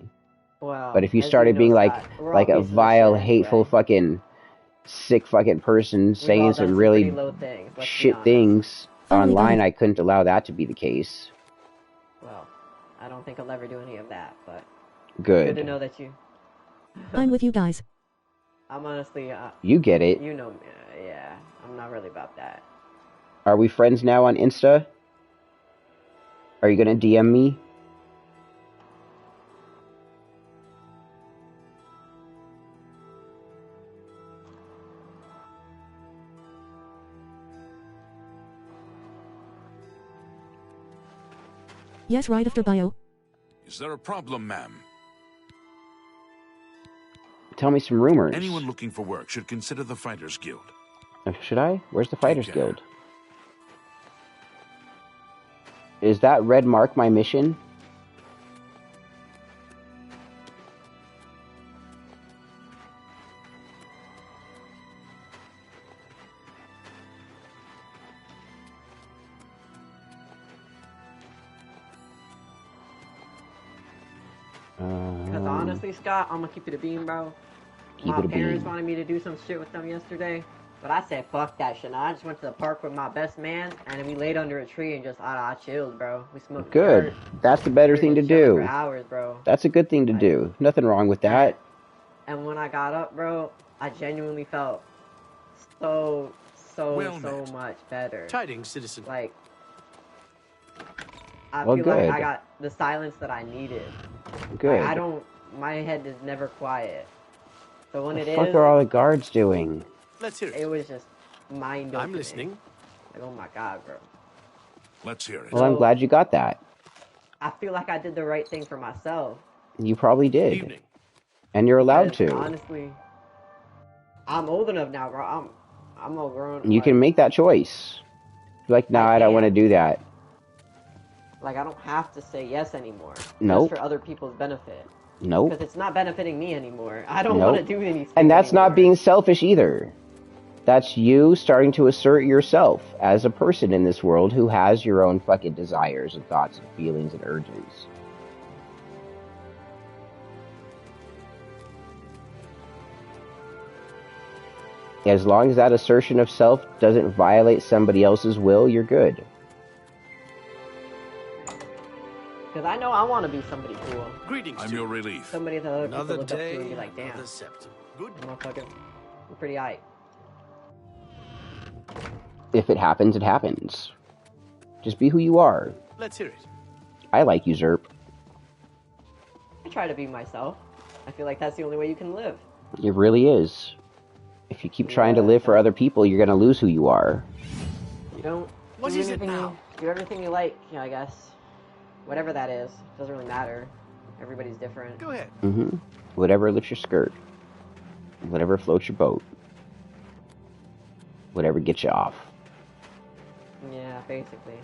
Well, But if you as started know, being like Scott, we're all a pieces of vile, shit hateful, anyway. fucking sick fucking person We've all saying done some really pretty low things, let's be shit honest. things Finally got online, it. I couldn't allow that to be the case. Well, I don't think I'll ever do any of that, but good to Good. know that you. I'm with you guys. I'm honestly, You get it. you know me, yeah, I'm not really about that. Are we friends now on Insta? Are you gonna DM me? Yes, right after bio. Is there a problem, ma'am? Tell me some rumors. Anyone looking for work should consider the Fighters Guild. Should I? Where's the Fighters care. Guild? Is that red mark my mission? Because honestly, Scott, I'm gonna keep it a beam, bro. Keep My it a parents beam. wanted me to do some shit with them yesterday, but I said fuck that shit. I just went to the park with my best man, and then we laid under a tree and just I chilled, bro. We smoked. Good. dirt. That's the better We thing to just chilled do. for hours, bro. That's a good thing to do. Nothing wrong with that. And when I got up, bro, I genuinely felt so Well met. much better. Tidings, citizen. Like, I Well, feel like good. I got the silence that I needed. Good. Like, I don't. My head is never quiet. So when What it the fuck is, are all the guards doing? Let's hear it it. was just mind opening. I'm listening. Like, oh my god, bro. Let's hear it. Well, I'm glad you got that. I feel like I did the right thing for myself. You probably did. Evening. And you're allowed Because, to. Honestly, I'm old enough now, bro. I'm all grown. You can make that choice. Like, nah, I don't can't. want to do that. Like, I don't have to say yes anymore. Nope. Just for other people's benefit. Nope. Because it's not benefiting me anymore. I don't Nope. want to do anything. And that's anymore. not being selfish either. That's you starting to assert yourself as a person in this world who has your own fucking desires and thoughts and feelings and urges. As long as that assertion of self doesn't violate somebody else's will, you're good. Because I know I want to be somebody cool. Greetings. I'm your relief. Somebody that other people Another look up day, to and be like, damn, another septum. Good. motherfucker, you're pretty aight. If it happens, it happens. Just be who you are. Let's hear it. I like you, Zerp. I try to be myself. I feel like that's the only way you can live. It really is. If you keep trying to live for other people, you're gonna lose who you are. You don't What do is it anything now? do everything you like, you know, I guess. Whatever that is. Doesn't really matter. Everybody's different. Go ahead. Mm-hmm. Whatever lifts your skirt. Whatever floats your boat. Whatever gets you off. Yeah, basically.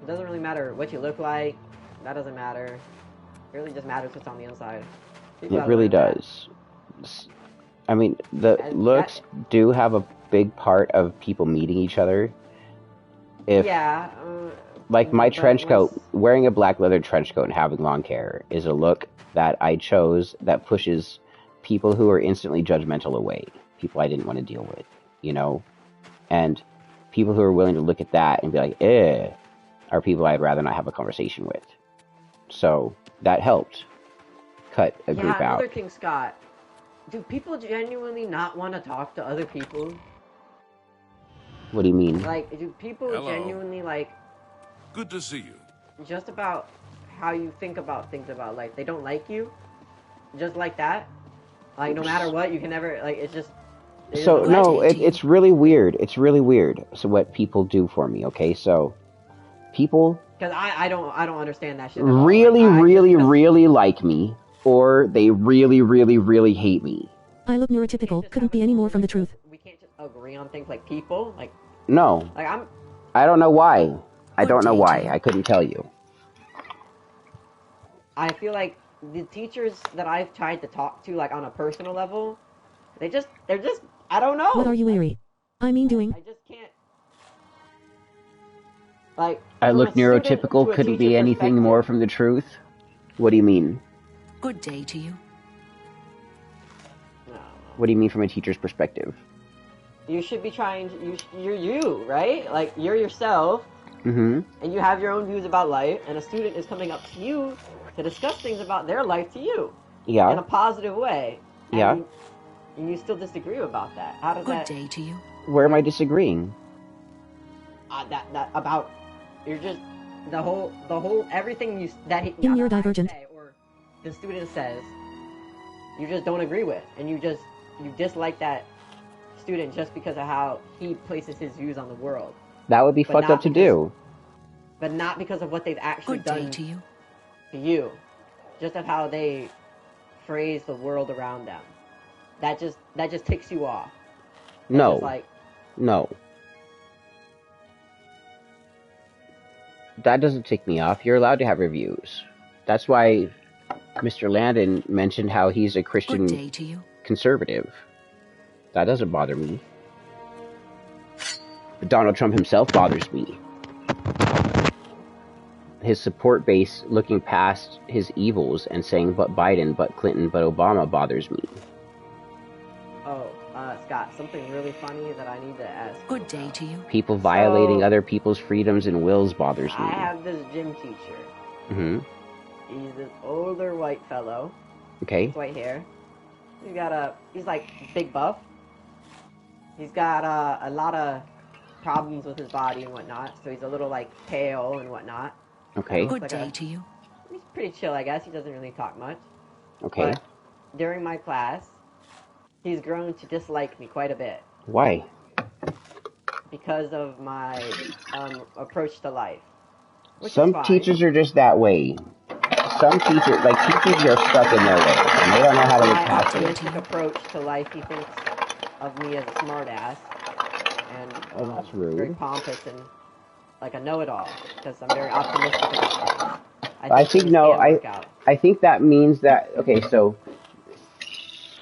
It doesn't really matter what you look like. That doesn't matter. It really just matters what's on the inside. People It gotta really learn that. does. I mean, the And looks do have a big part of people meeting each other. If, Yeah. like my but trench coat, once- wearing a black leather trench coat and having long hair is a look that I chose that pushes people who are instantly judgmental away. People I didn't want to deal with, you know? And people who are willing to look at that and be like, eh, are people I'd rather not have a conversation with. So that helped cut a Yeah, group out. another thing, Scott. Do people genuinely not want to talk to other people? What do you mean? Like, do people Hello. genuinely, like, Good to see you. just about how you think about things about life? They don't like you? Just like that? Like, no matter what, you can never, like, it's just... they just So, don't like no, you. it's really weird. It's really weird. So what people do for me, okay? So, people Because I don't understand that shit at all. really, Like, really, just- really like me, or they really, really, really hate me. I look neurotypical, couldn't be any more from the truth. We can't just agree on things like people. Like No, I'm... I don't know why. I don't know Good why. day. I couldn't tell you. I feel like the teachers that I've tried to talk to, like, on a personal level, they're just... I don't know. What are you weary? I mean doing. I just can't... Like... I from look a student neurotypical, to a couldn't be teacher anything more perspective- from the truth. What do you mean? Good day to you. No. What do you mean from a teacher's perspective? You should be trying... You're you, right? Like, you're yourself, Mm-hmm. and you have your own views about life, and a student is coming up to you to discuss things about their life to you in a Yeah. positive way. And Yeah. you still disagree about that. How does Good that... day to you. Where am I disagreeing? that about... You're just... The whole everything that he... In your that I divergent. say, or the student says, you just don't agree with, and you dislike that student just because of how he places his views on the world, That would be But fucked not up to because- do. but not because of what they've actually Good day done to you. to you, just of how they phrase the world around them. That just ticks you off. It's No. just like, No. That doesn't tick me off. You're allowed to have reviews. That's why Mr. Landon mentioned how he's a Good Christian day to you. conservative. That doesn't bother me. But Donald Trump himself bothers me. His support base looking past his evils and saying, but Biden, but Clinton, but Obama bothers me. oh, Scott, something really funny that I need to ask. Good day to you. People violating So- other people's freedoms and wills bothers me. I have this gym teacher. Mm-hmm. He's this older white fellow. Okay. With white hair. He's like big buff. He's got a lot of problems with his body and whatnot, so he's a little like pale and whatnot. Okay. Looks Good like day a- to you. He's pretty chill, I guess. He doesn't really talk much. Okay. But during my class, he's grown to dislike me quite a bit Why? because of my approach to life. Which Some is fine. teachers are just that way. Some teachers, like teachers, are stuck in their way, and they don't know how to look My past it. optimistic approach to life, he thinks of me as a smartass and Oh, that's very rude. pompous and like a know-it-all because I'm very optimistic about life. I think things no. can work out. I think that means that, okay, so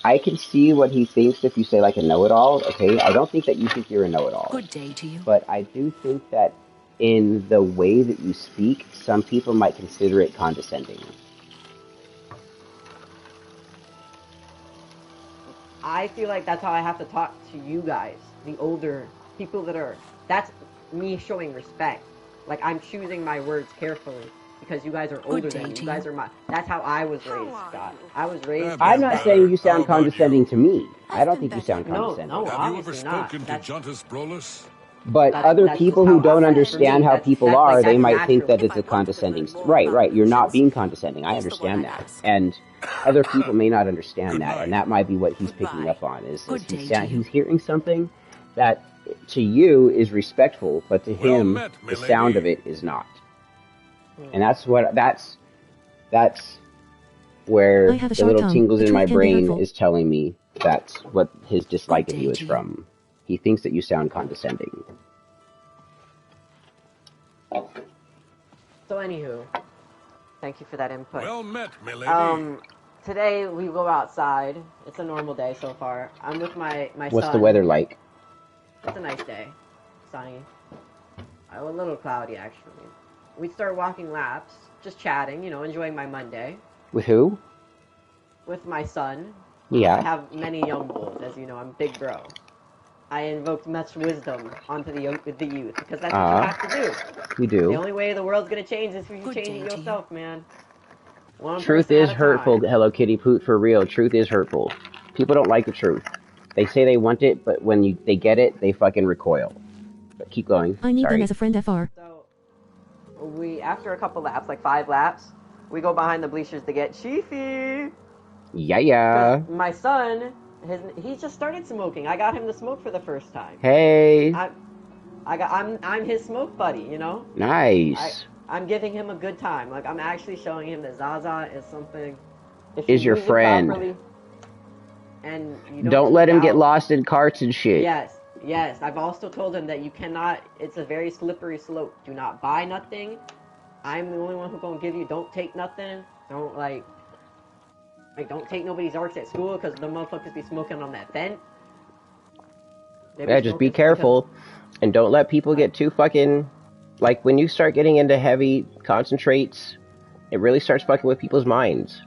I can see what he thinks if you say like a know-it-all, okay? I don't think that you think you're a know-it-all. Good day to you. But I do think that in the way that you speak, some people might consider it condescending. I feel like that's how I have to talk to you guys, the older people that are. That's me showing respect. Like I'm choosing my words carefully because you guys are older than me. You guys are my. That's how I was raised, Scott. I was raised. I'm not saying you sound condescending to me. I don't think you sound condescending. No, Have you ever obviously not. spoken to Jontas Brolus? But other that's people just who how- don't that's understand for me. how people That's are, like, they that's might think that natural. it's a condescending. Right. You're not being condescending. I understand that, and other people may not understand that, and that might be what he's picking up on. Is he's hearing something that to you is respectful, but to him, the sound of it is not. And that's where the little tingles in my brain is telling me that's what his dislike of you is from. He thinks that you sound condescending. So anywho, thank you for that input. Well met, milady. Today we go outside. It's a normal day so far. I'm with my son. What's the weather like? It's a nice day. Sunny. A little cloudy, actually. We start walking laps, just chatting, enjoying my Monday. With who? With my son. Yeah. I have many young bulls, as you know. I'm big bro. I invoked much wisdom onto the youth because that's what you have to do. You do. The only way the world's gonna change is if you change it yourself, man. Truth is hurtful, Hello Kitty Poot, for real. Truth is hurtful. People don't like the truth. They say they want it, but when they get it, they fucking recoil. But keep going. I need them as a friend, FR. So, after a couple laps, like 5 laps, we go behind the bleachers to get Chiefy. Yeah. My son, he just started smoking. I got him to smoke for the first time. Hey. I'm his smoke buddy, Nice. I'm giving him a good time. Like I'm actually showing him that Zaza is something. Is your friend. Properly, and you don't let him get lost in carts and shit. Yes. I've also told him that you cannot. It's a very slippery slope. Do not buy nothing. I'm the only one who's gonna give you. Don't take nothing. Don't don't take nobody's arts at school because the motherfuckers be smoking on that vent. Yeah, just be careful. And don't let people get too fucking... Like, when you start getting into heavy concentrates, it really starts fucking with people's minds.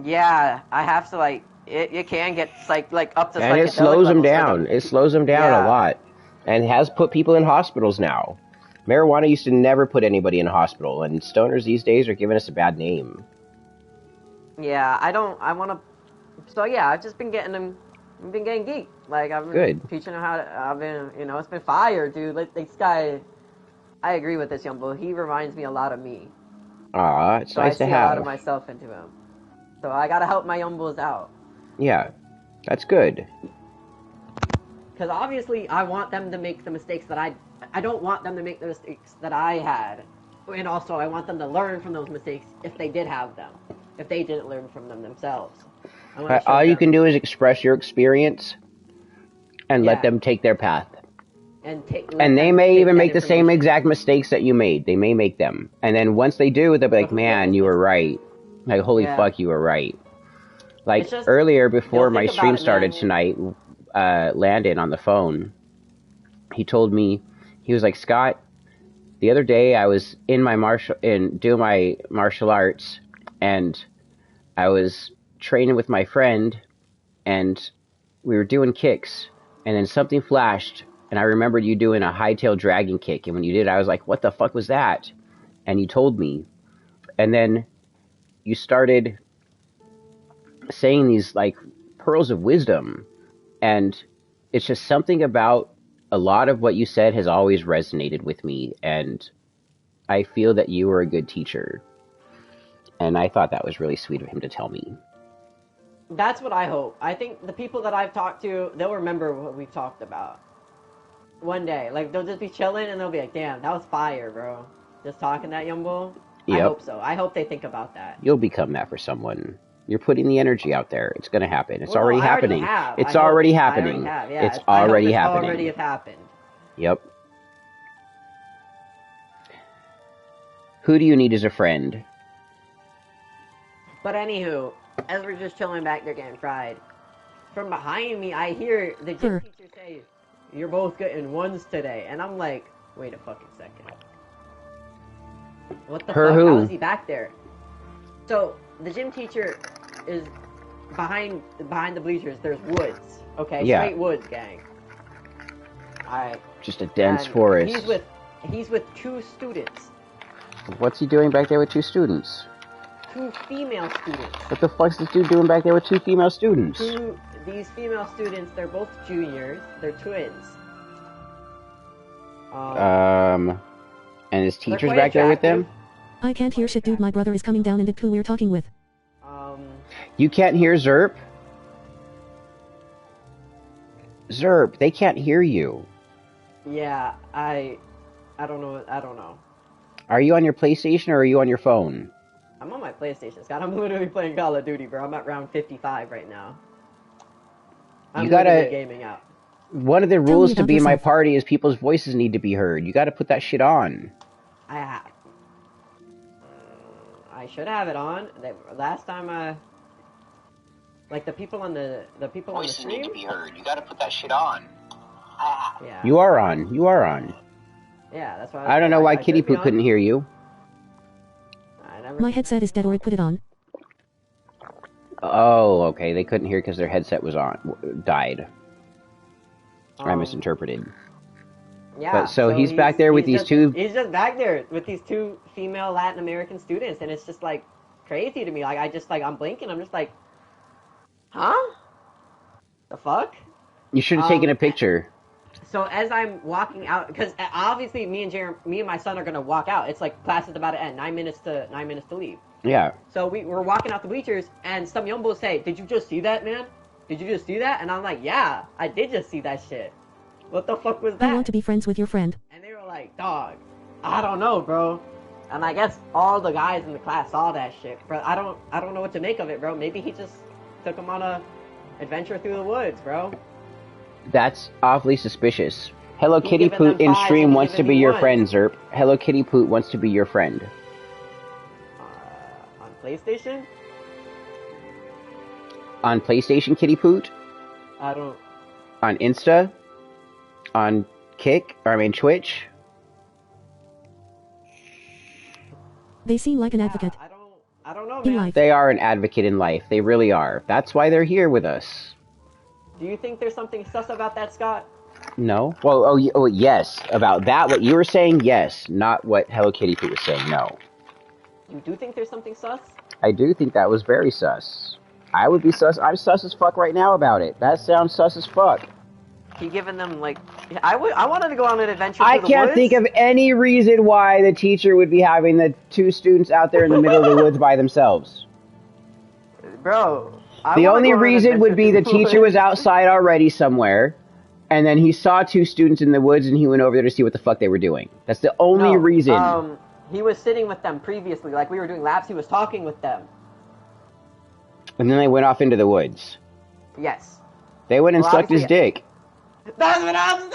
Yeah, I have to, it can get, up to... And it slows them down. It slows them down a lot. And has put people in hospitals now. Marijuana used to never put anybody in a hospital, and stoners these days are giving us a bad name. Yeah, I've just been getting geeked. I've been teaching them it's been fire, dude. This guy, I agree with this young boy. He reminds me a lot of me. It's nice to have. I see a lot of myself into him. So I gotta help my young bulls out. Yeah, that's good. Because obviously I want them to make the mistakes that I don't want them to make the mistakes that I had. And also I want them to learn from those mistakes if they did have them. If they didn't learn from them themselves. All you can do is express your experience and let them take their path. And they may even make the same exact mistakes that you made. They may make them. And then once they do, they'll be like, man, you were right. Like, holy fuck, you were right. Like, earlier, before my stream started tonight, Landon on the phone, he told me, he was like, Scott, the other day I was doing my martial arts, and I was training with my friend, and we were doing kicks, and then something flashed, and I remembered you doing a hightail dragon kick, and when you did, I was like, what the fuck was that? And you told me, and then you started saying these, pearls of wisdom, and it's just something about a lot of what you said has always resonated with me, and I feel that you were a good teacher. And I thought that was really sweet of him to tell me. That's what I hope. I think the people that I've talked to, they'll remember what we've talked about. One day. They'll just be chilling and they'll be like, damn, that was fire, bro. Just talking that young bull. Yep. I hope so. I hope they think about that. You'll become that for someone. You're putting the energy out there. It's going to happen. It's already happening. It's already happening. It's already happening. Already have happened. Yep. Who do you need as a friend? But anywho, as we're just chilling back there getting fried, from behind me, I hear the gym teacher say, "You're both getting ones today," and I'm like, "Wait a fucking second. What the fuck? How is he back there?" So the gym teacher is behind the bleachers. There's woods. Okay, straight woods, gang. Alright. Just a dense forest. He's with 2 students. What's he doing back there with 2 students? 2 female students. What the fuck's this dude doing back there with 2 female students? These female students, they're both juniors. They're twins. And his teacher's back there with them? I can't hear shit, dude. My brother is coming down and it's who we're talking with. You can't hear Zerp? Zerp, they can't hear you. Yeah, I don't know. I don't know. Are you on your PlayStation or are you on your phone? I'm on my PlayStation, Scott. I'm literally playing Call of Duty, bro. I'm at round 55 right now. I'm literally gaming out. One of the rules to be in my party is people's voices need to be heard. You gotta put that shit on. I should have it on. Last time like the people on the stream need to be heard. You gotta put that shit on. Yeah. You are on. You are on. Yeah, that's why. I don't know why Kitty Poo couldn't hear you. My headset is dead, or it put it on. Oh, okay. They couldn't hear because their headset was died. I misinterpreted. Yeah. But so he's back there with these 2. He's just back there with these 2 female Latin American students, and it's just like crazy to me. Like I'm blinking. I'm just like, huh? The fuck? You should have taken a picture. So as I'm walking out, because obviously me and my son are gonna walk out. It's like class is about to end. 9 minutes to leave. Yeah. So we're walking out the bleachers, and some youngboys say, "Did you just see that, man? Did you just see that?" And I'm like, "Yeah, I did just see that shit. What the fuck was that?" I want to be friends with your friend. And they were like, "Dog, I don't know, bro." And I guess all the guys in the class saw that shit, bro. I don't know what to make of it, bro. Maybe he just took them on a adventure through the woods, bro. That's awfully suspicious. Hello Kitty Poot in stream wants to be your friend, Zerp. Hello Kitty Poot wants to be your friend. On PlayStation? On PlayStation, Kitty Poot? I don't... On Insta? On Twitch? They seem like an advocate. I don't know, man. In life. They are an advocate in life. They really are. That's why they're here with us. Do you think there's something sus about that, Scott? No. Well, yes. About that, what you were saying, yes. Not what Hello Kitty Poot was saying, no. You do think there's something sus? I do think that was very sus. I would be sus. I'm sus as fuck right now about it. That sounds sus as fuck. He giving them, like... I wanted to go on an adventure I through the can't woods. think of any reason why the teacher would be having the 2 students out there in the middle of the woods by themselves. Bro... The only reason would be the teacher was outside already somewhere, and then he saw 2 students in the woods, and he went over there to see what the fuck they were doing. That's the only reason. He was sitting with them previously. Like, we were doing laps, he was talking with them. And then they went off into the woods. Yes. They went and sucked his dick. That's what I'm saying!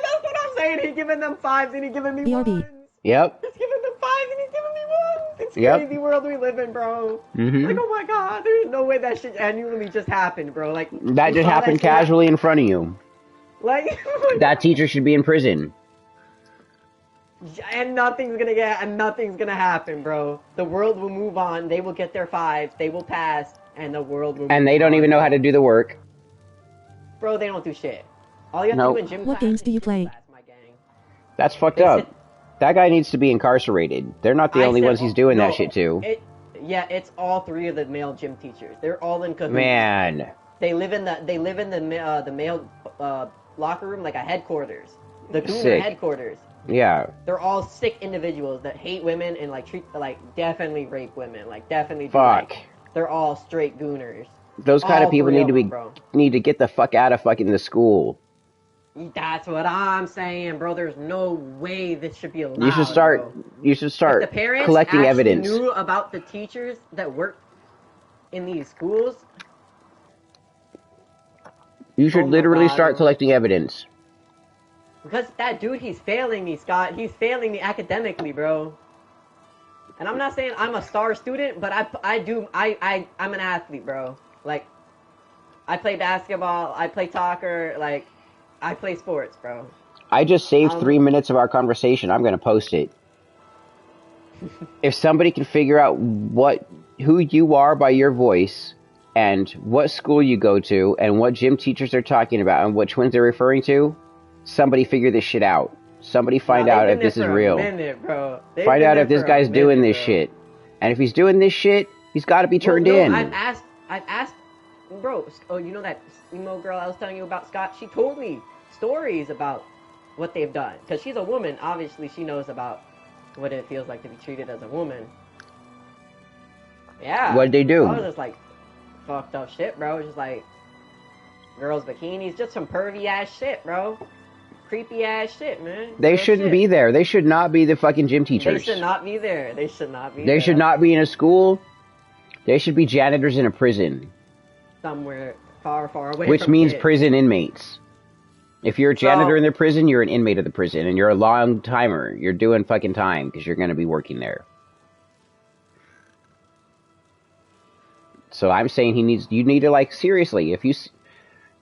That's what I'm saying! He's giving them 5s, and he's giving me BRB. 1s. Yep. He's giving them 5s, and he's giving me 1s! It's crazy world we live in, bro. Mm-hmm. Like, oh my god, there's no way that shit genuinely just happened, bro. Like, that just happened casually in front of you. Like, that teacher should be in prison. And nothing's gonna happen, bro. The world will move on. They will get their 5s. They will pass, and the world will. And they don't even know how to do the work. Bro, they don't do shit. All you have to do in gym class. What games do you play? That's fucked up. That guy needs to be incarcerated. They're not the only ones he's doing that shit to. Yeah, it's all 3 of the male gym teachers. They're all in cahoots. Man. They live in the male locker room, like a headquarters. The Gooner Sick. headquarters. Yeah. They're all sick individuals that hate women and definitely rape women, definitely. Fuck. They're all straight Gooners. Those kind of people need to get the fuck out of fucking the school. That's what I'm saying, bro. There's no way this should be allowed. You should start. Bro. You should start if the parents collecting evidence. Knew about the teachers that work in these schools. You should literally start collecting evidence. Because that dude, he's failing me, Scott. He's failing me academically, bro. And I'm not saying I'm a star student, but I'm an athlete, bro. Like, I play basketball, I play soccer, like, I play sports, bro. I just saved 3 minutes of our conversation. I'm going to post it. If somebody can figure out who you are by your voice, and what school you go to, and what gym teachers they're talking about, and what twins they're referring to, somebody figure this shit out. Somebody find out if this is real. Find out if this guy's doing this shit. And if he's doing this shit, he's got to be turned in. I've asked, bro. Oh, you know that emo girl I was telling you about, Scott? She told me stories about what they've done. Because she's a woman, obviously she knows about what it feels like to be treated as a woman. Yeah. What'd they do? I was just like, fucked up shit, bro. Just like, girls' bikinis, just some pervy ass shit, bro. Creepy ass shit, man. They shouldn't be there. They should not be the fucking gym teachers. They should not be there. They should not be in a school. They should be janitors in a prison. Somewhere far, far away. Which means prison inmates. If you're a janitor in the prison, you're an inmate of the prison, and you're a long timer. You're doing fucking time because you're going to be working there. So I'm saying you need to, like, seriously, if you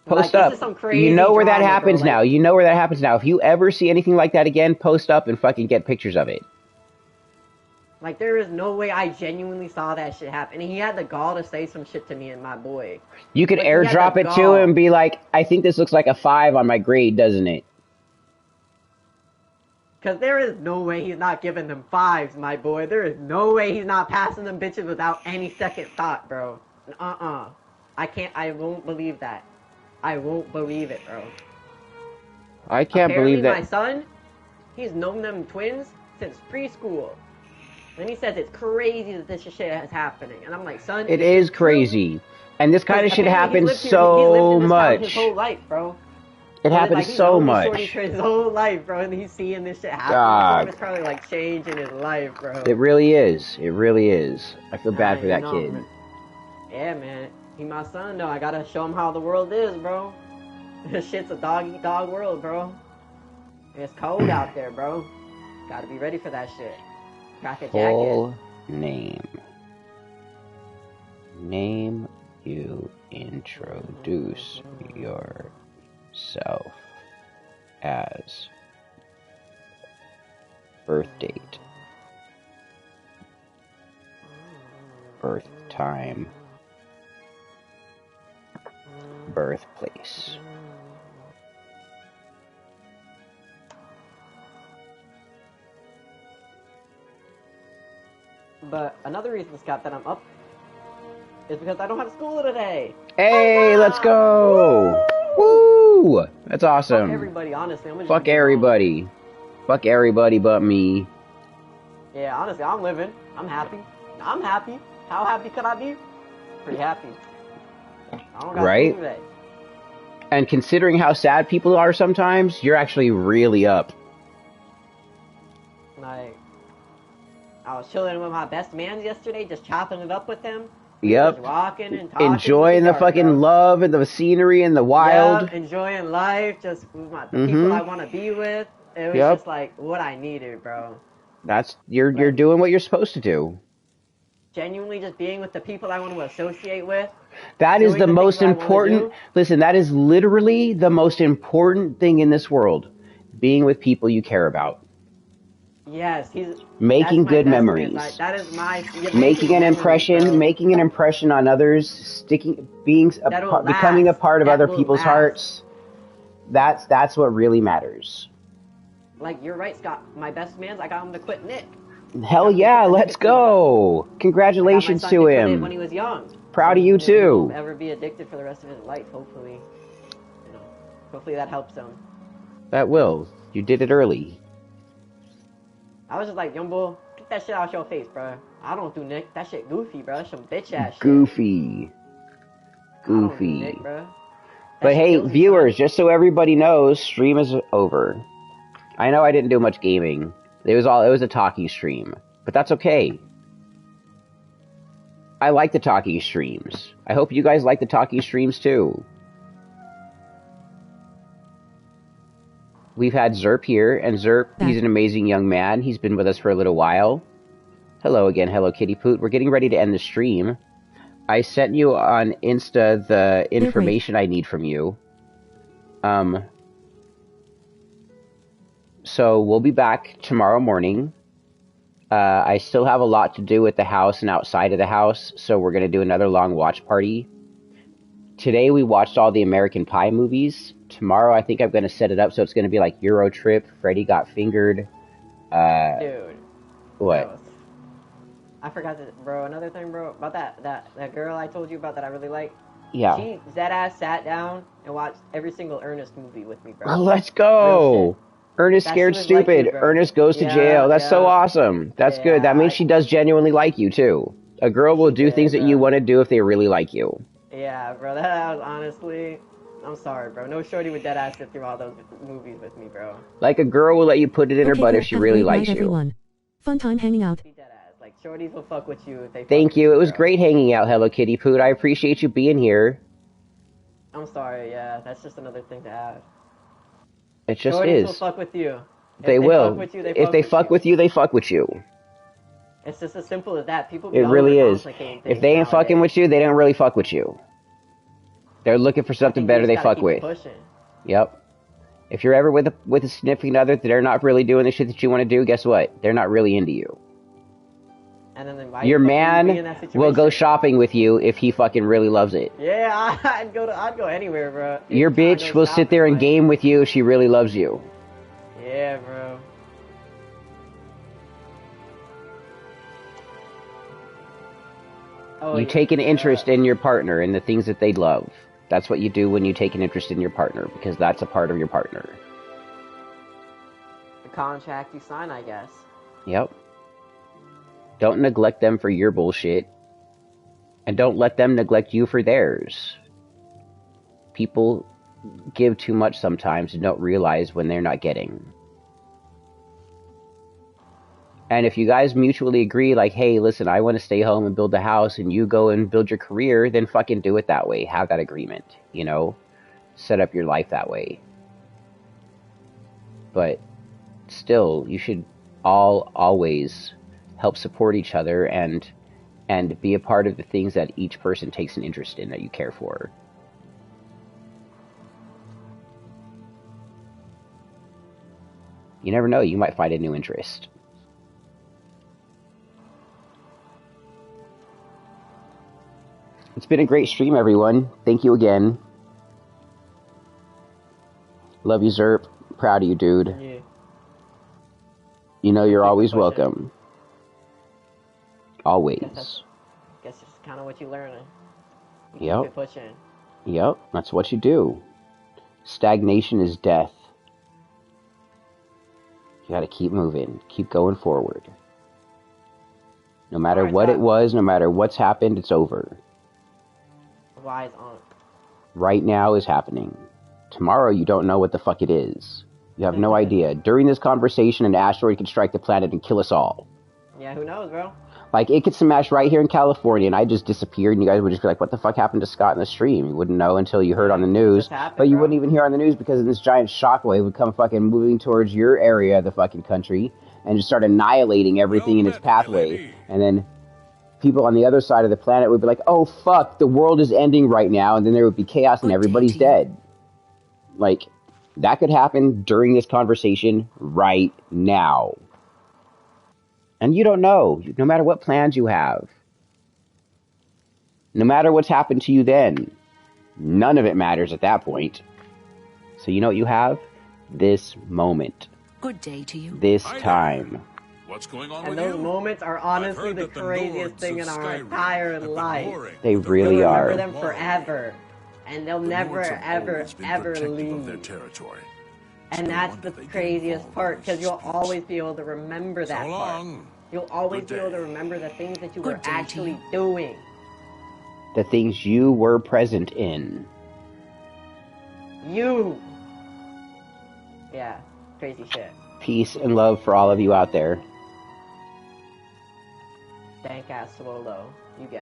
post up, you know where that happens now. You know where that happens now. If you ever see anything like that again, post up and fucking get pictures of it. Like, there is no way I genuinely saw that shit happen. And he had the gall to say some shit to me and my boy. You could airdrop it to him and be like, I think this looks like a 5 on my grade, doesn't it? Because there is no way he's not giving them 5s, my boy. There is no way he's not passing them bitches without any second thought, bro. I won't believe that. I won't believe it, bro. I can't believe that. My son, he's known them twins since preschool. And he says it's crazy that this shit is happening. And I'm like, son, it is crazy. And this kind of shit happens so much. His whole life, bro. It happens so much. His whole life, bro, and he's seeing this shit happen. It's probably like changing his life, bro. It really is. It really is. I feel bad for that kid. Man. Yeah, man. He my son, though. I gotta show him how the world is, bro. This shit's a dog-eat-dog world, bro. It's cold out there, bro. Gotta be ready for that shit. Crack a jacket. Full name. Name you introduce yourself as. Birth date. Birth time. Birthplace. But another reason, Scott, that I'm up is because I don't have school today. Hey, let's go! Woo! That's awesome. Fuck everybody, honestly. Fuck everybody. Fuck everybody but me. Yeah, honestly, I'm living. I'm happy. I'm happy. How happy could I be? Pretty happy. I don't got right? today. And considering how sad people are sometimes, you're actually really up. Like, I was chilling with my best man yesterday, just chopping it up with him. Yep. Just walking and talking. Enjoying the fucking love and the scenery and the wild. Yep, enjoying life, just with the people I want to be with. It was just like what I needed, bro. You're doing what you're supposed to do. Genuinely just being with the people I want to associate with. That is the most important. Listen, that is literally the most important thing in this world. Being with people you care about. Yes, making good memories. That is my making an impression on others, becoming a part of other people's hearts. That's what really matters. Like, you're right, Scott. My best man, I got him to quit Nick. Hell yeah, let's go! Congratulations to him. When he was young. Proud of you too. He'll ever be addicted for the rest of his life, hopefully. Hopefully that helps him. That will. You did it early. I was just like, Yumbo, get that shit out your face, bro. I don't do Nick. That shit goofy, bro. That's some bitch ass shit. Goofy. I don't do Nick, bro. But hey, viewers, just so everybody knows, stream is over. I know I didn't do much gaming. It was a talking stream. But that's okay. I like the talking streams. I hope you guys like the talking streams too. We've had Zerp here, and Zerp, he's an amazing young man. He's been with us for a little while. Hello again, Hello Kitty Poot. We're getting ready to end the stream. I sent you on Insta the information I need from you. So we'll be back tomorrow morning. I still have a lot to do at the house and outside of the house, so we're going to do another long watch party. Today we watched all the American Pie movies. Tomorrow I think I'm going to set it up so it's going to be like Euro Trip, Freddy Got Fingered. Dude. What? I forgot to, bro, another thing, bro, about that girl I told you about that I really like. Yeah. She, that ass sat down and watched every single Ernest movie with me, bro. Let's go! Ernest Scared Stupid. Like you, Ernest Goes to Jail. That's so awesome. That's good. That means she does genuinely like you, too. A girl will do things that you want to do if they really like you. Yeah, bro, that was honestly... I'm sorry, bro. No shorty would dead ass sit through all those movies with me, bro. Like, a girl will let you put it in her butt if she really likes you. Everyone. Fun time hanging out. Like, shorties will fuck with you if they Thank you. It was great hanging out, Hello Kitty Poot. I appreciate you being here. I'm sorry, yeah. That's just another thing to add. It just shorties is. Will fuck with you. They will. If they fuck with you, they fuck with you. It's just as simple as that. People. It really is. If they ain't fucking with you, they don't really fuck with you. They're looking for something better they fuck with. Yep. If you're ever with a significant other that they're not really doing the shit that you want to do, guess what? They're not really into you. And then why your man will go shopping with you if he fucking really loves it. Yeah, I'd go anywhere, bro. Your bitch will sit there and game with you if she really loves you. Yeah, bro. You take an interest in your partner and the things that they love. That's what you do when you take an interest in your partner, because that's a part of your partner. The contract you sign, I guess. Yep. Don't neglect them for your bullshit. And don't let them neglect you for theirs. People give too much sometimes and don't realize when they're not getting. And if you guys mutually agree, like, hey, listen, I want to stay home and build a house, and you go and build your career, then fucking do it that way. Have that agreement, you know? Set up your life that way. But still, you should always help support each other and be a part of the things that each person takes an interest in that you care for. You never know, you might find a new interest. It's been a great stream, everyone. Thank you again. Love you, Zerp. Proud of you, dude. Yeah. You know you're always welcome. Always. Guess it's kind of what you learn. Yep. Keep pushing. Yep, that's what you do. Stagnation is death. You gotta keep moving. Keep going forward. No matter what it was, no matter what's happened, it's over. Wise on. Right now is happening. Tomorrow you don't know what the fuck it is. You have no idea. During this conversation, an asteroid could strike the planet and kill us all. Yeah, who knows, bro? Like, it could smash right here in California, and I just disappeared, and you guys would just be like, what the fuck happened to Scott in the stream? You wouldn't know until you heard on the news. But you wouldn't even hear on the news because this giant shockwave would come fucking moving towards your area of the fucking country and just start annihilating everything in its pathway. And then people on the other side of the planet would be like, oh fuck, the world is ending right now, and then there would be chaos and everybody's dead. Like, that could happen during this conversation right now. And you don't know, no matter what plans you have. No matter what's happened to you then. None of it matters at that point. So you know what you have? This moment. Good day to you. This time. What's going on and with those you? moments are honestly the craziest thing in our entire life. They really You'll are. remember them forever. And they'll never, ever, ever leave. Their territory. And that's the craziest part, because you'll always be able to remember that part. You'll always be able to remember the things that you were actually doing. The things you were present in. You! Yeah, crazy shit. Peace and love for all of you out there. Dank ass Swolo. You get